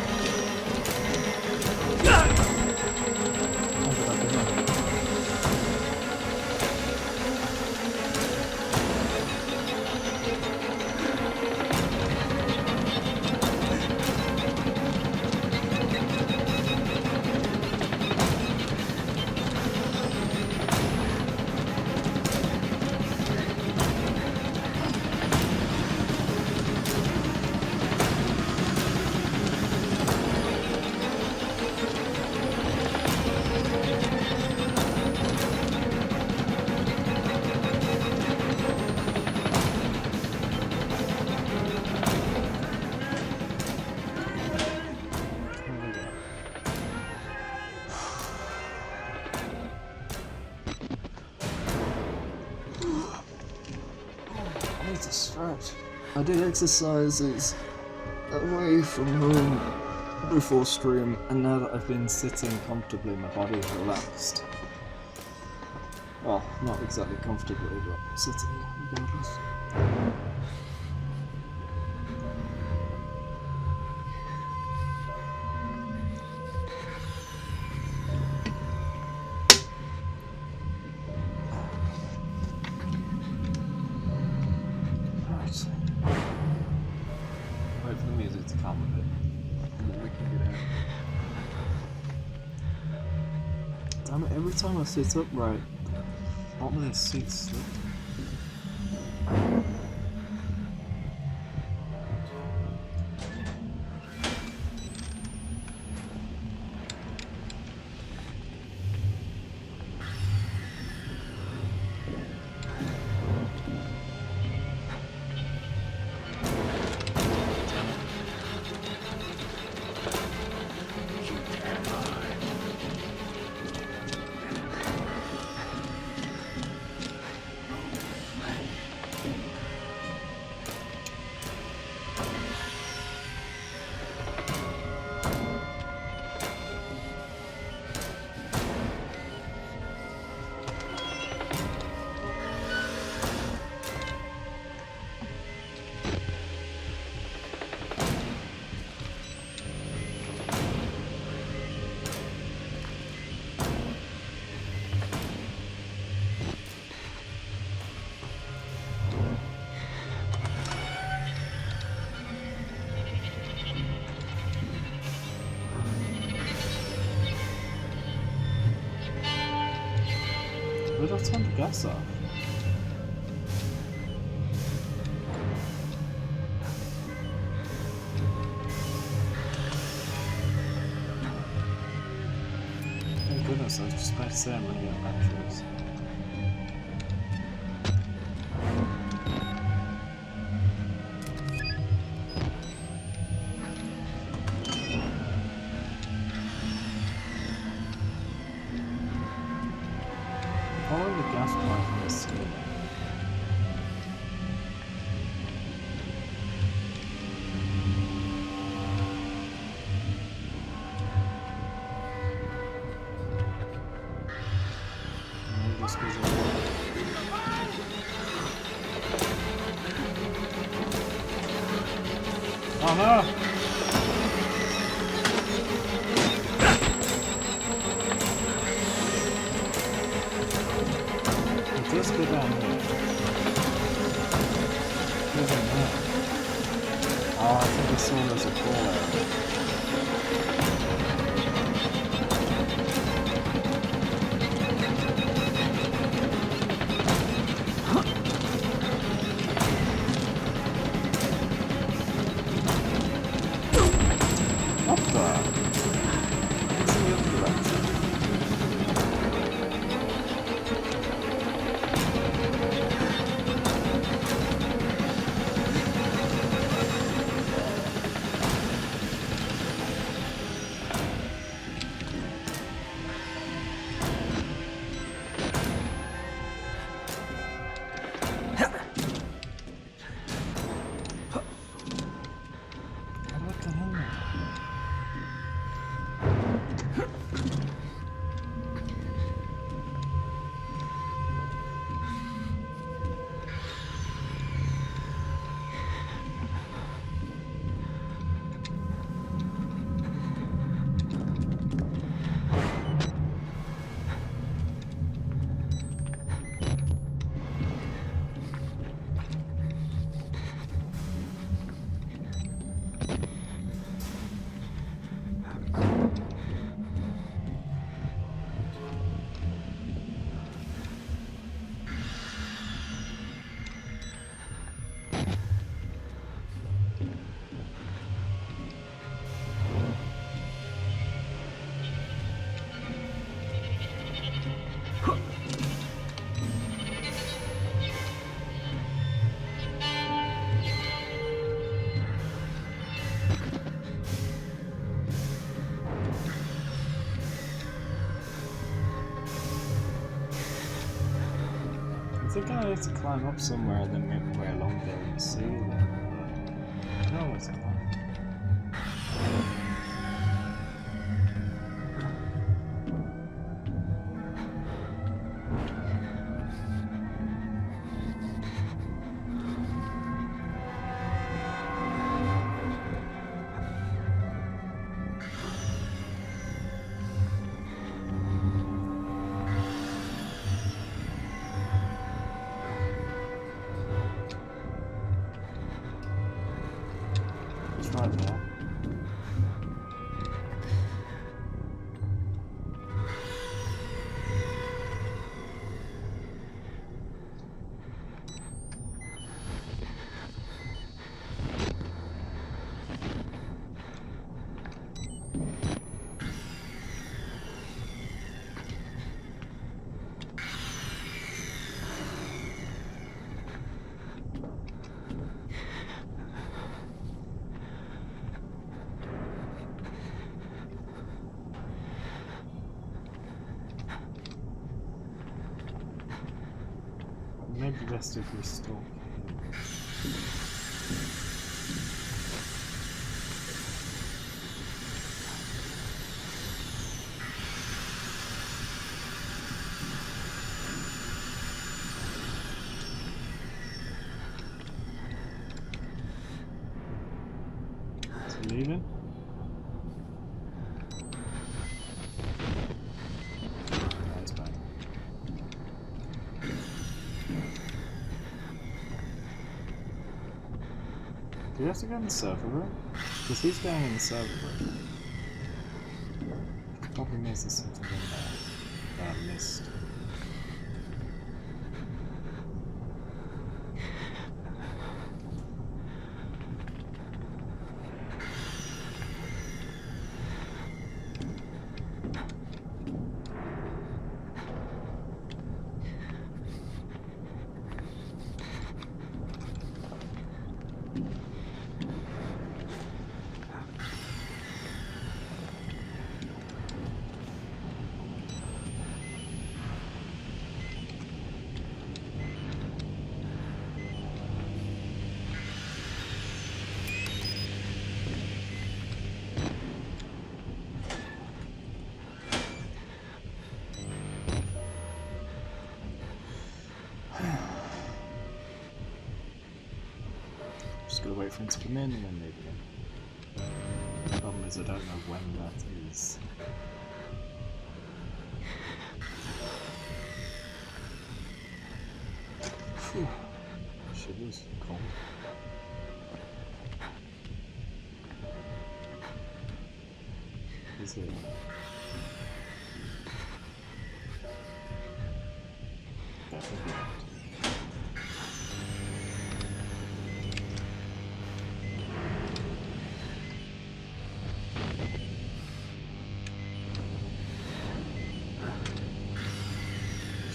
I need to stretch. I did exercises away from home before stream, and now that I've been sitting comfortably, my body is relaxed. Well, not exactly comfortably, but sitting, regardless. top of it. And then we can get out. Damn it, every time I sit upright, bottom of this seat slipped. Where did I turn the gas off? Thank goodness, I was just about to say I'm running out of batteries. Follow the gas pipe in the ceiling. Maybe this goes over. Oh no! Let's go down here. Where's it now? Oh, I think I saw there's a call area. What the? It's in the other direction. I think I need to climb up somewhere and then make my way along there and see them. But no one's climbing. Right there. Suggestive restore. Is he leaving? No, he's back. Do you have to go in the server room? Because he's going in the server room. The problem is there's something in there that I missed. Just gotta wait for him to come in and then leave again. The problem is I don't know when that is. Phew. Shivers, cold. Is it? Definitely not.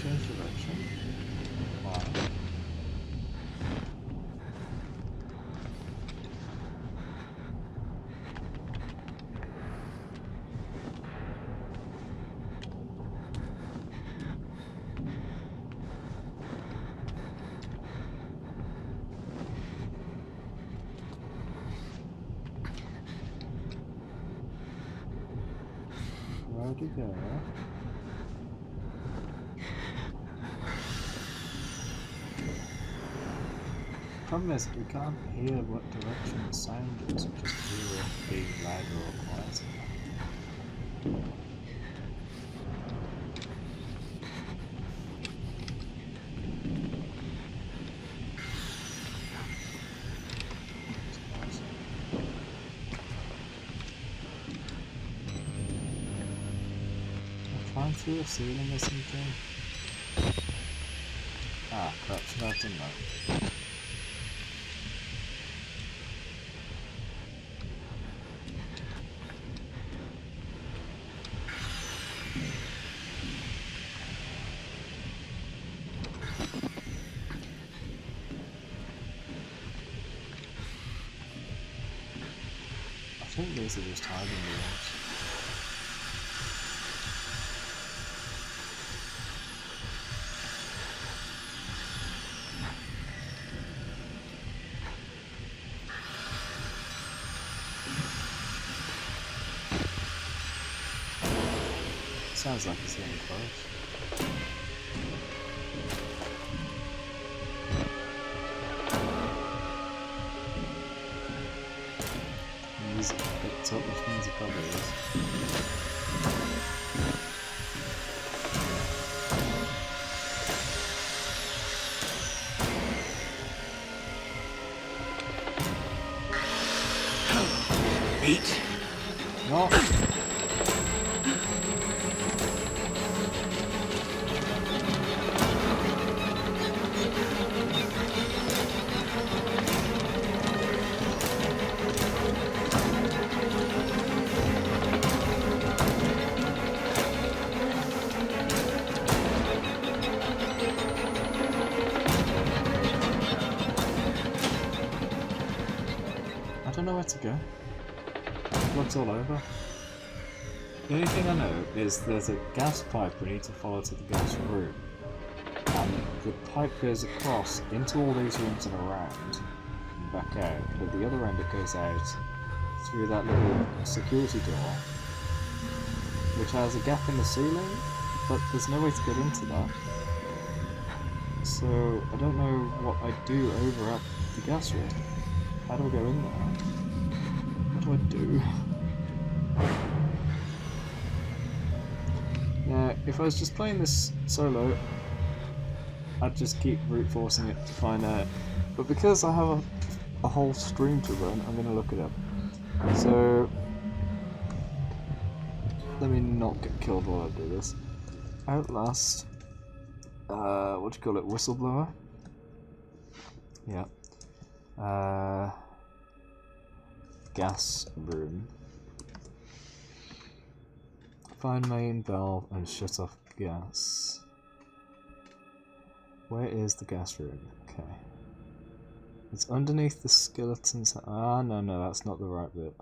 Change direction. Why? Where'd he go? Problem is, we can't hear what direction the sound is, we just hear it being louder or quieter. I'll climb through a ceiling or something. Ah, crap, should I have done that? I think these are just hiding rooms. Sounds like it's getting close. Music picked up, which means it probably is. Meat. No. I don't know where to go. Blood's all over. The only thing I know is there's a gas pipe we need to follow to the gas room. And the pipe goes across into all these rooms and around and back out, but at the other end it goes out through that little security door, which has a gap in the ceiling, but there's no way to get into that. So I don't know what I do over at the gas ring. How do I go in there? What do I do? Now, if I was just playing this solo, I'd just keep brute forcing it to find out. But because I have a whole stream to run, I'm going to look it up. So, let me not get killed while I do this. Outlast. What do you call it? Whistleblower? Yeah. Gas room. Find main valve and shut off gas. Where is the gas room? Okay. It's underneath the skeletons. Ah, no, that's not the right bit.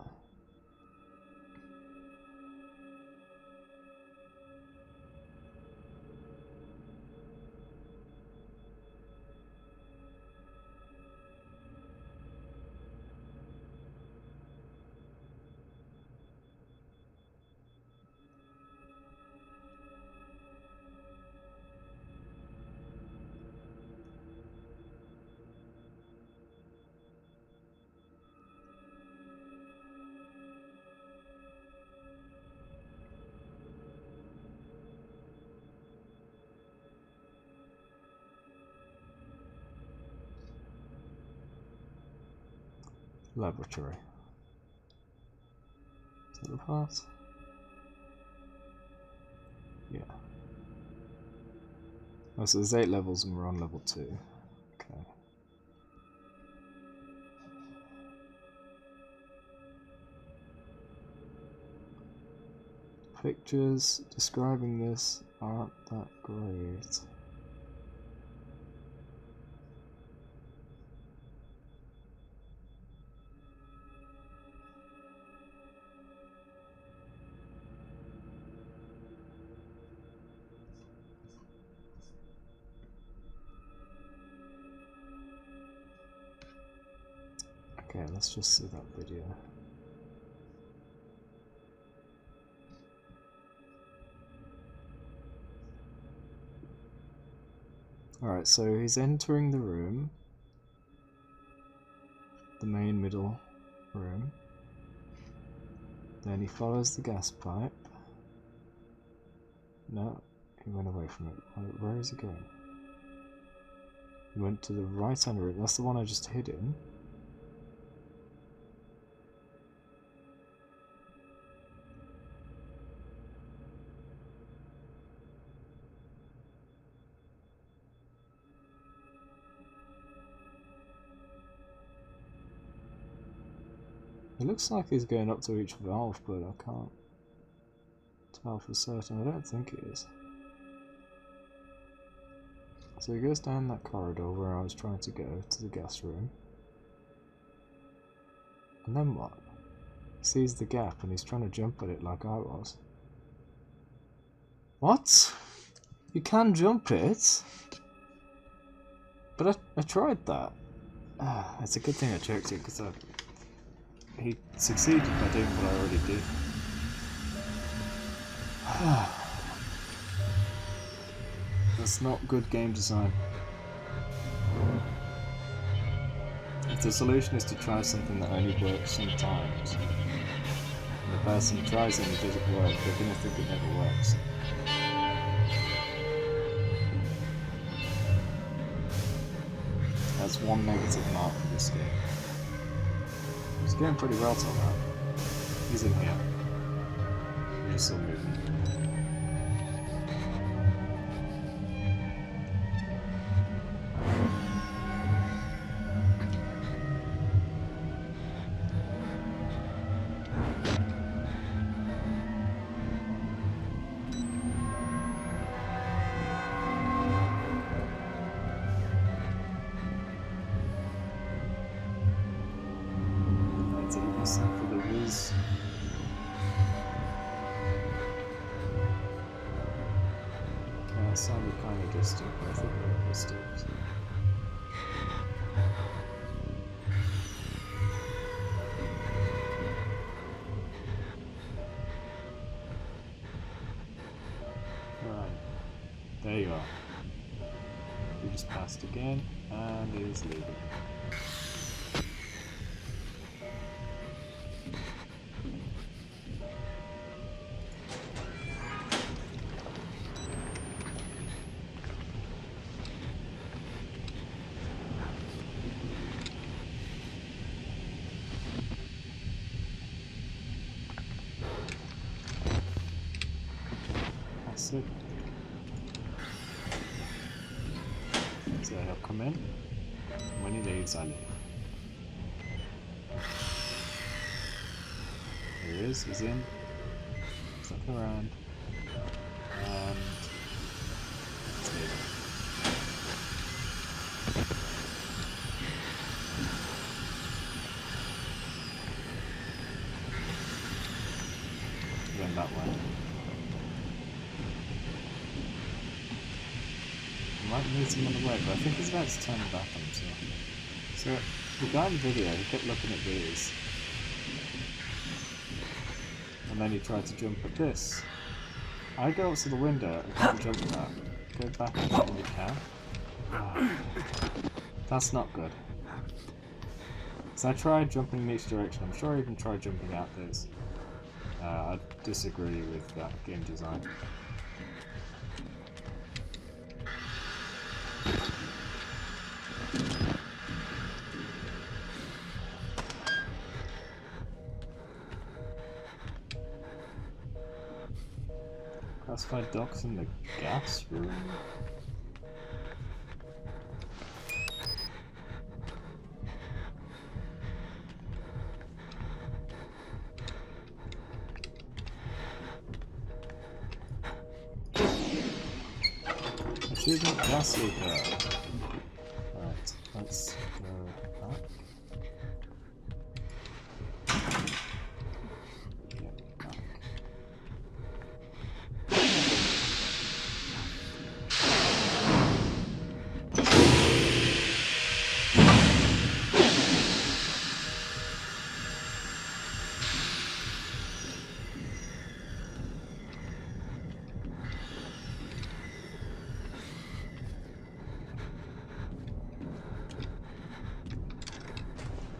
Laboratory. Is that the part? Yeah. Oh, so there's 8 levels and we're on level 2. Okay. Pictures describing this aren't that great. Okay, let's just see that video. Alright, so he's entering the room. The main middle room. Then he follows the gas pipe. No, he went away from it. Where is he going? He went to the right hand room. That's the one I just hid in. It looks like he's going up to each valve, but I can't tell for certain. I don't think it is. So he goes down that corridor where I was trying to go, to the gas room. And then what? He sees the gap and he's trying to jump at it like I was. What? You can jump it? But I tried that. It's a good thing I checked it, because he succeeded by doing what I already did. That's not good game design. If the solution is to try something that only works sometimes, and the person tries it and it doesn't work, they're going to think it never works. That's one negative mark for this game. It's going pretty well till now. He's in here. He's still moving. For the whiz. Okay, that sounded kind of distant, but I think footsteps. Right. There you are. We just passed again, and he is leaving. That's it. So he'll come in, and when he leaves, I leave. Here he is, he's in. He's looking around. And it's leaving. Going that way. Might meet him on the way, but I think he's about to turn back on himself. So, the guy in the video, he kept looking at these. And then he tried to jump at this. I go up to the window and can't jump that. Go back and you can. Oh, that's not good. So I tried jumping in each direction. I'm sure I even tried jumping out this. I disagree with that game design. Classified docs in the gas room? Achievement gas leaker. Right, let's go back.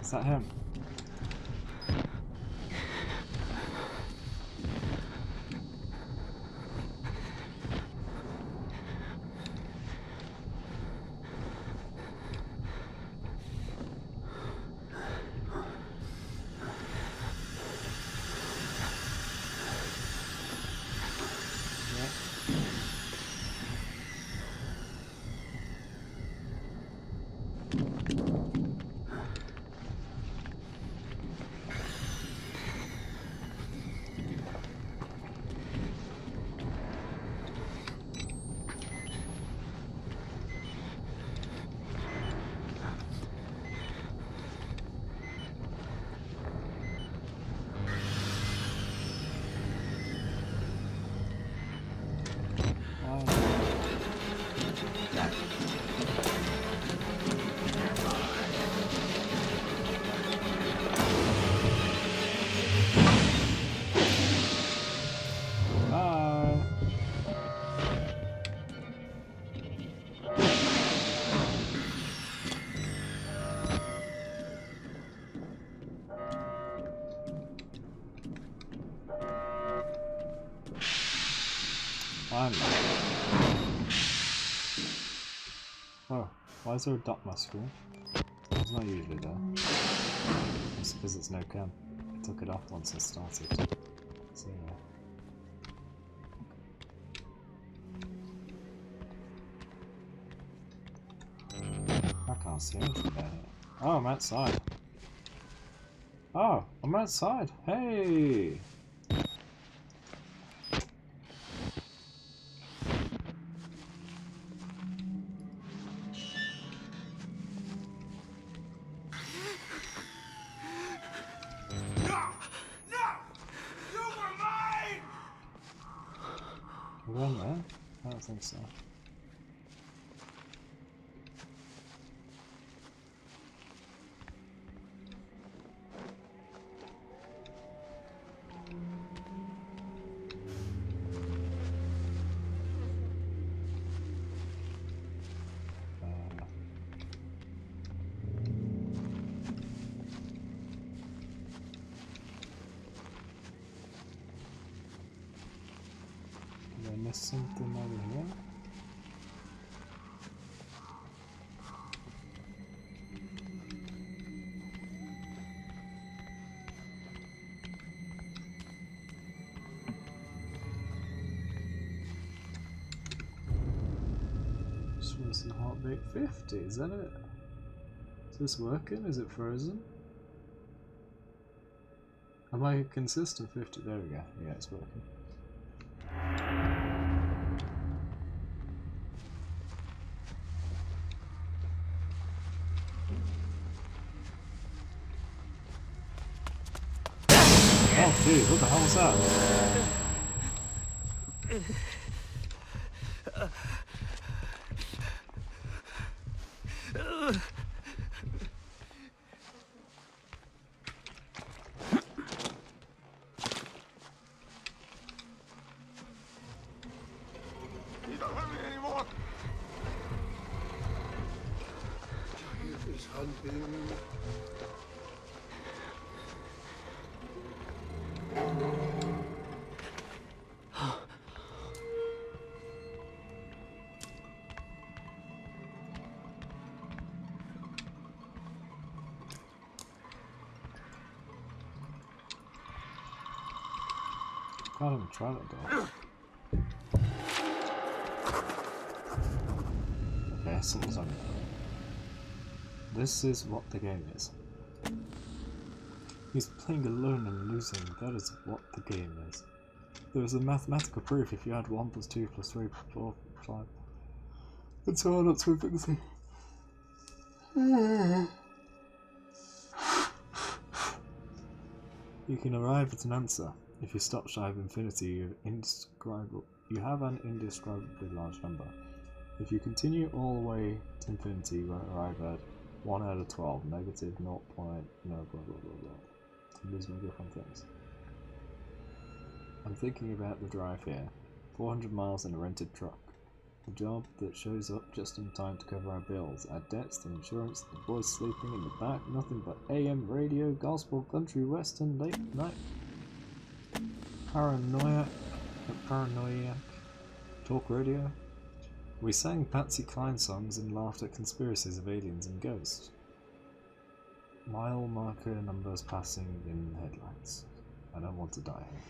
Is that him? Oh, why is there a dot on my screen? It's not usually there. It's because it's no cam. I took it off once I started. So yeah. I can't see anything down here. Oh, I'm outside. Oh, I'm outside. Hey! I don't think so. missed something over here? Swiss heartbeat 50, is that it? Is this working? Is it frozen? Am I consistent 50? There we go. Yeah, it's working. Oh jeez, what the hell was that? You don't hurt me anymore. Giant is hunting. Can't even try that door. Okay, something's on it. This is what the game is. He's playing alone and losing. That is what the game is. There is a mathematical proof if you add 1 plus 2 plus 3 plus 4 plus 5. It's hard not to evict them. You can arrive at an answer. If you stop shy of infinity, you have an indescribably large number. If you continue all the way to infinity, you will arrive at 1 out of 12, negative 0. No, blah blah blah blah. These may different things. I'm thinking about the drive here. 400 miles in a rented truck. A job that shows up just in time to cover our bills, our debts, the insurance, the boys sleeping in the back, nothing but AM radio, gospel, country, western, late night. Paranoiac talk radio. We sang Patsy Cline songs and laughed at conspiracies of aliens and ghosts. Mile marker numbers passing in headlights. I don't want to die here.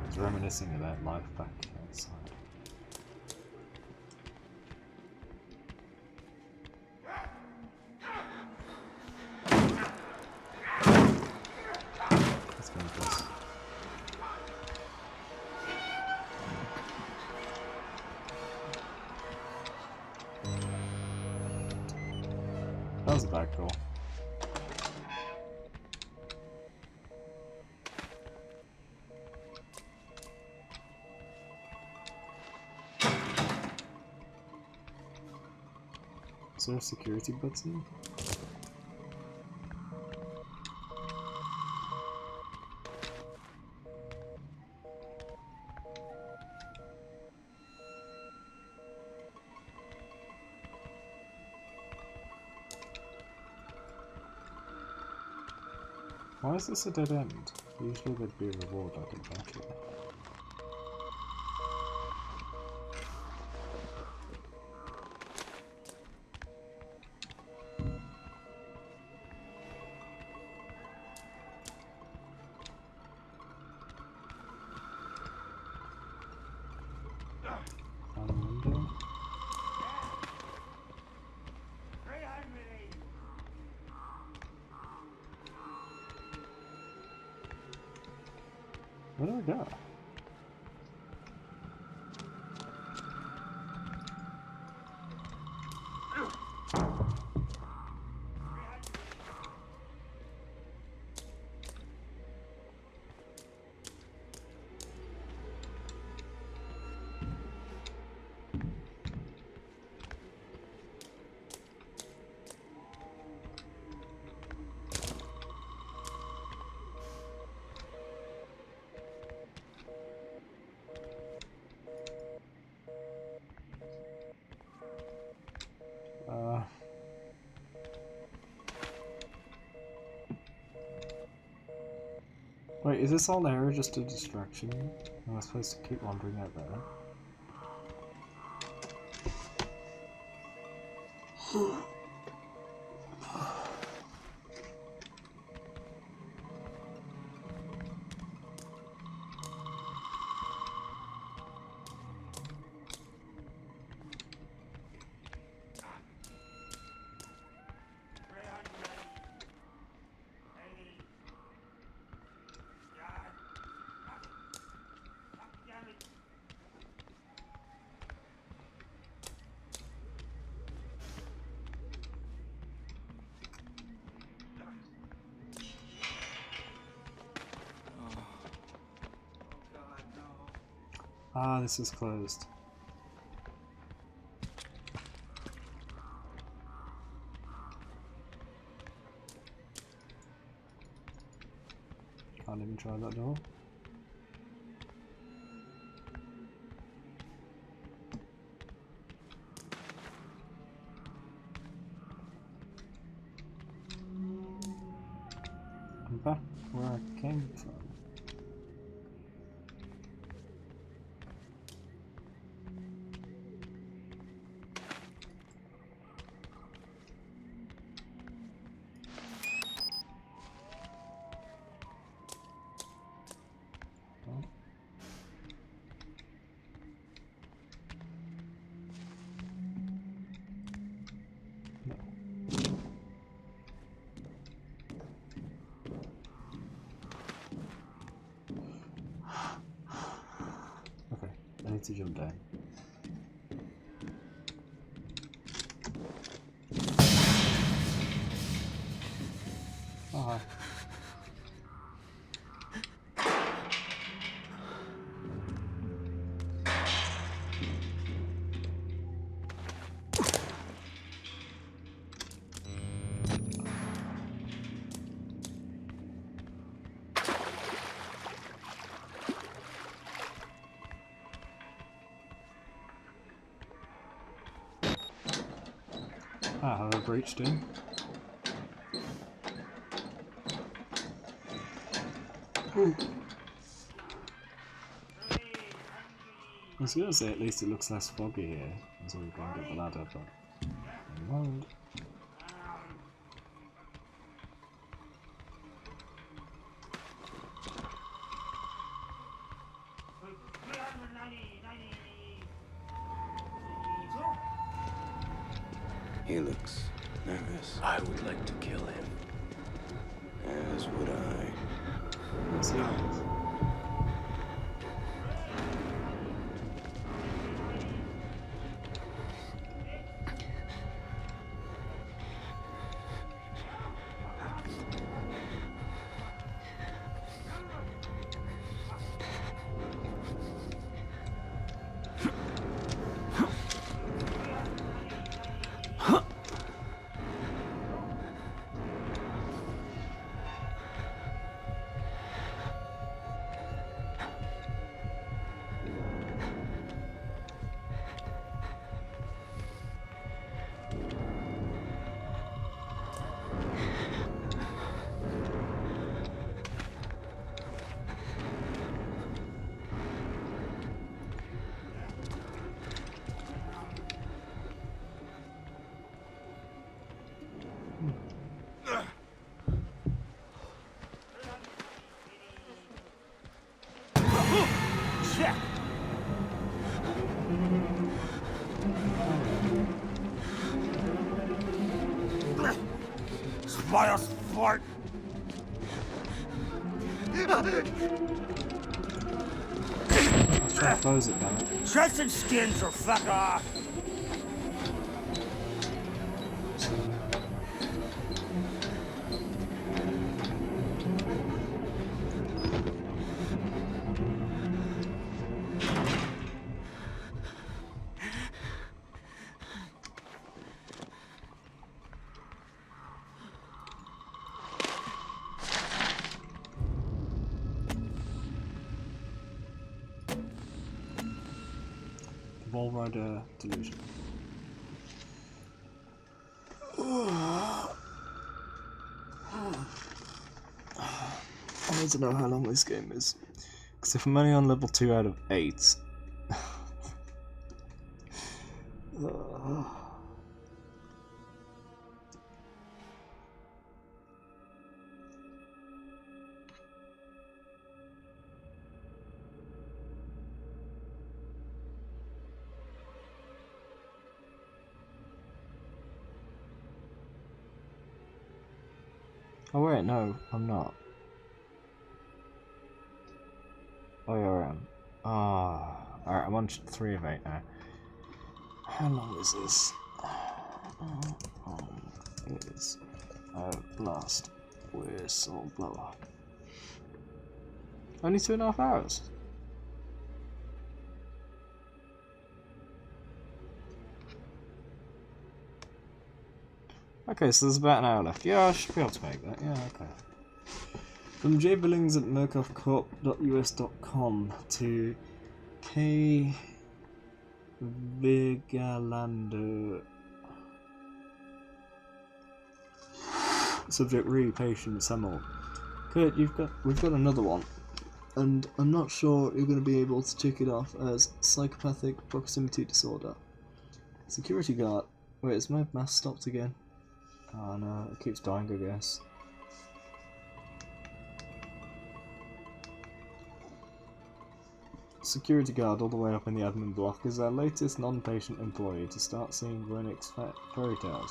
It's reminiscing about life back outside. Let's go with this. That was a bad call. Is there a security button? Why is this a dead end? Usually there'd be a reward I could back it. Where do I go? Wait, is this whole area just a distraction? Am I supposed to keep wandering out there? Ah, this is closed. Can't even try that door. I'm back where I came from. I need to jump down. Oh, hi. Ah, have I breached in? I was gonna say at least it looks less foggy here, as we go and get the ladder, but never mind. He looks nervous. I would like to kill him. As would I. Let's see. Spider's fart! Let's try to close it now. Chest and skins or fuck off! Wall Rider Delusion. need to know how long this game is. Because if I'm only on level 2 out of 8... Oh wait, no, I'm not. Oh yeah, I am. Alright, I'm on 3 of 8 now. How long is this? Is Outlast Whistleblower. Only 2.5 hours. Okay, so there's about an hour left. Yeah, I should be able to make that. Yeah, okay. From J. Billings at murkoffcorp.us.com to K. Vigalander. Subject re patient Samuel. Kurt, we've got another one, and I'm not sure you're going to be able to tick it off as psychopathic proximity disorder. Security guard. Wait, is my mask stopped again? Oh no, it keeps dying, I guess. Security guard all the way up in the admin block is our latest non-patient employee to start seeing Rennick's fairy tales.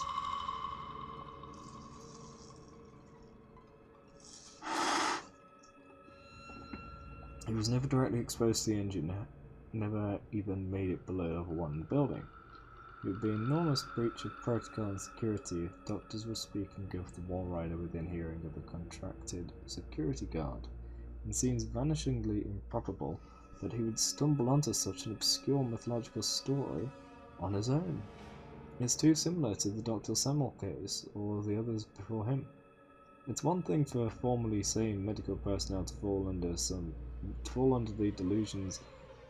He was never directly exposed to the engine, never even made it below level 1 in the building. It would be an enormous breach of protocol and security if doctors were speaking of the wall rider within hearing of a contracted security guard. It seems vanishingly improbable that he would stumble onto such an obscure mythological story on his own. It's too similar to the Dr. Samuel case or the others before him. It's one thing for formerly sane medical personnel to fall under the delusions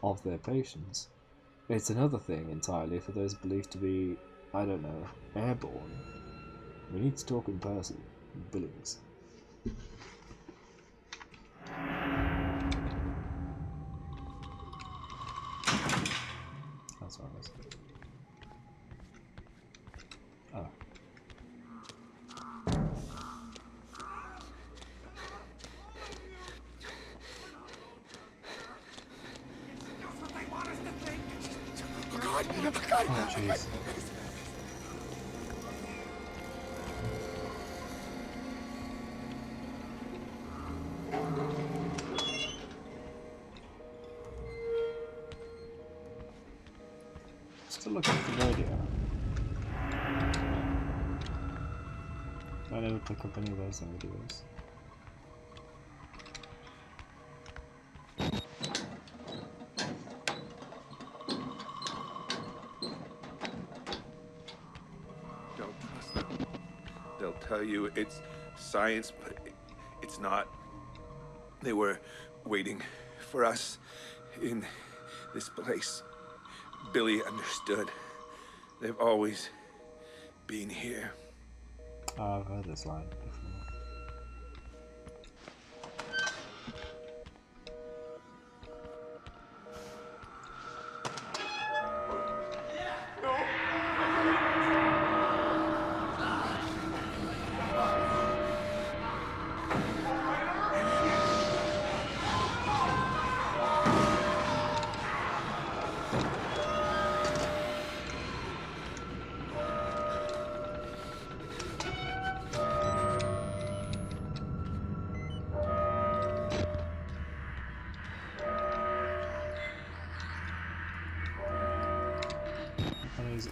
of their patients. It's another thing entirely for those believed to be, I don't know, airborne. We need to talk in person. Billings. That's what I was. Oh. Oh, jeez. Still looking for the radio. I never pick up any of those radios. They'll tell you it's science, but it's not. They were waiting for us in this place. Billy understood. They've always been here. I've heard this line before.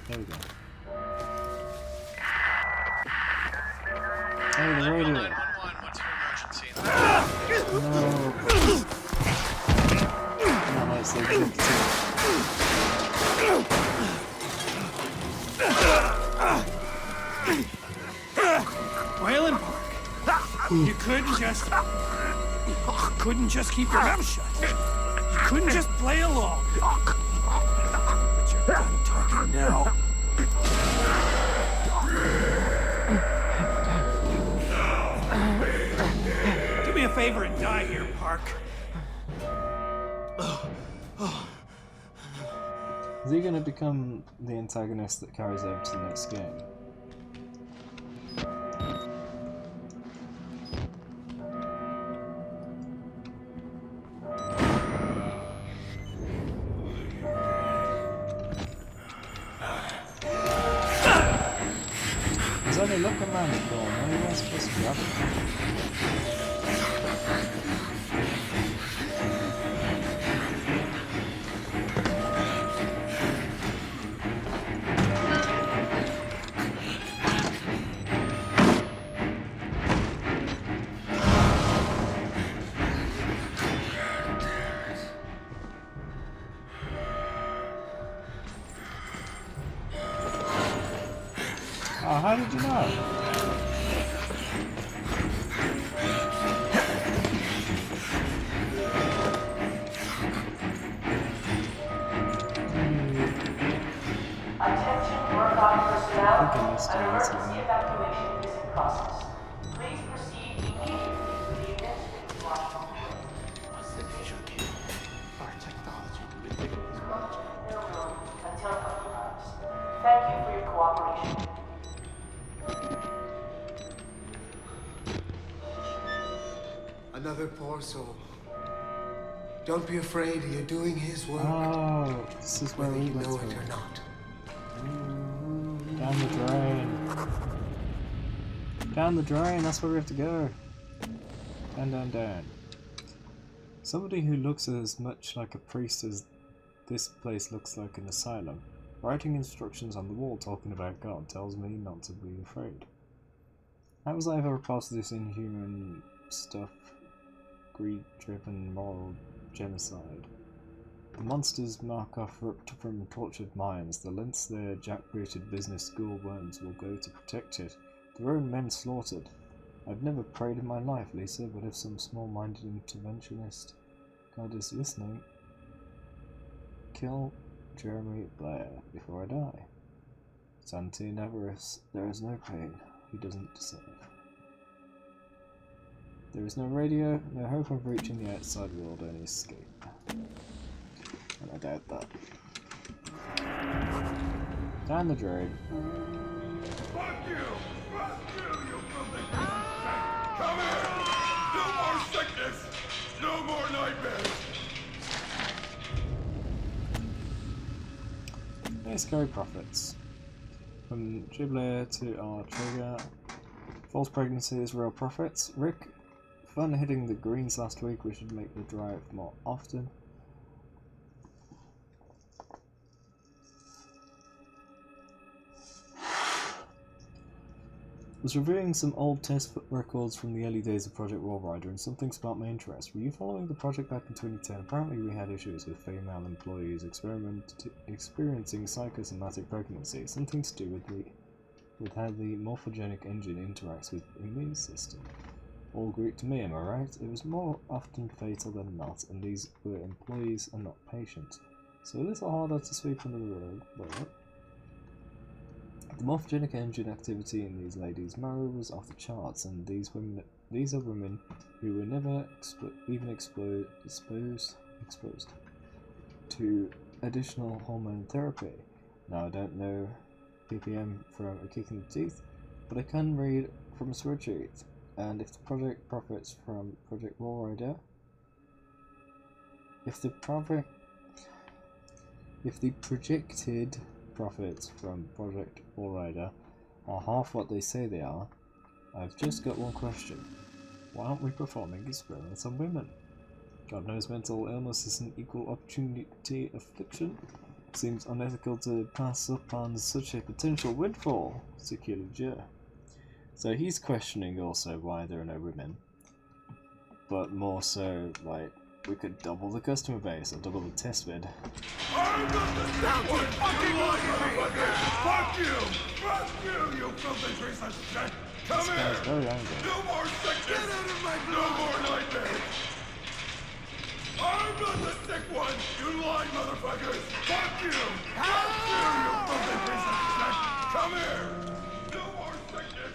There we go. Oh, the radio. No. No, that's the executive. Wayland Park. You couldn't just keep your mouth shut. You couldn't just play along. But you're done talking now. Do me a a favor and die here, Park. Is he going to become the antagonist that carries over to the next game? He's only looking around the corner, no, he wasn't supposed to grab it. Oh, how did you know? Attention Murdoch personnel, an emergency evacuation is in process. Please proceed immediately to the administrative washroom. Our technology can be taken as much. No room until compromised. Thank you for your cooperation. Another poor soul. Don't be afraid, you're doing his work. Oh, this is where whether we you went know through. it or not. Down the drain. Down the drain, that's where we have to go. Down, down, down. Somebody who looks as much like a priest as this place looks like an asylum, writing instructions on the wall talking about God, tells me not to be afraid. How was I ever part of this inhuman stuff? Greed-driven moral genocide. The monsters mark off ripped from tortured minds. The lengths their jackbooted business school worms will go to protect it. Their own men slaughtered. I've never prayed in my life, Lisa, but if some small-minded interventionist God is listening, kill Jeremy Blair before I die. Santi Navarus, there is no pain he doesn't deserve. There is no radio, no hope of reaching the outside world, only escape. And I doubt that. Down the drain. Fuck you! Fuck you, you filthy piece of shit! Come here! No more sickness! No more nightmares! Hey, Scary Prophets. From Gibler to our trigger. False pregnancies, real profits. Rick, fun hitting the greens last week. We should make the drive more often. Was reviewing some old test records from the early days of Project Warrider and something sparked my interest. Were you following the project back in 2010? Apparently we had issues with female employees experiencing psychosomatic pregnancy, something to do with how the morphogenic engine interacts with the immune system. All Greek to me, am I right? It was more often fatal than not, and these were employees and not patients. So a little harder to sweep under the rug, but the morphogenic engine activity in these ladies' marrow was off the charts, and these are women who were never even exposed to additional hormone therapy. Now I don't know ppm from a kick in the teeth, but I can read from a spreadsheet, and if the project profits from Project Warrider, if the projected profits from Project Warrider are half what they say they are, I've just got one question. Why aren't we performing experiments on women? God knows mental illness is an equal opportunity affliction. Seems unethical to pass up on such a potential windfall, Security Joe. So he's questioning also why there are no women, but more so like we could double the customer base or double the test bed. I'm not the sick one! Fucking motherfucker! Fuck you! Fuck you, you filthy piece of shit! Come This guy's here! very angry. No more sickness! Get out of my blood! No more nightmares! I'm not the sick one! You lying motherfuckers! Fuck you! Fuck you, you filthy piece of shit! Come here! No more sickness!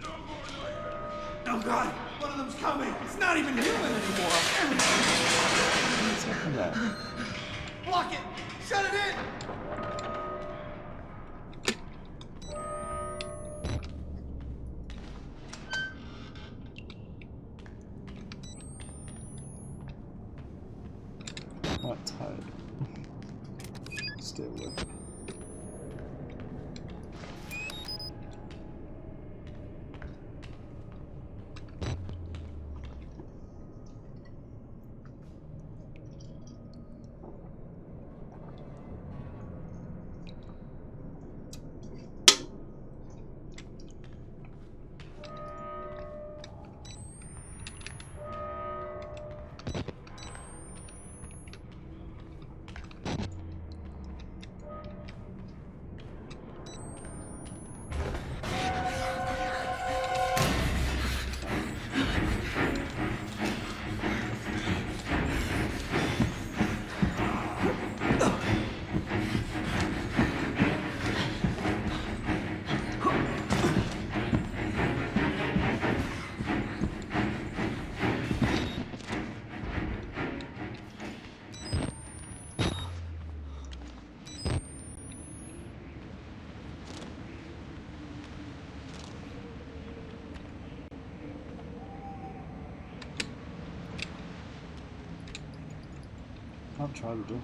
No more nightmares! Oh God! One of them's coming! It's not even human anymore! What's happening there? Block it! Shut it in! Quite tired. Stay awake. I'll try to do.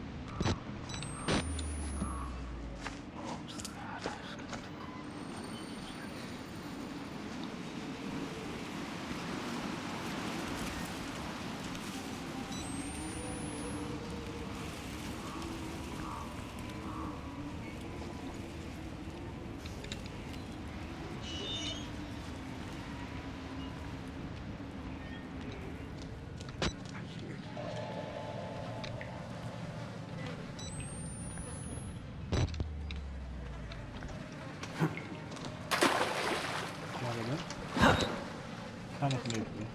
Kind of nuclear.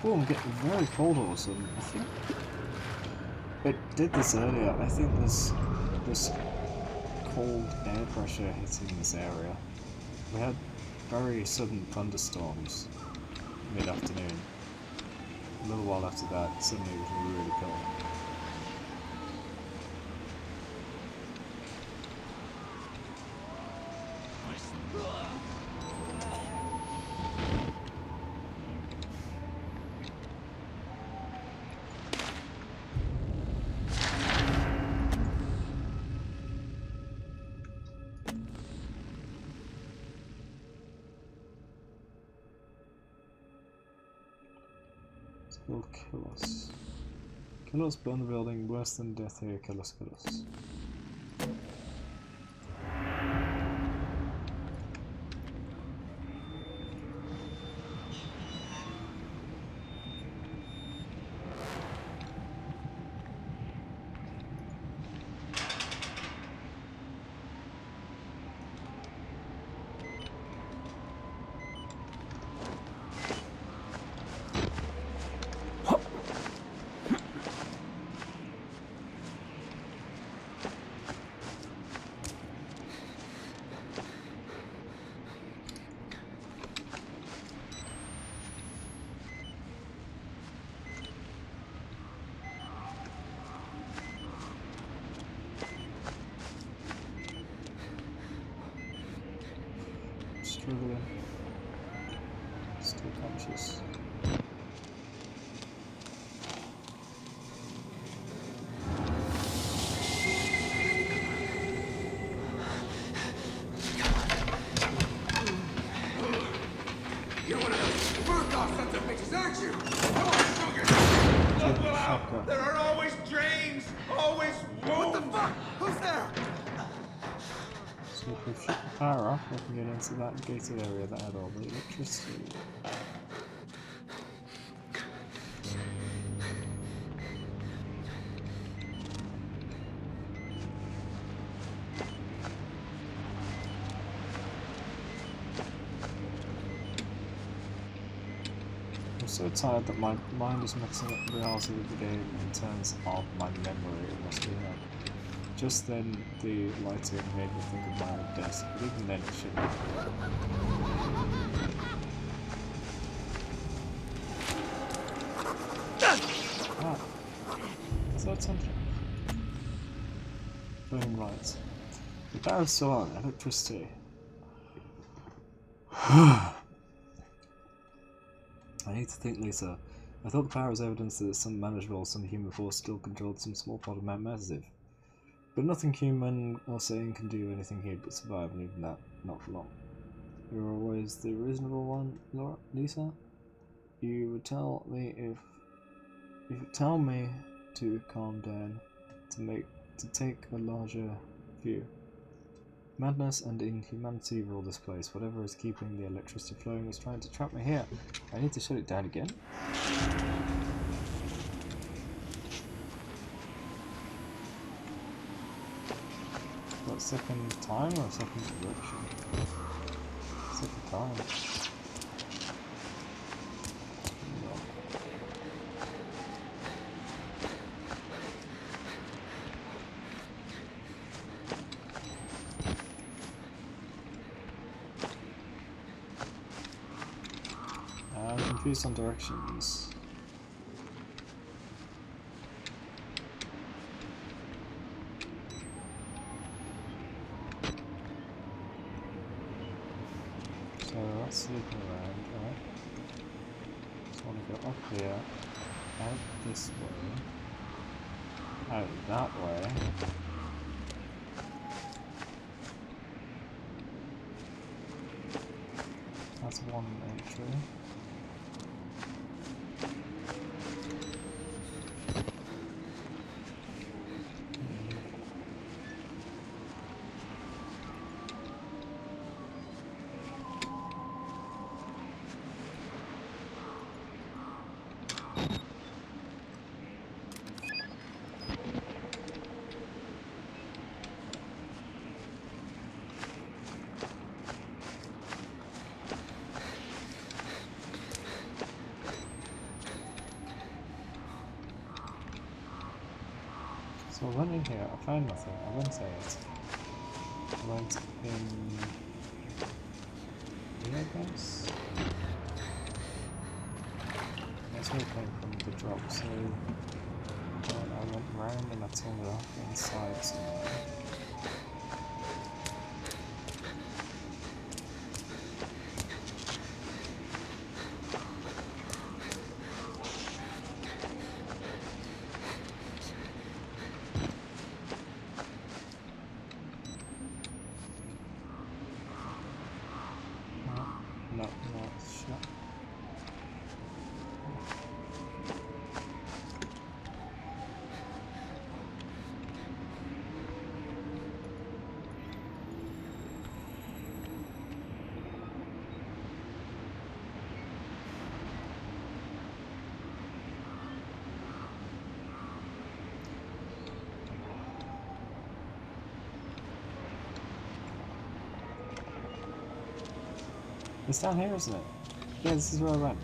Oh, I'm getting very cold all of a sudden. I think it did this earlier. I think there's this cold air pressure hitting this area. We had very sudden thunderstorms mid-afternoon. A little while after that, suddenly it was really cold. Will kill us. Kill us, burn the building, worse than death here, kill us, kill us. Struggling. Still conscious. You're one of those bird-off sons of bitches, aren't you? Come on, sugar! Look out! There are always drains! Always wolves! What the fuck? Who's there? So if we shut the power off, we can get into that gated area that had all the electricity. I'm so tired that my mind is mixing up the reality of the game in terms of my memory. It must be just then the lighting made me think of my desk, but even then it shouldn't. Ah, so it's something. Burning lights. The power is still on. Electricity. I need to think, Lisa. I thought the power was evidence that some manageable, some human force still controlled some small part of Mount Massive. But nothing human or sane can do anything here but survive, and even that, not for long. You're always the reasonable one, Laura, Lisa? You would tell me to calm down, to take a larger view. Madness and inhumanity rule this place. Whatever is keeping the electricity flowing is trying to trap me here. I need to shut it down again. What, second time or second direction? Second time. I'm confused on directions. So let's loop around, right? Just want to go up here, out this way, out that way. That's one entry. So I went in here, I found nothing, I went out. I went in here, I guess? That's where it came from, the drop, so I went round and I turned it off inside somewhere. No, it's shut. It's down here, isn't it? Yeah, this is where I went.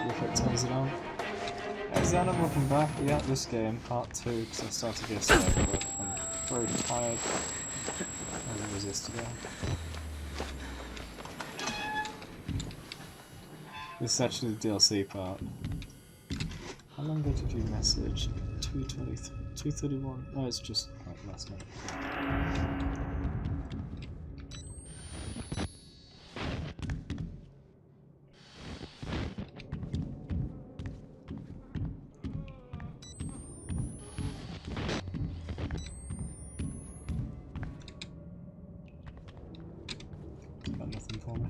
If it turns it on. Hey Zan, welcome back. We got this game, part 2, because I started yesterday, but I'm very tired. I didn't resist today. This is actually the DLC part. How long ago did you message? 2:23, 2:31? No, it's just like last minute. Got nothing for me.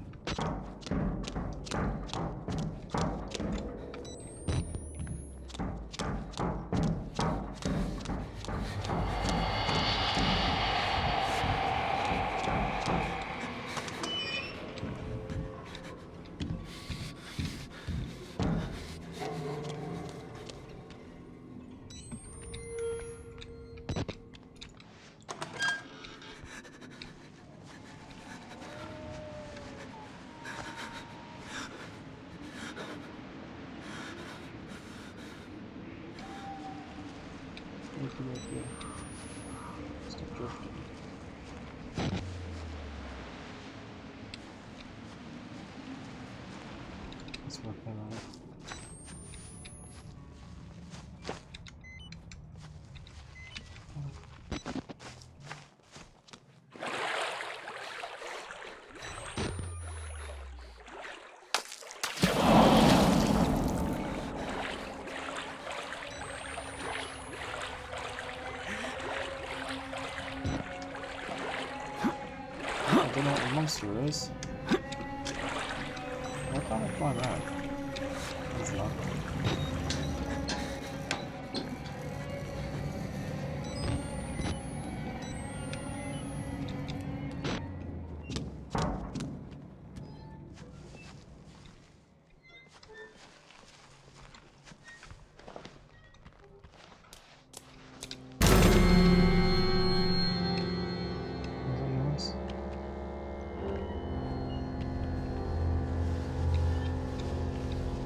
Stop drifting. Let's work that out. I don't know what the monster is. Why can't I climb out? What's that?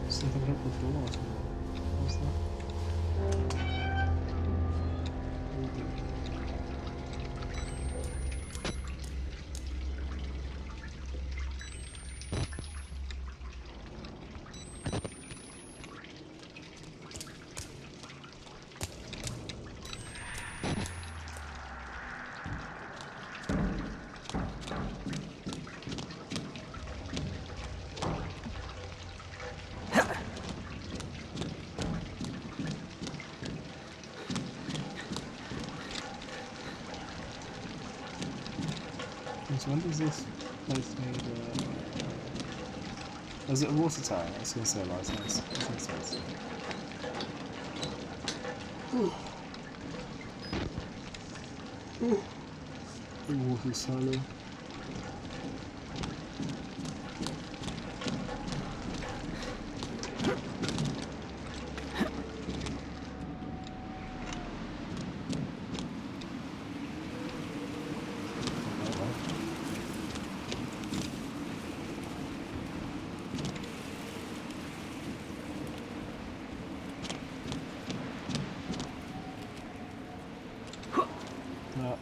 Something up the door or something. What's that? So when does this place need is it a water tower? I was going to say a lighthouse. I think so. The water silo.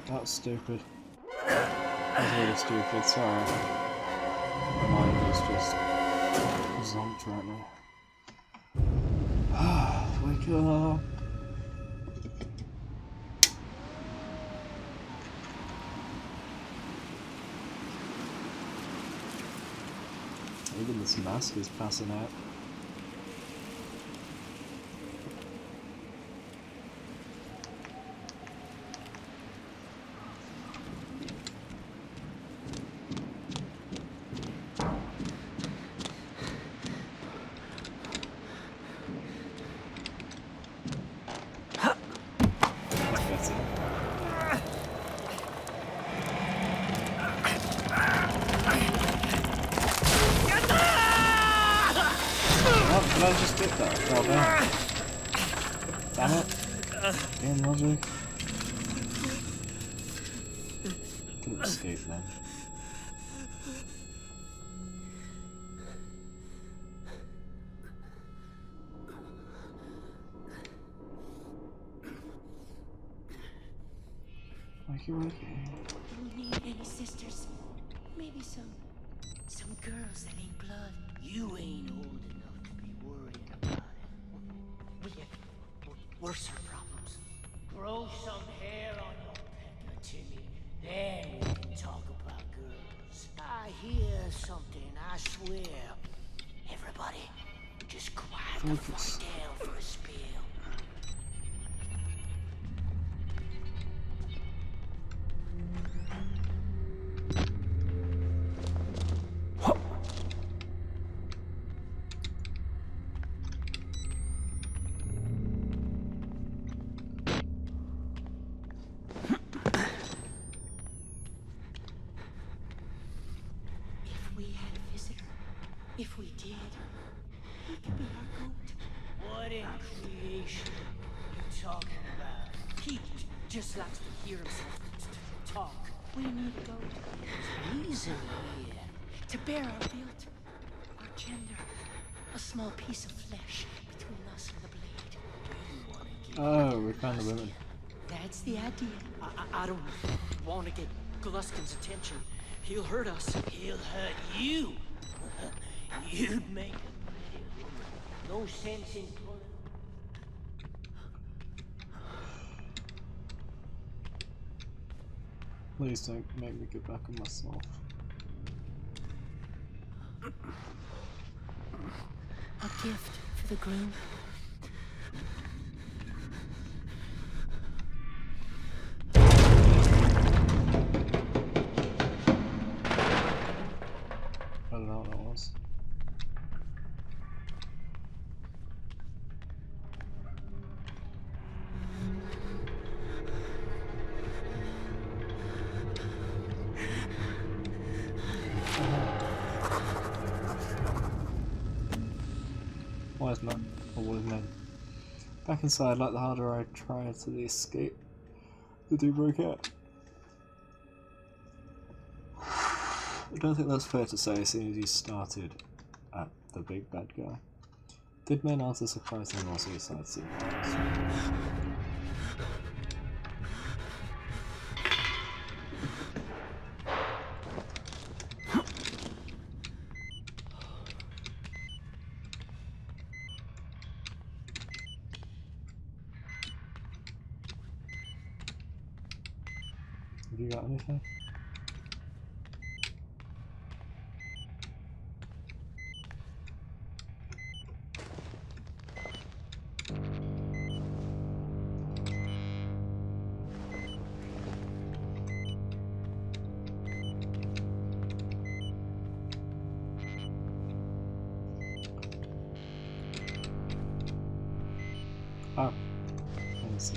That's stupid. That's really stupid, sorry. My mind is just zonked right now. Wake up! Even this mask is passing out. Did I just get that? Oh, damn it. Damn logic. Couldn't escape then. Wakey. You need any sisters? Maybe some girls that ain't blood. You ain't old enough to be worried about it. We have worser problems. Grow some hair on your pecker, Timmy. Then we can talk about girls. I hear something, I swear. Everybody, just quiet the fuck down for a spill. If we did, he could be our goat. What in creation are you talking about? He just likes to hear himself talk. We need a goat. There's reason here. To bear our guilt, our gender, a small piece of flesh between us and the blade. Oh, we found the women. That's the idea. I don't want to get Gluskin's attention. He'll hurt us. He'll hurt you. You'd make no sense in pulling. Please don't make me get back on myself. A gift for the groom. I don't know what that was. Why is not? Or what is name? Back inside, like the harder I try to escape, the do broke out. I don't think that's fair to say, as soon as you started at the big bad guy. Did men answer surprisingly more suicide seekers? Have you got anything? Oh, I see.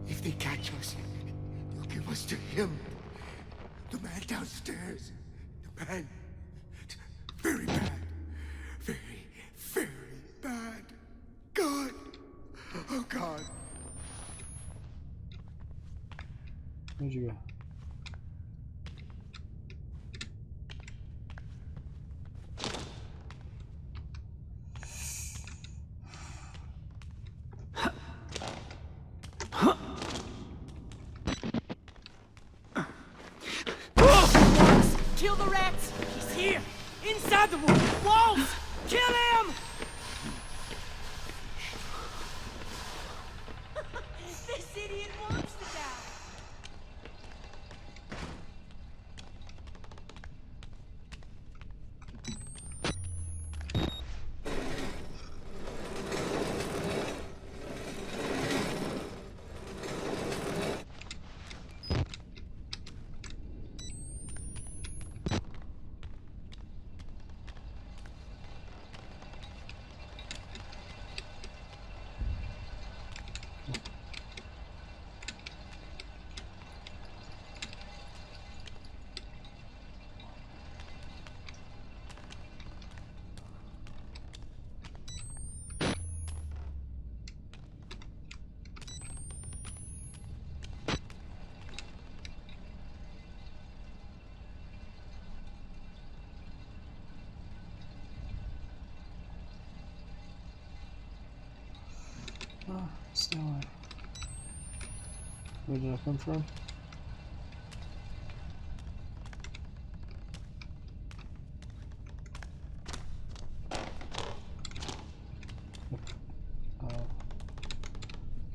If they catch us, they'll give us to him. The man downstairs. The man. Very bad. Very, very bad. God. Oh, God. Where'd you go? Kill the rats! He's here! Inside the walls! Kill him! This idiot wants to die! Oh, still alive. Where did I come from?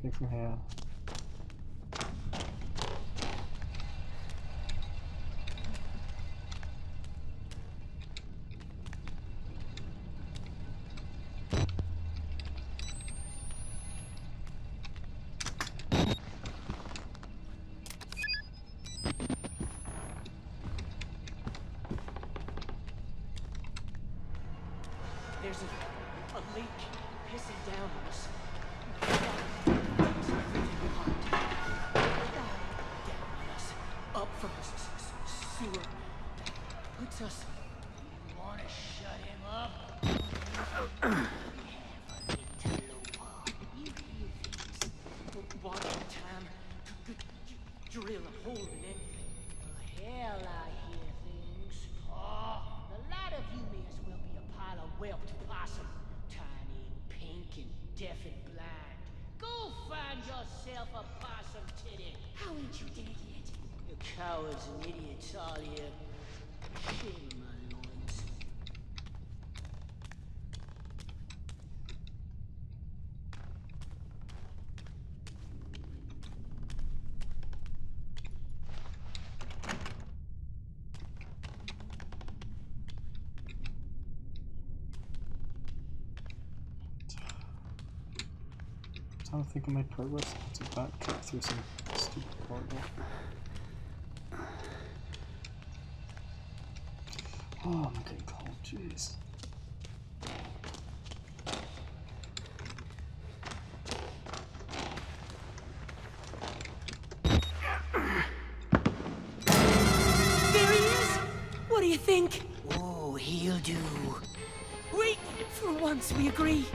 Okay, from here. There's a leak pissing down on us. Down on us. Up from the sewer. Puts us... You wanna shut him up? Watch your time. Drill a hole in anything. Hell, I hear things. Oh, the lot of you may as well be a pile of whelped possum. Tiny, deaf and blind. Go find yourself a possum titty. How ain't you dead yet? You cowards and idiots, all you. Shame on my loins. I don't think I made progress to backtrack through some stupid corridor. Oh, I'm getting cold, jeez. There he is! What do you think? Oh, he'll do. Wait! For once we agree.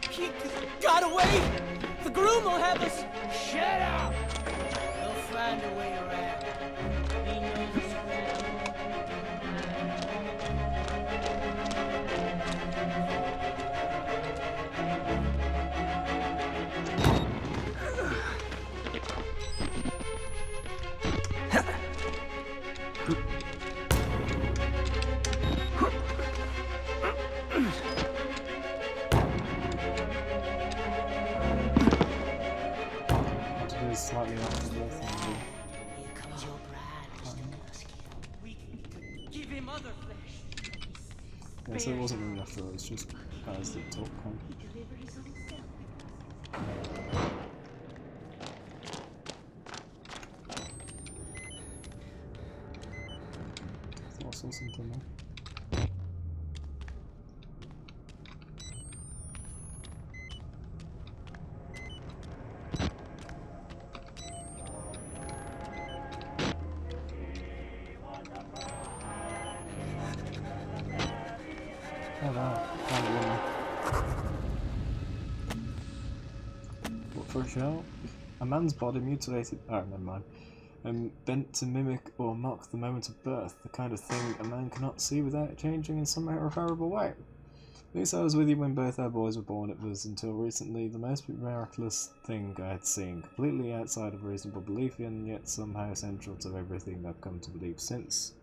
He got away! The groom will have us! Shut up! He'll find a way around. He knows it's Slightly off the wall thing. Here comes your bride, Mr. Gluskin. We can give him other flesh. Yeah, so it wasn't really after all, it's just guys that talk kind He delivered his own self. I thought I saw something there. For a show, a man's body mutilated. Oh, never mind. Bent to mimic or mock the moment of birth, the kind of thing a man cannot see without it changing in some irreparable way. At least I was with you when both our boys were born. It was until recently the most miraculous thing I had seen, completely outside of reasonable belief, and yet somehow central to everything I've come to believe since.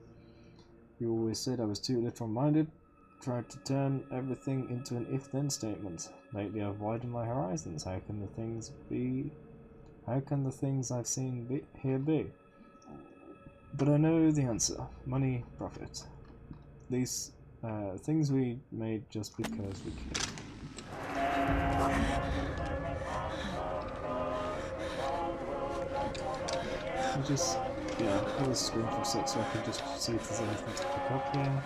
You always said I was too literal-minded. Tried to turn everything into an if-then statement. Lately I've widened my horizons. How can the things I've seen here be? But I know the answer. Money, profit. These things we made just because we can. I just, yeah, I was screen for 6 so I could just see if there's anything to pick up here.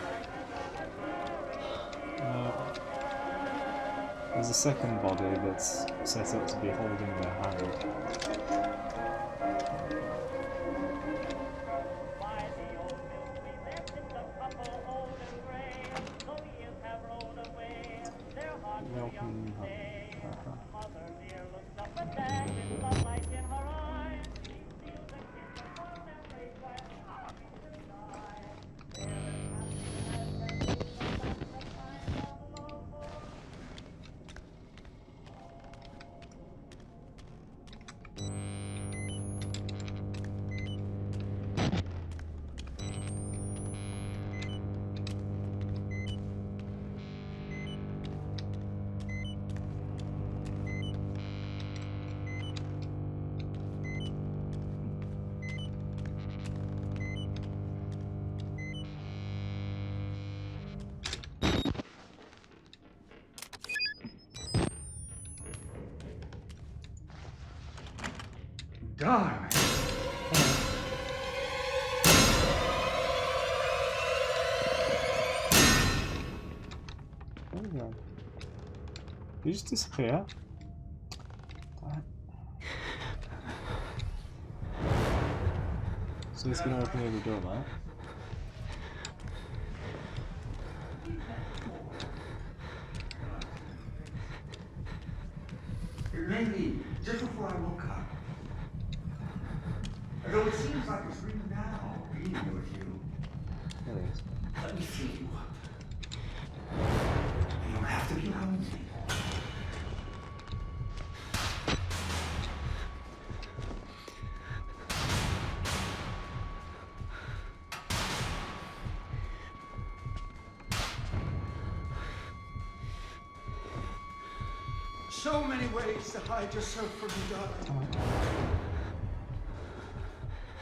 There's a second body that's set up to be holding their hand. Welcome home. Darling. There we go. Did you just disappear? So he's gonna open the door, right? Lately, just before I woke up. Though it seems like it's really now being with you. There he is. Let me fill you up. You don't have to be lonely. So many ways to hide yourself from me, darling. Come on.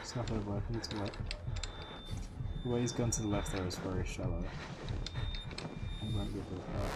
It's not going to work. I need to work. The way he's gone to the left there is very shallow. I won't be able to do that.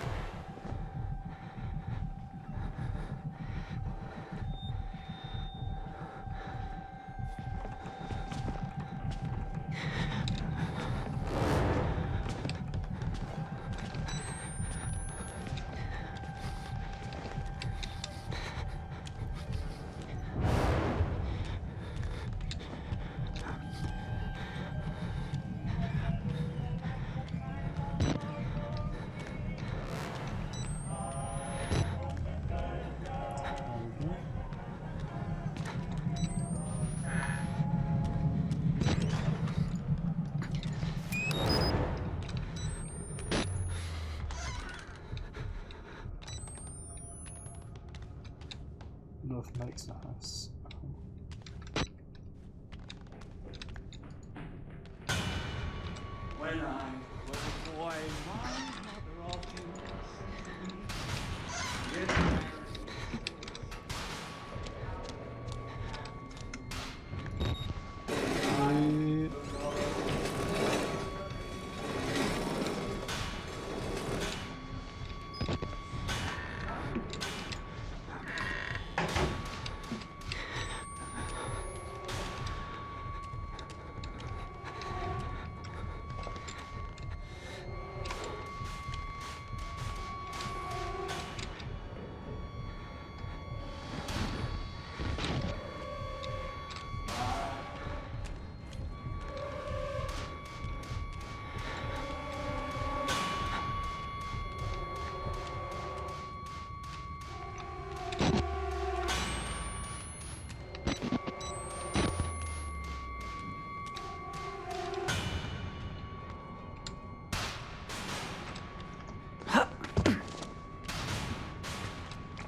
North makes the house. When I was a boy, my mother often said to me,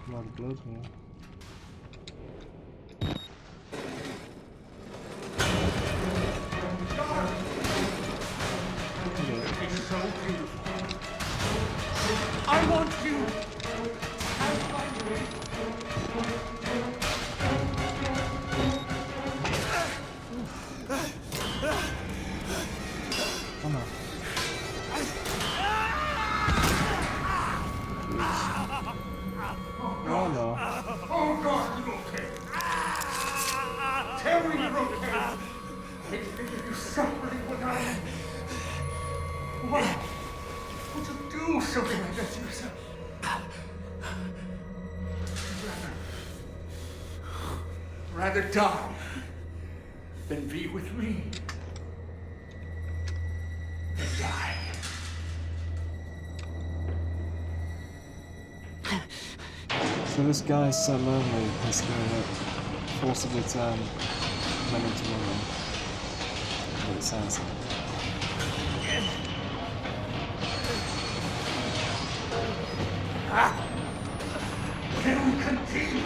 A lot of blood here. it's so beautiful. I want you. Have my way. Come on. Oh no. Oh God, you okay? Tell me you're okay. You're suffering when I... Why would you do something like that to yourself? Rather die than be with me. Than die. So this guy is so lonely, he's gonna forcibly turn men into women. What it sounds like. Can we continue?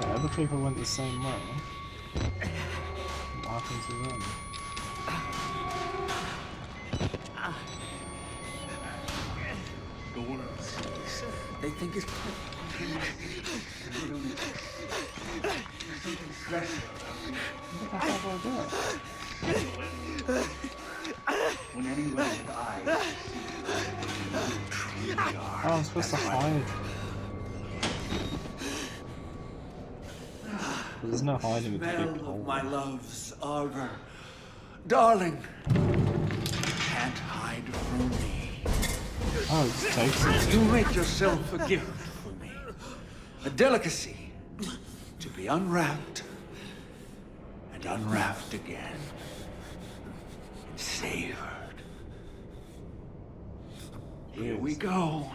Other people went the same way. What happened to them? The world. They think it's something special. What the hell about that? When anyone with eyes truly are. Oh, I'm supposed to hide. But there's no hiding with the big Smell hole. of my love's arbor. Darling, can't hide from me. Oh, it just takes it. You make yourself a gift for me. A delicacy to be unwrapped and unwrapped again. And savored. Here we go.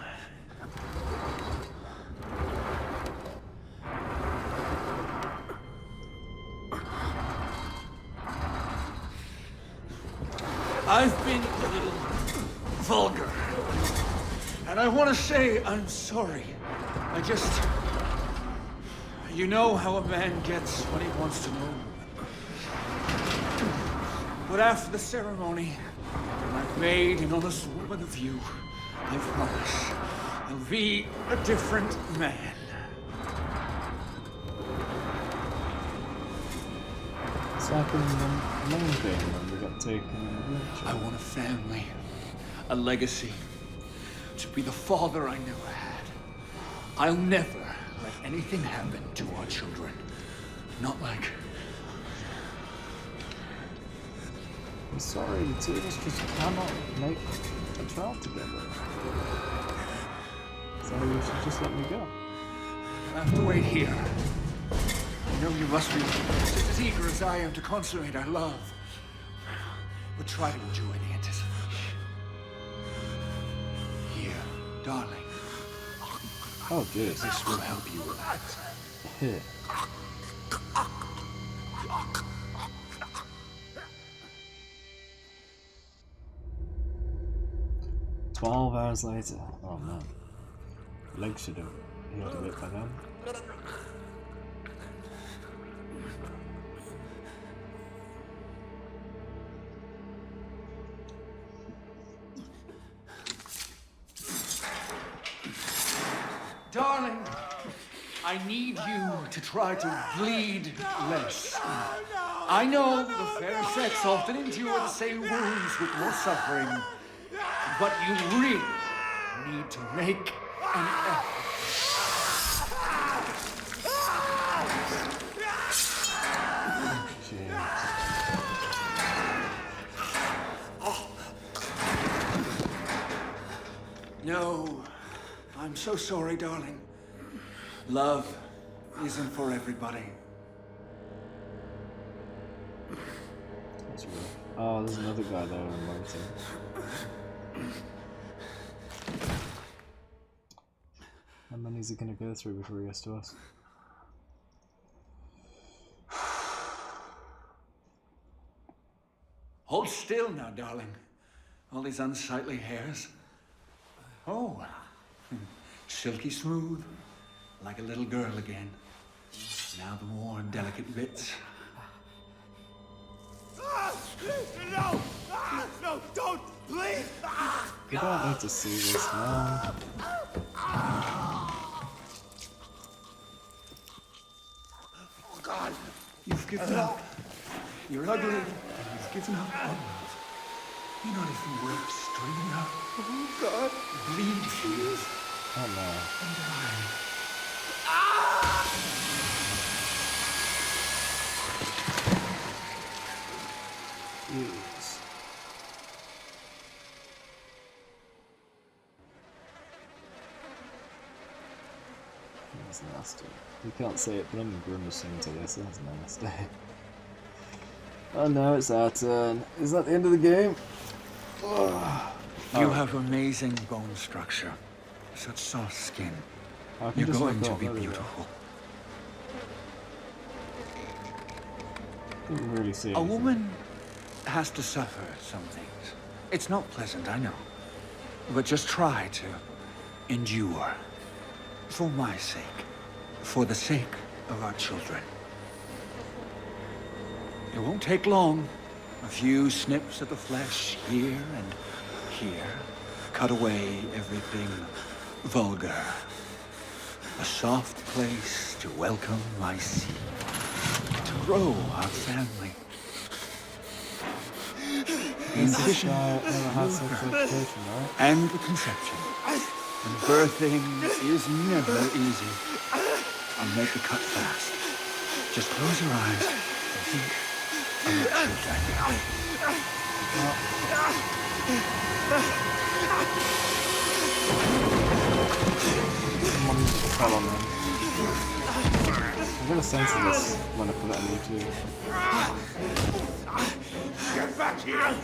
I've been a little vulgar. And I want to say I'm sorry. I just... You know how a man gets when he wants to know. But after the ceremony, when I've made an honest woman of you, I promise I'll be a different man. It's like in the main game when we got taken in the wheelchair. I want a family, a legacy, to be the father I never had. I'll never let anything happen to our children. Not like... I'm sorry, the two of us just cannot make a child together. So you should just let me go. You'll have to wait here. I know you must be just as eager as I am to consummate our love. But try to enjoy the anticipation. Here, darling. Oh, jeez. This will help you relax. Here. 12 hours later. Oh man. Legs should have healed a bit by then. Darling, I need you to try to bleed less. I know the fair sex often endure the same wounds with more suffering, but you really need to make an effort. No, I'm so sorry, darling. Love isn't for everybody. That's rough. Oh, there's another guy there I'm waiting. How many is he gonna go through before he gets to us? Hold still now, darling. All these unsightly hairs. Oh, silky smooth, like a little girl again. Now the more delicate bits. No! No, don't! Please! You don't need to see this now. Oh, God! You've given up. You're ugly, and you've given up on love. You're not even worth stringing up. Oh, God. Bleed, please. Oh, no. And Jeez. That's nasty. You can't say it, but I'm grimacing to this. That's nasty. Oh no, it's our turn. Is that the end of the game? You have amazing bone structure. Such soft skin. You're going to be beautiful. Didn't really see A woman has to suffer some things. It's not pleasant, I know. But just try to endure. For my sake. For the sake of our children. It won't take long. A few snips at the flesh here and here. Cut away everything vulgar. A soft place to welcome my seed. To grow our family. The incision, and the conception. And birthing is never easy. I'll make the cut fast. Just close your eyes and think of your children. I'm gonna censor this when I put it on YouTube. Get back here!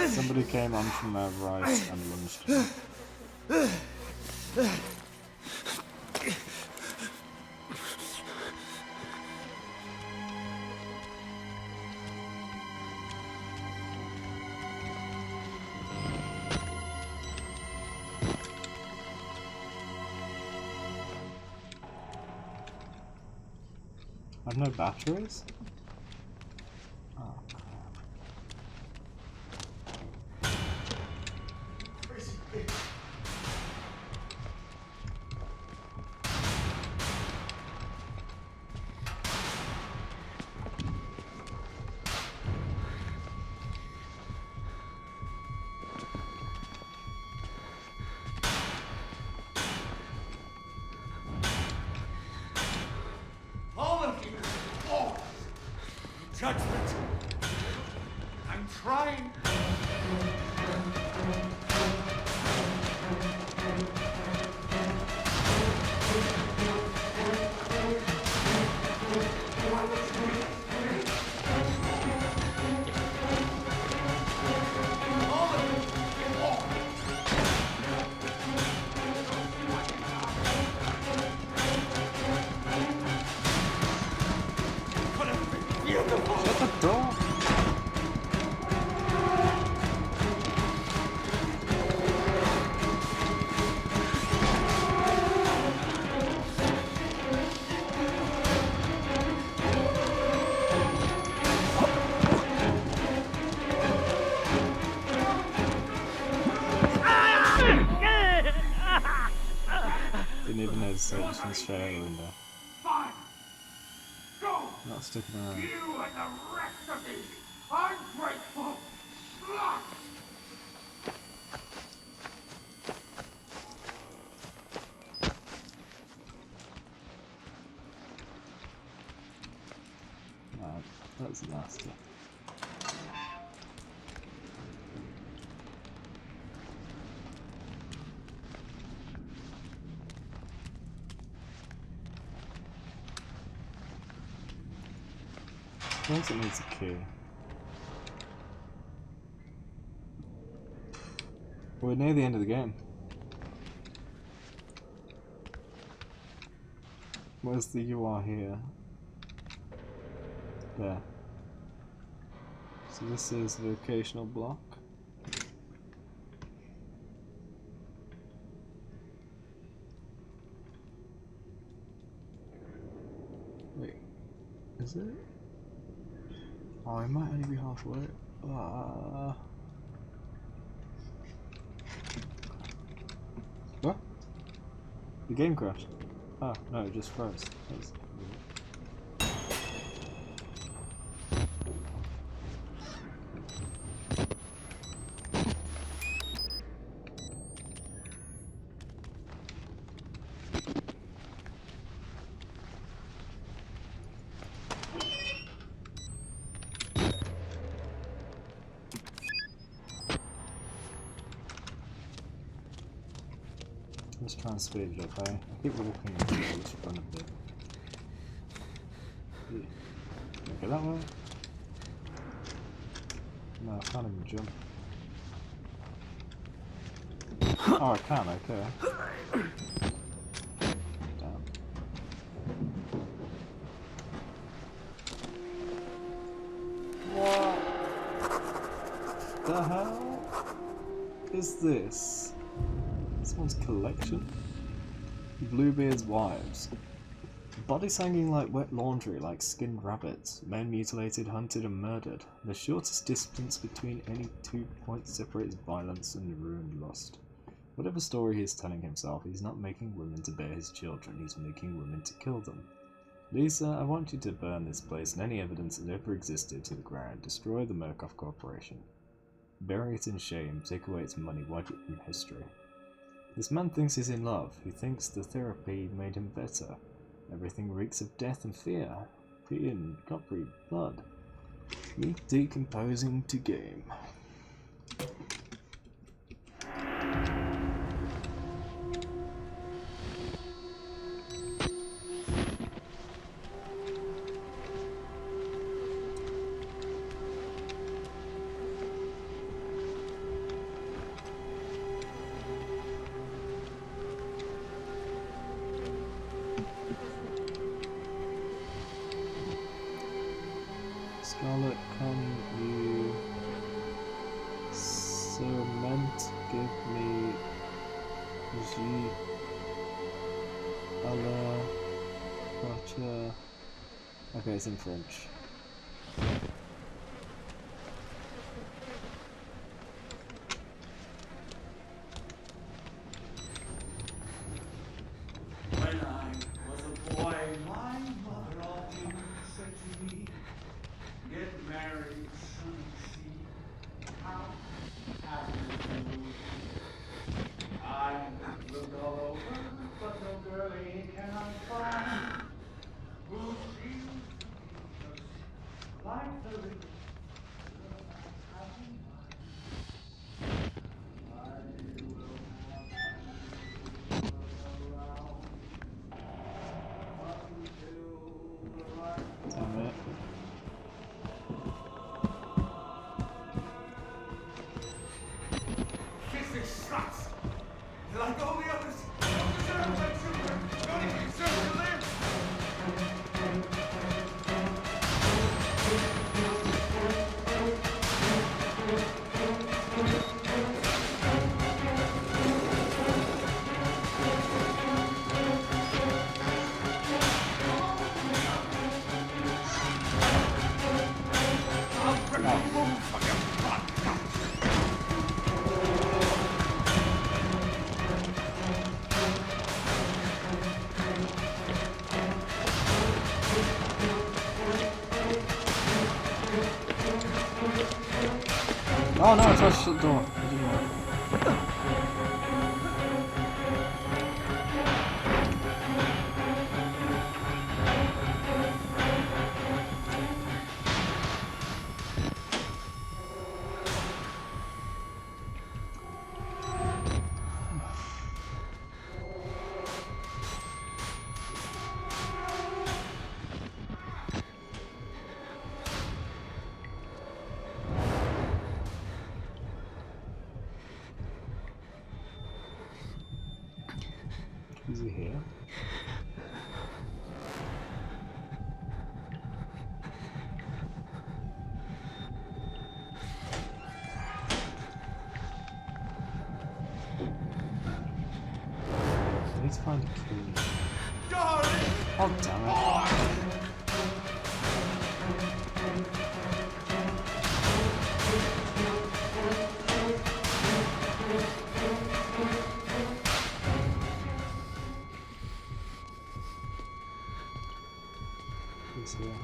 Somebody came on from their right and lunged me. I have no batteries? Oh, crap. All of you! All! Judgment! I'm trying! Shut the door! Didn't even hesitate, just went straight out the window. Fine! Go! Not sticking around. You and the rest of these ungrateful sluts! That's nasty. I think it needs a key. We're near the end of the game. Where's the "you are here"? There. So this is the vocational block. Wait, is it? Oh, I might only be halfway. What? The game crashed. Oh, no, it just froze. That's weird. Let's try and speed it up, eh? I keep walking into this run a bit. Yeah. Okay, that way? No, I can't even jump. Oh, I can, okay. Damn. What the hell is this? Someone's collection? Bluebeard's wives. Bodies hanging like wet laundry, like skinned rabbits. Men mutilated, hunted, and murdered. The shortest distance between any 2 points separates violence and ruined lust. Whatever story he is telling himself, he's not making women to bear his children, he's making women to kill them. Lisa, I want you to burn this place and any evidence that ever existed to the ground. Destroy the Murkoff Corporation. Bury it in shame, take away its money, wipe it from history. This man thinks he's in love. He thinks the therapy made him better. Everything reeks of death and fear. Pee and coppery blood. Meat decomposing to game. Okay, it's in French. When I was a boy, my mother always said to me, get married, son, see how happy you will be. I looked all over, but no girlie can I find who seems to be just like the little girl I have in mind. I will have you around until the right Damn it. Fizzy sluts! Like all the others, don't deserve my children! Don't even deserve to live! Oh no, I touched the door. I didn't know. Is he here? I need to find a key. Oh damn it. He's here.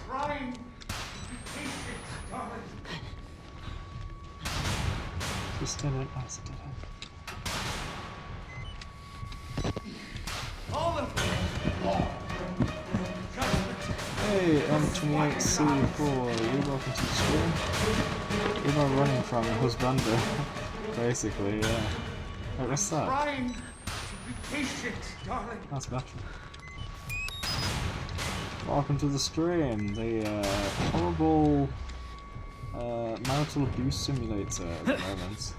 Trying to be patient, darling. Just did it. I just did it. All of them. Hey, M28C4, you're welcome to the stream. You're not running from a husbando, basically, yeah. Wait, what's that? Trying to be patient, darling. That's battery. Welcome to the stream, the horrible marital abuse simulator at the moment.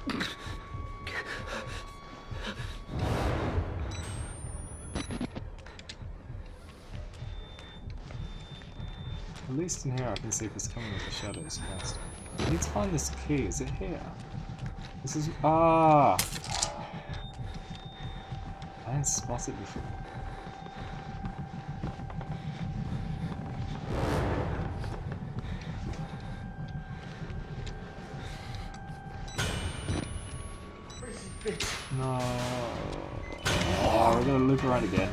At least in here I can see if it's coming with the shadows cast. I need to find this key, is it here? This is... ah! I didn't spot it before. No. Oh, we're gonna loop around again.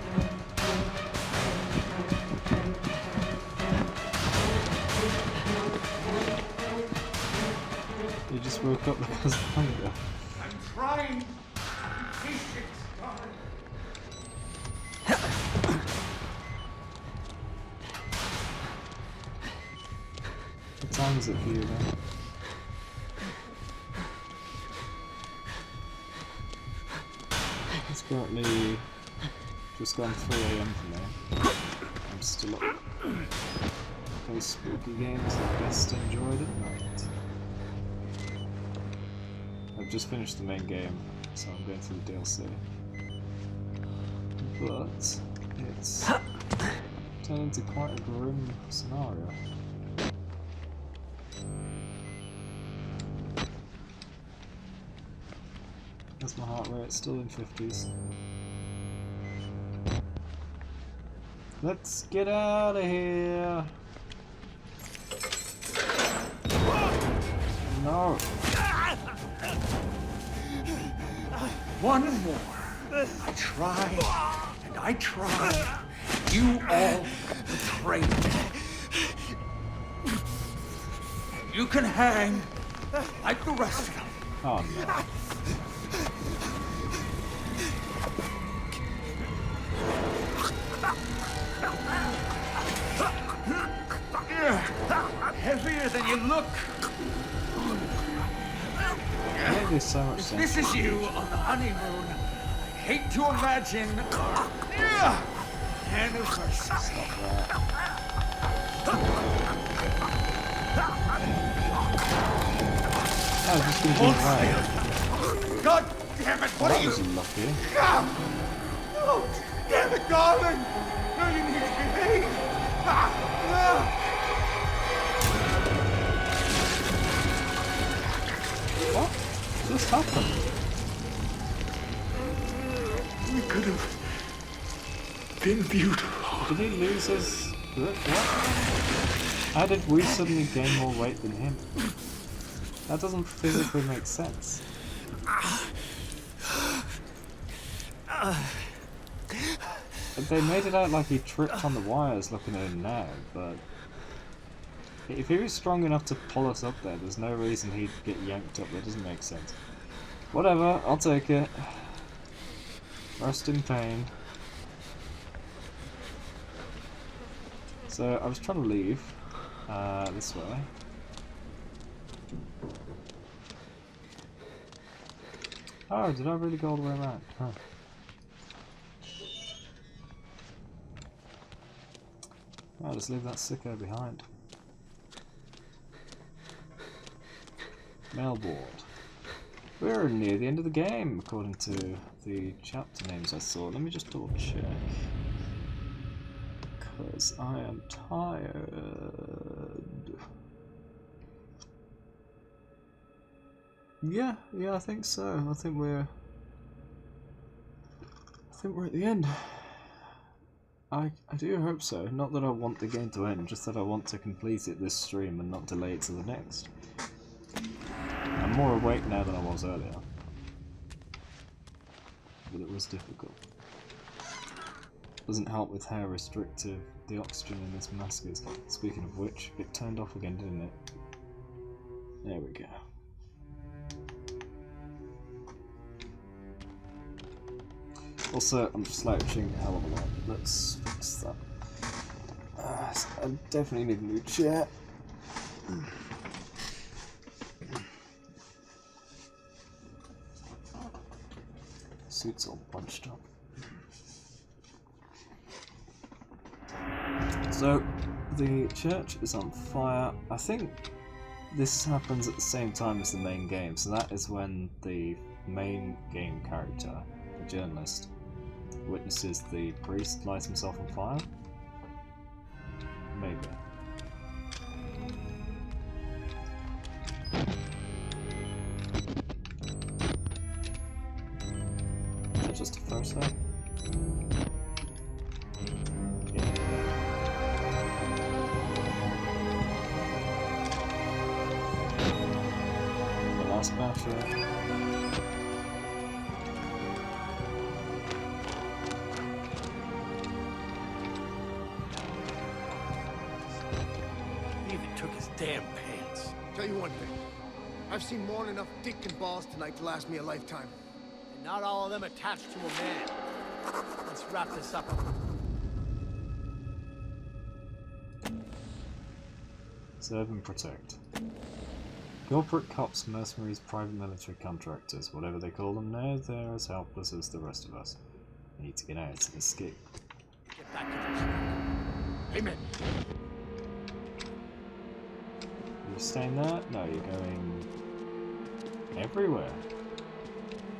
You just woke up because of hunger. I'm trying to be patient, darling. What time is it for you then? It's currently just gone 3 AM for me. I'm still up. Those spooky games are best enjoyed at night. I've just finished the main game, so I'm going through the DLC. But it's turned into quite a grim scenario. That's my heart rate, still in 50s. Let's get out of here! No! One more. I tried, and I tried. You all betrayed me. You can hang like the rest of them. Oh no. Heavier than you look. That makes so much sense. This is you on the honeymoon. I hate to imagine anniversary. Oh, just gonna do right. God damn it! What That are you? was lucky. Oh, damn it, darling! No, you need to behave. What just happened? We could have been beautiful. Did he lose his grip? What? How did we suddenly gain more weight than him? That doesn't physically make sense. They made it out like he tripped on the wires looking at him now, but if he was strong enough to pull us up there, there's no reason he'd get yanked up. That doesn't make sense. Whatever, I'll take it. Rest in pain. So I was trying to leave this way. Oh, did I really go all the way around? Huh. I'll just leave that sicko behind. Mailboard. We're near the end of the game, according to the chapter names I saw. Let me just double check. Because I am tired. Yeah, I think so. I think we're at the end. I do hope so. Not that I want the game to end, just that I want to complete it this stream and not delay it to the next. I'm more awake now than I was earlier. But it was difficult. Doesn't help with how restrictive the oxygen in this mask is. Speaking of which, it turned off again, didn't it? There we go. Also, I'm slouching a hell of a lot. Let's fix that. I definitely need a new chair. Suit's all bunched up. So, the church is on fire. I think this happens at the same time as the main game, so that is when the main game character, the journalist, witnesses the priest light himself on fire? Maybe. Is that just a photo? Yeah. The last battery. Damn pants. Tell you one thing. I've seen more than enough dick and balls tonight to last me a lifetime. And not all of them attached to a man. Let's wrap this up. Serve and protect. Corporate cops, mercenaries, private military contractors, whatever they call them now, they're as helpless as the rest of us. We need to get out and escape. Get back to the truck. Amen. You staying there? No, you're going everywhere.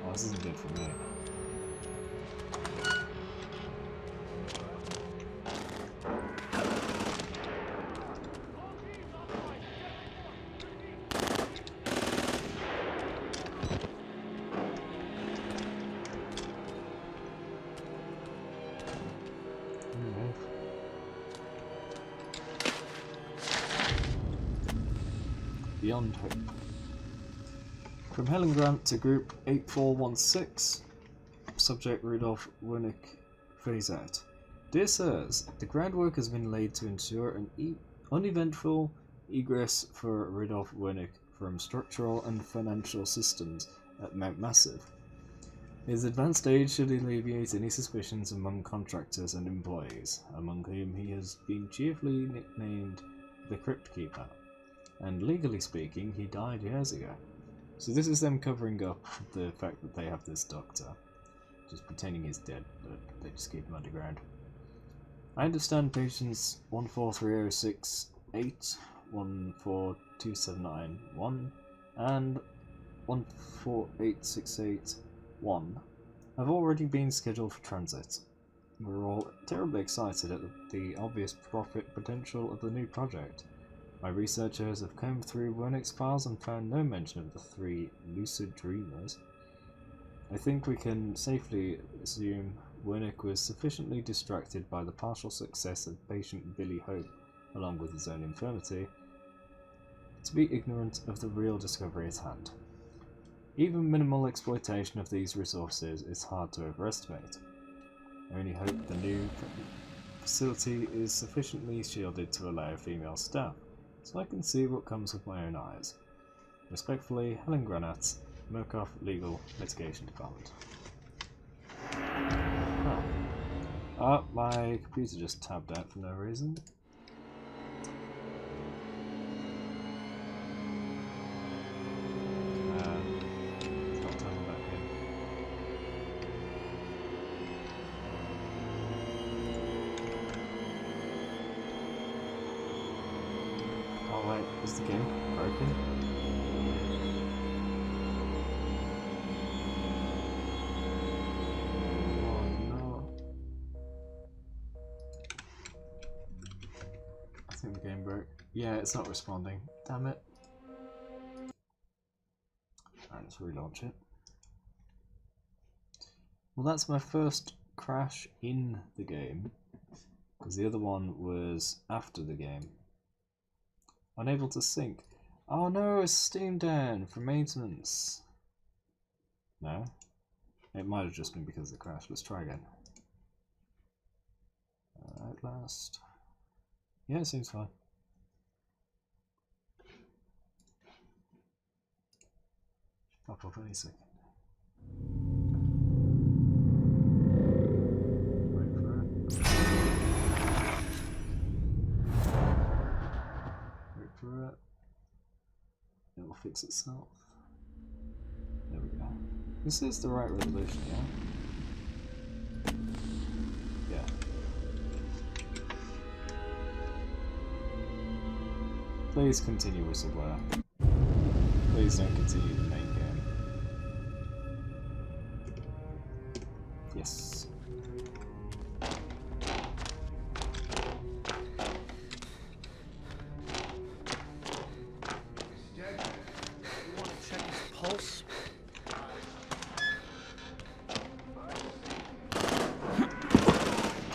Oh, this isn't good for me. Beyond Hope. From Helen Grant to Group 8416. Subject Rudolph Wernick. Phase out. Dear Sirs, the groundwork has been laid to ensure an uneventful egress for Rudolph Wernick from structural and financial systems at Mount Massive. His advanced age should alleviate any suspicions among contractors and employees, among whom he has been cheerfully nicknamed the Crypt Keeper. And legally speaking, he died years ago. So this is them covering up the fact that they have this doctor, just pretending he's dead, but they just keep him underground. I understand patients 143068, 142791, and 148681 have already been scheduled for transit. We're all terribly excited at the obvious profit potential of the new project. My researchers have combed through Wernick's files and found no mention of the 3 lucid dreamers. I think we can safely assume Wernick was sufficiently distracted by the partial success of patient Billy Hope, along with his own infirmity, to be ignorant of the real discovery at hand. Even minimal exploitation of these resources is hard to overestimate. I only hope the new facility is sufficiently shielded to allow female staff, so I can see what comes with my own eyes. Respectfully, Helen Granat, Murkoff Legal Litigation Department. Oh, my computer just tabbed out for no reason. It's not tabbing back in. Oh wait, is the game broken? Oh no. I think the game broke. Yeah, it's not responding. Damn it. Alright, let's relaunch it. Well, that's my first crash in the game, because the other one was after the game. Unable to sync. Oh no, it's Steam down for maintenance. No? It might have just been because of the crash. Let's try again. Outlast. Yeah, it seems fine. Pop up any second. Wait for it. Wait for it. It will fix itself. There we go. This is the right resolution, yeah? Yeah. Please continue, whistleblower. Please don't continue the main game. Yes. Pulse.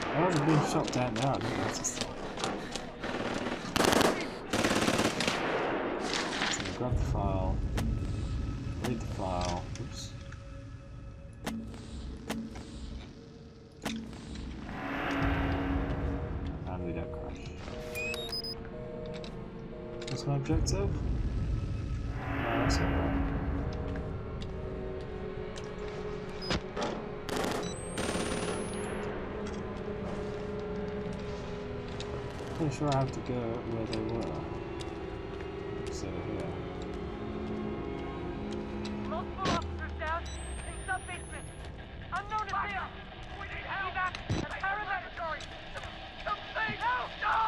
I wasn't being shot down now, I didn't notice that. So grab the file, read the file, oops. And we don't crash. What's my objective? No, that's alright. Pretty sure I have to go where they were. So here. Multiple officers down in sub-basement. Unknown is there. We need help. Evac and paramedic. Something. Help! No!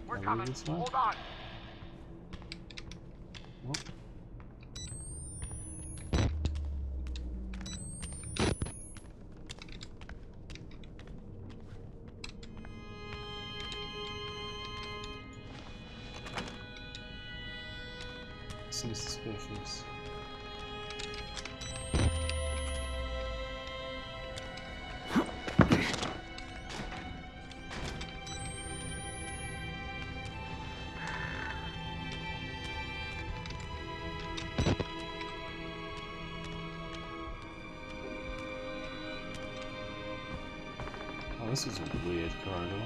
We're Can I coming. leave this way? Hold on. Oh. Seems suspicious. Oh, this is a weird corridor.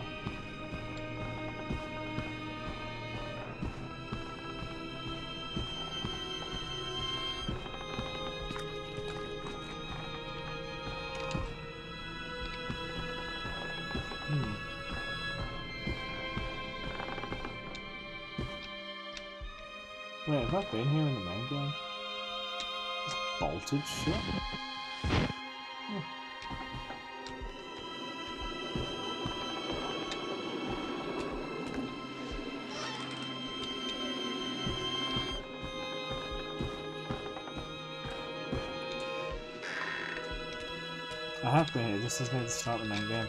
Wait, have I been here in the main game? Just bolted shut? I have been here, this is near the start of the main game.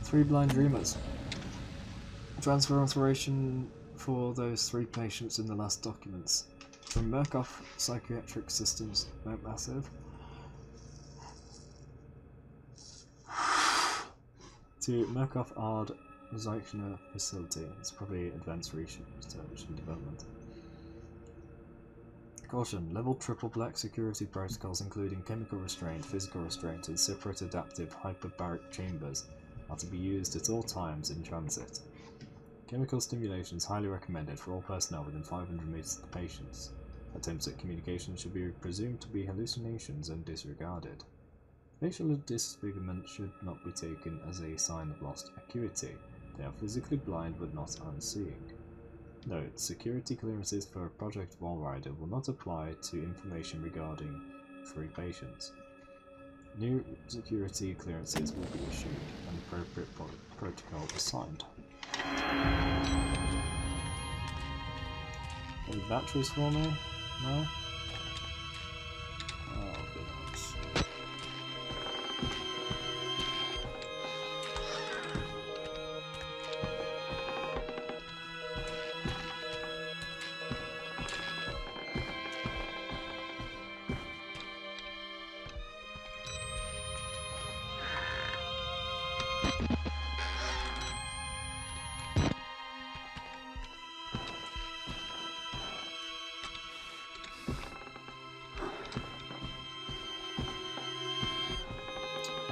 Three blind dreamers. Transfer authorization for those 3 patients in the last documents. From Murkoff Psychiatric Systems, massive. To Murkoff Ard Zeichner Facility. It's probably advanced research and development. Caution, level triple black security protocols including chemical restraint, physical restraint and separate adaptive hyperbaric chambers are to be used at all times in transit. Chemical stimulation is highly recommended for all personnel within 500 meters of the patients. Attempts at communication should be presumed to be hallucinations and disregarded. Facial disfigurement should not be taken as a sign of lost acuity. They are physically blind but not unseeing. Note, security clearances for Project Wallrider will not apply to information regarding 3 patients. New security clearances will be issued and appropriate protocol assigned. Any batteries for me? No? Oh, goodness.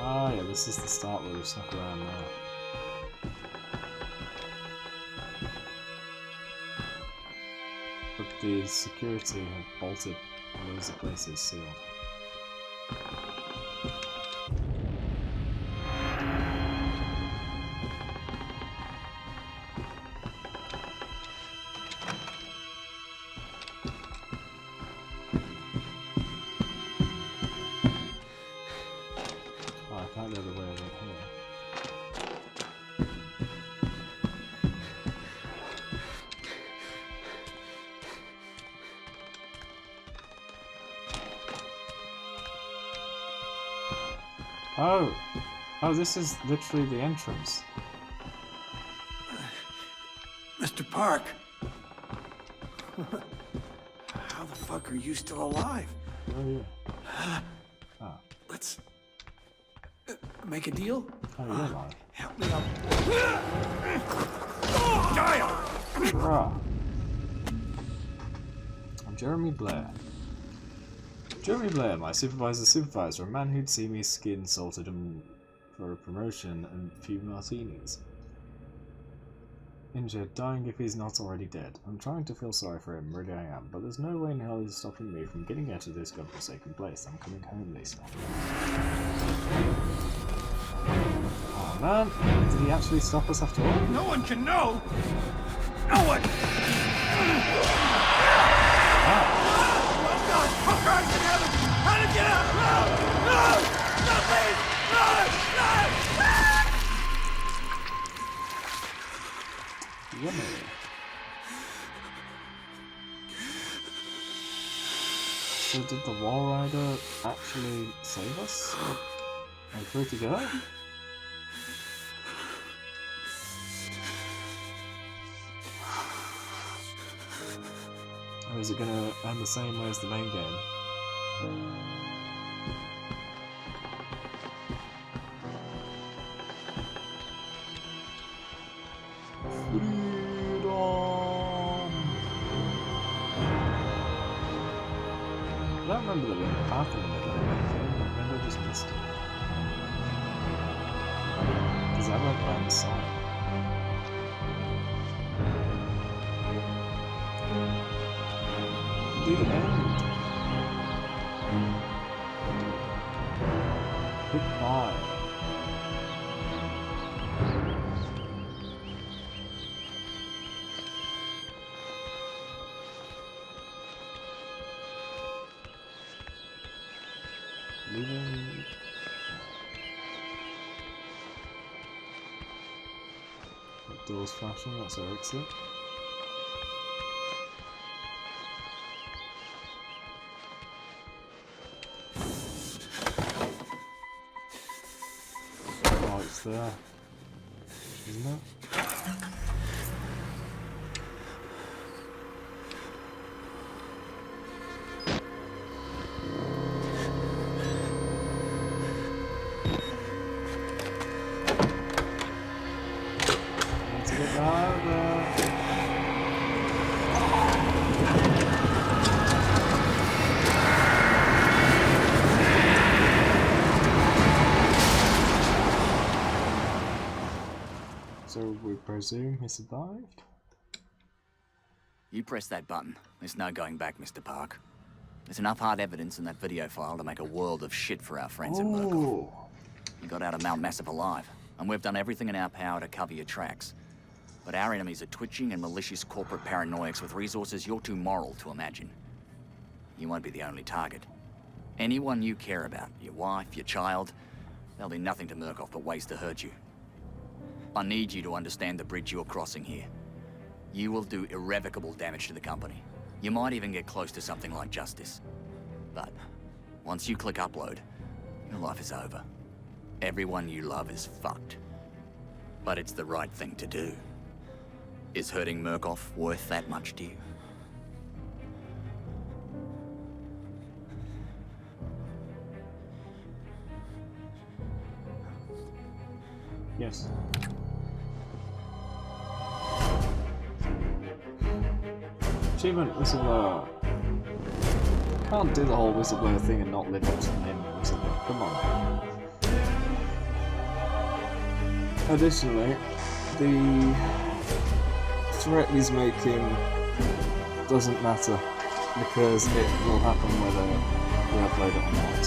Ah, yeah, this is the start where we snuck around there. But the security have bolted loads of places sealed. Oh, this is literally the entrance. Mr. Park! How the fuck are you still alive? Oh, yeah. Ah. Let's... make a deal? Oh, you're alive. Help me up. Die! I'm Jeremy Blair. Jeremy Blair, my supervisor's supervisor, a man who'd see me skin salted him for a promotion and a few martinis. Injured, dying if he's not already dead. I'm trying to feel sorry for him, really I am, but there's no way in hell he's stopping me from getting out of this godforsaken place. I'm coming home, Lisa. Oh man, did he actually stop us after all? No one can know! No one! Ah. Yummy. So did the Wall Rider actually save us? Are we free to go? Or is it gonna end the same way as the main game? I don't remember the little path in the middle of anything. Maybe I just missed it. Because I went around the side. The end. Goodbye. Leaving. That door's flashing, that's our exit. Oh, it's there. Isn't it? So we presume he survived? You press that button. There's no going back, Mr. Park. There's enough hard evidence in that video file to make a world of shit for our friends in Murkoff. You got out of Mount Massive alive, and we've done everything in our power to cover your tracks. But our enemies are twitching and malicious corporate paranoics with resources you're too moral to imagine. You won't be the only target. Anyone you care about, your wife, your child, they'll be nothing to Murkoff but ways to hurt you. I need you to understand the bridge you're crossing here. You will do irrevocable damage to the company. You might even get close to something like justice. But once you click upload, your life is over. Everyone you love is fucked. But it's the right thing to do. Is hurting Murkoff worth that much to you? Yes. Achievement, whistleblower. Can't do the whole whistleblower thing and not live up to the name of the whistleblower. Come on. Additionally, the threat he's making doesn't matter because it will happen whether we upload it or not.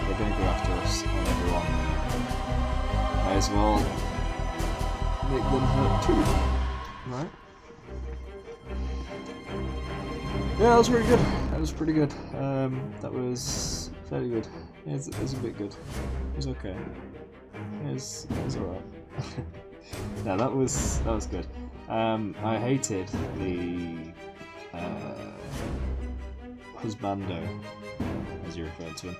They're going to go after us and everyone. May as well make them hurt too, right? Yeah, that was pretty good. That was pretty good. That was fairly good. Yeah, it was a bit good. It was okay. It was alright. No, that was good. I hated the husbando, as you referred to him.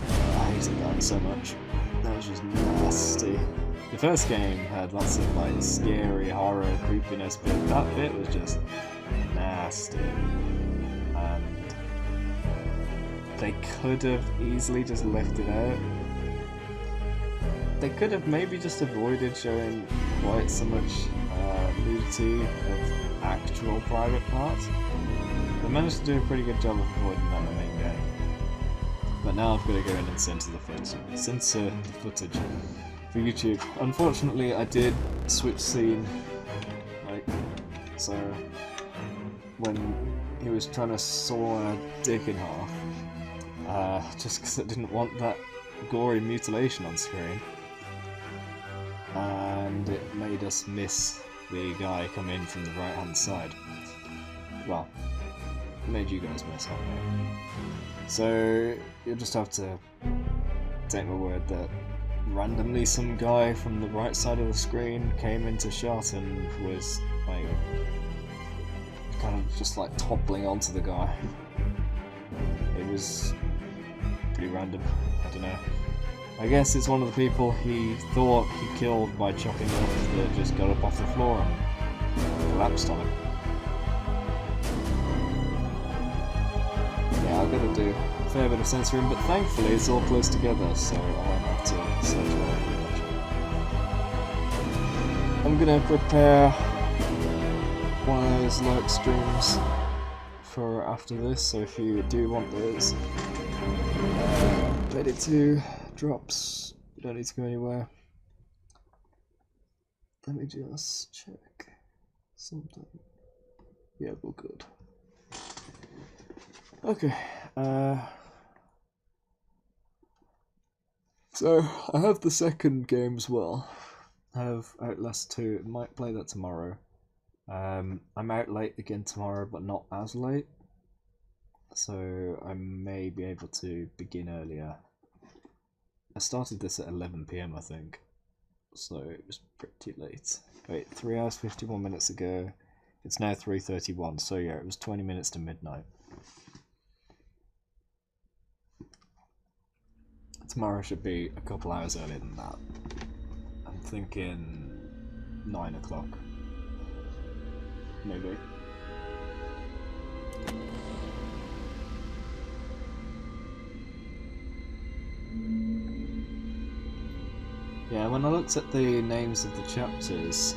I hated that so much. That was just nasty. The first game had lots of like scary horror creepiness, but that bit was just nasty. And they could have easily just left it out. They could have maybe just avoided showing quite so much nudity of actual private parts. They managed to do a pretty good job of avoiding that in the main game. But now I've got to go in and censor the footage for YouTube. Unfortunately, I did switch scene, like, so when he was trying to saw a dick in half, just because I didn't want that gory mutilation on screen. And it made us miss the guy come in from the right hand side. Well, made you guys mess up. So you'll just have to take my word that randomly some guy from the right side of the screen came into shot and was like kind of just like toppling onto the guy. It was pretty random. I don't know. I guess it's one of the people he thought he killed by chopping off that just got up off the floor and collapsed on him. Yeah, I've got to do a fair bit of censoring, but thankfully it's all close together, so I won't have to search for it very much. I'm gonna prepare one of those lurk streams for after this, so if you do want those, Payday 2 drops, you don't need to go anywhere. Let me just check something. Yeah, we're good. Okay, so I have the second game as well. I have Outlast 2, might play that tomorrow. I'm out late again tomorrow, but not as late, so I may be able to begin earlier. I started this at 11 PM I think, so it was pretty late. Wait, 3 hours 51 minutes ago, it's now 3:31, so yeah, it was 20 minutes to midnight. Tomorrow should be a couple hours earlier than that. I'm thinking 9 o'clock. Maybe. Yeah, when I looked at the names of the chapters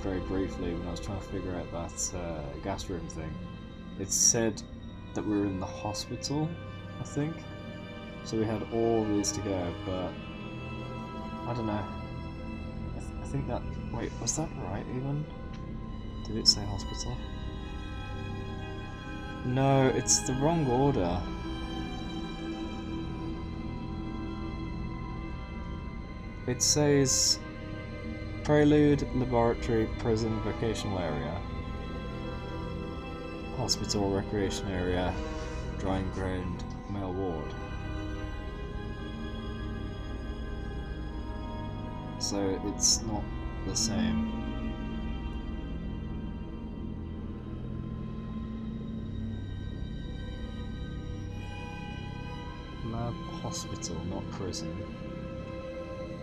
very briefly when I was trying to figure out that gas room thing, it said that we were in the hospital, I think. So we had all these to go, but I don't know. I think that... Wait, was that right even? Did it say hospital? No, it's the wrong order. It says Prelude, Laboratory, Prison, Vocational Area, Hospital, Recreation Area, Drying Ground, Male Ward. So it's not the same. Lab, hospital, not prison.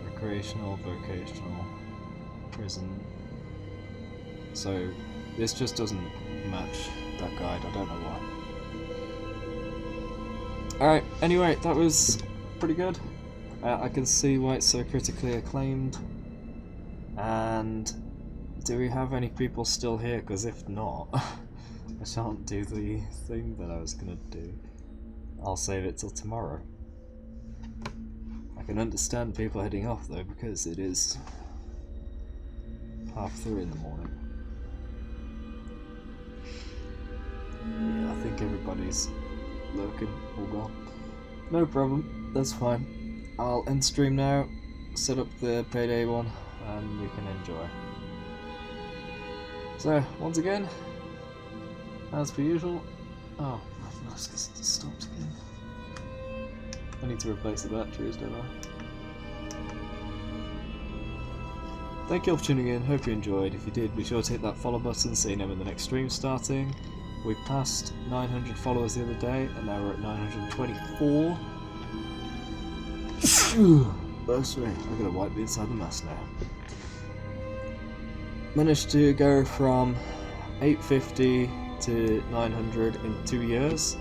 Recreational, vocational, prison. So this just doesn't match that guide, I don't know why. Alright, anyway, that was pretty good. I can see why it's so critically acclaimed. And do we have any people still here? Because if not, I shan't do the thing that I was going to do. I'll save it till tomorrow. I can understand people heading off though, because it is 3:30 in the morning. Yeah, I think everybody's lurking or gone. No problem, that's fine. I'll end stream now, set up the Payday one, and we can enjoy. So, once again, as per usual... Oh, my mask has stopped again. I need to replace the batteries, don't I? Thank you all for tuning in, hope you enjoyed. If you did, be sure to hit that follow button so you know when the next stream's starting. We passed 900 followers the other day, and now we're at 924. That's right, I'm gonna wipe the inside of the mask now. Managed to go from 850 to 900 in 2 years.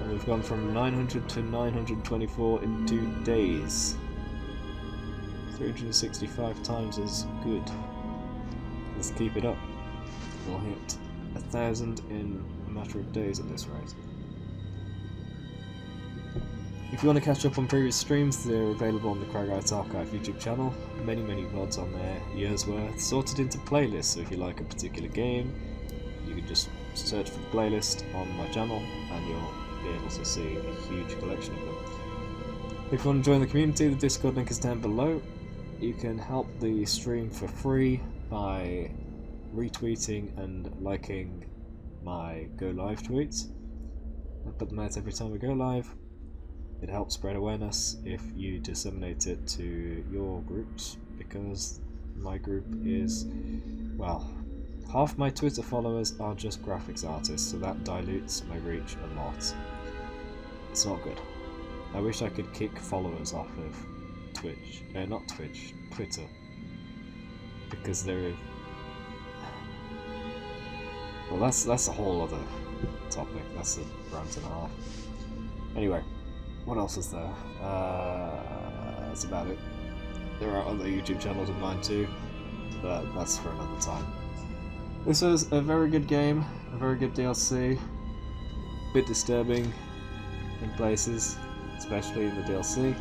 And we've gone from 900 to 924 in 2 days. 365 times is good. Let's keep it up. We'll hit 1,000 in a matter of days at this rate. If you want to catch up on previous streams, they're available on the Cragite Archive YouTube channel. Many VODs on there, years worth, sorted into playlists, so if you like a particular game, you can just search for the playlist on my channel and you'll be able to see a huge collection of them. If you want to join the community, the Discord link is down below. You can help the stream for free by retweeting and liking my go live tweets. I put them out every time we go live. It helps spread awareness if you disseminate it to your groups, because my group is, well, half my Twitter followers are just graphics artists, so that dilutes my reach a lot. It's not good. I wish I could kick followers off of Twitch, not Twitch, Twitter, because they're, well, that's a whole other topic. That's a rant and a half. Anyway, what else is there? That's about it. There are other YouTube channels of mine too, but that's for another time. This was a very good game, a very good DLC. A bit disturbing in places, especially in the DLC.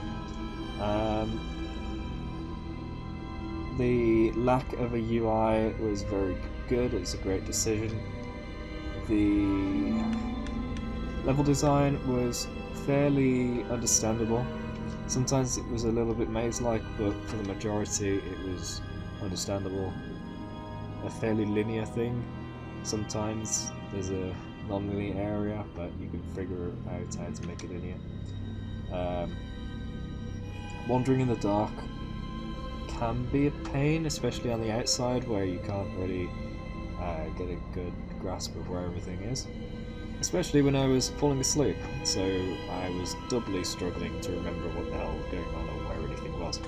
The lack of a UI was very good, it was a great decision. The level design was fairly understandable. Sometimes it was a little bit maze-like, but for the majority it was understandable. A fairly linear thing. Sometimes there's a non-linear area, but you can figure out how to make it linear. Wandering in the dark can be a pain, especially on the outside where you can't really get a good grasp of where everything is. Especially when I was falling asleep, so I was doubly struggling to remember what the hell was going on or where anything was.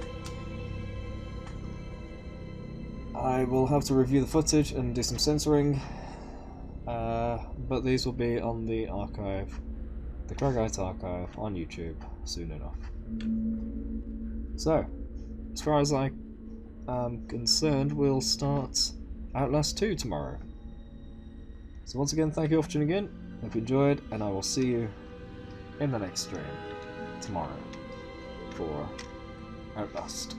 I will have to review the footage and do some censoring, but these will be on the archive, the Cragite archive on YouTube soon enough. So, as far as I am concerned, we'll start Outlast 2 tomorrow. So once again, thank you all for tuning in. Hope you enjoyed, and I will see you in the next stream tomorrow for Outlast.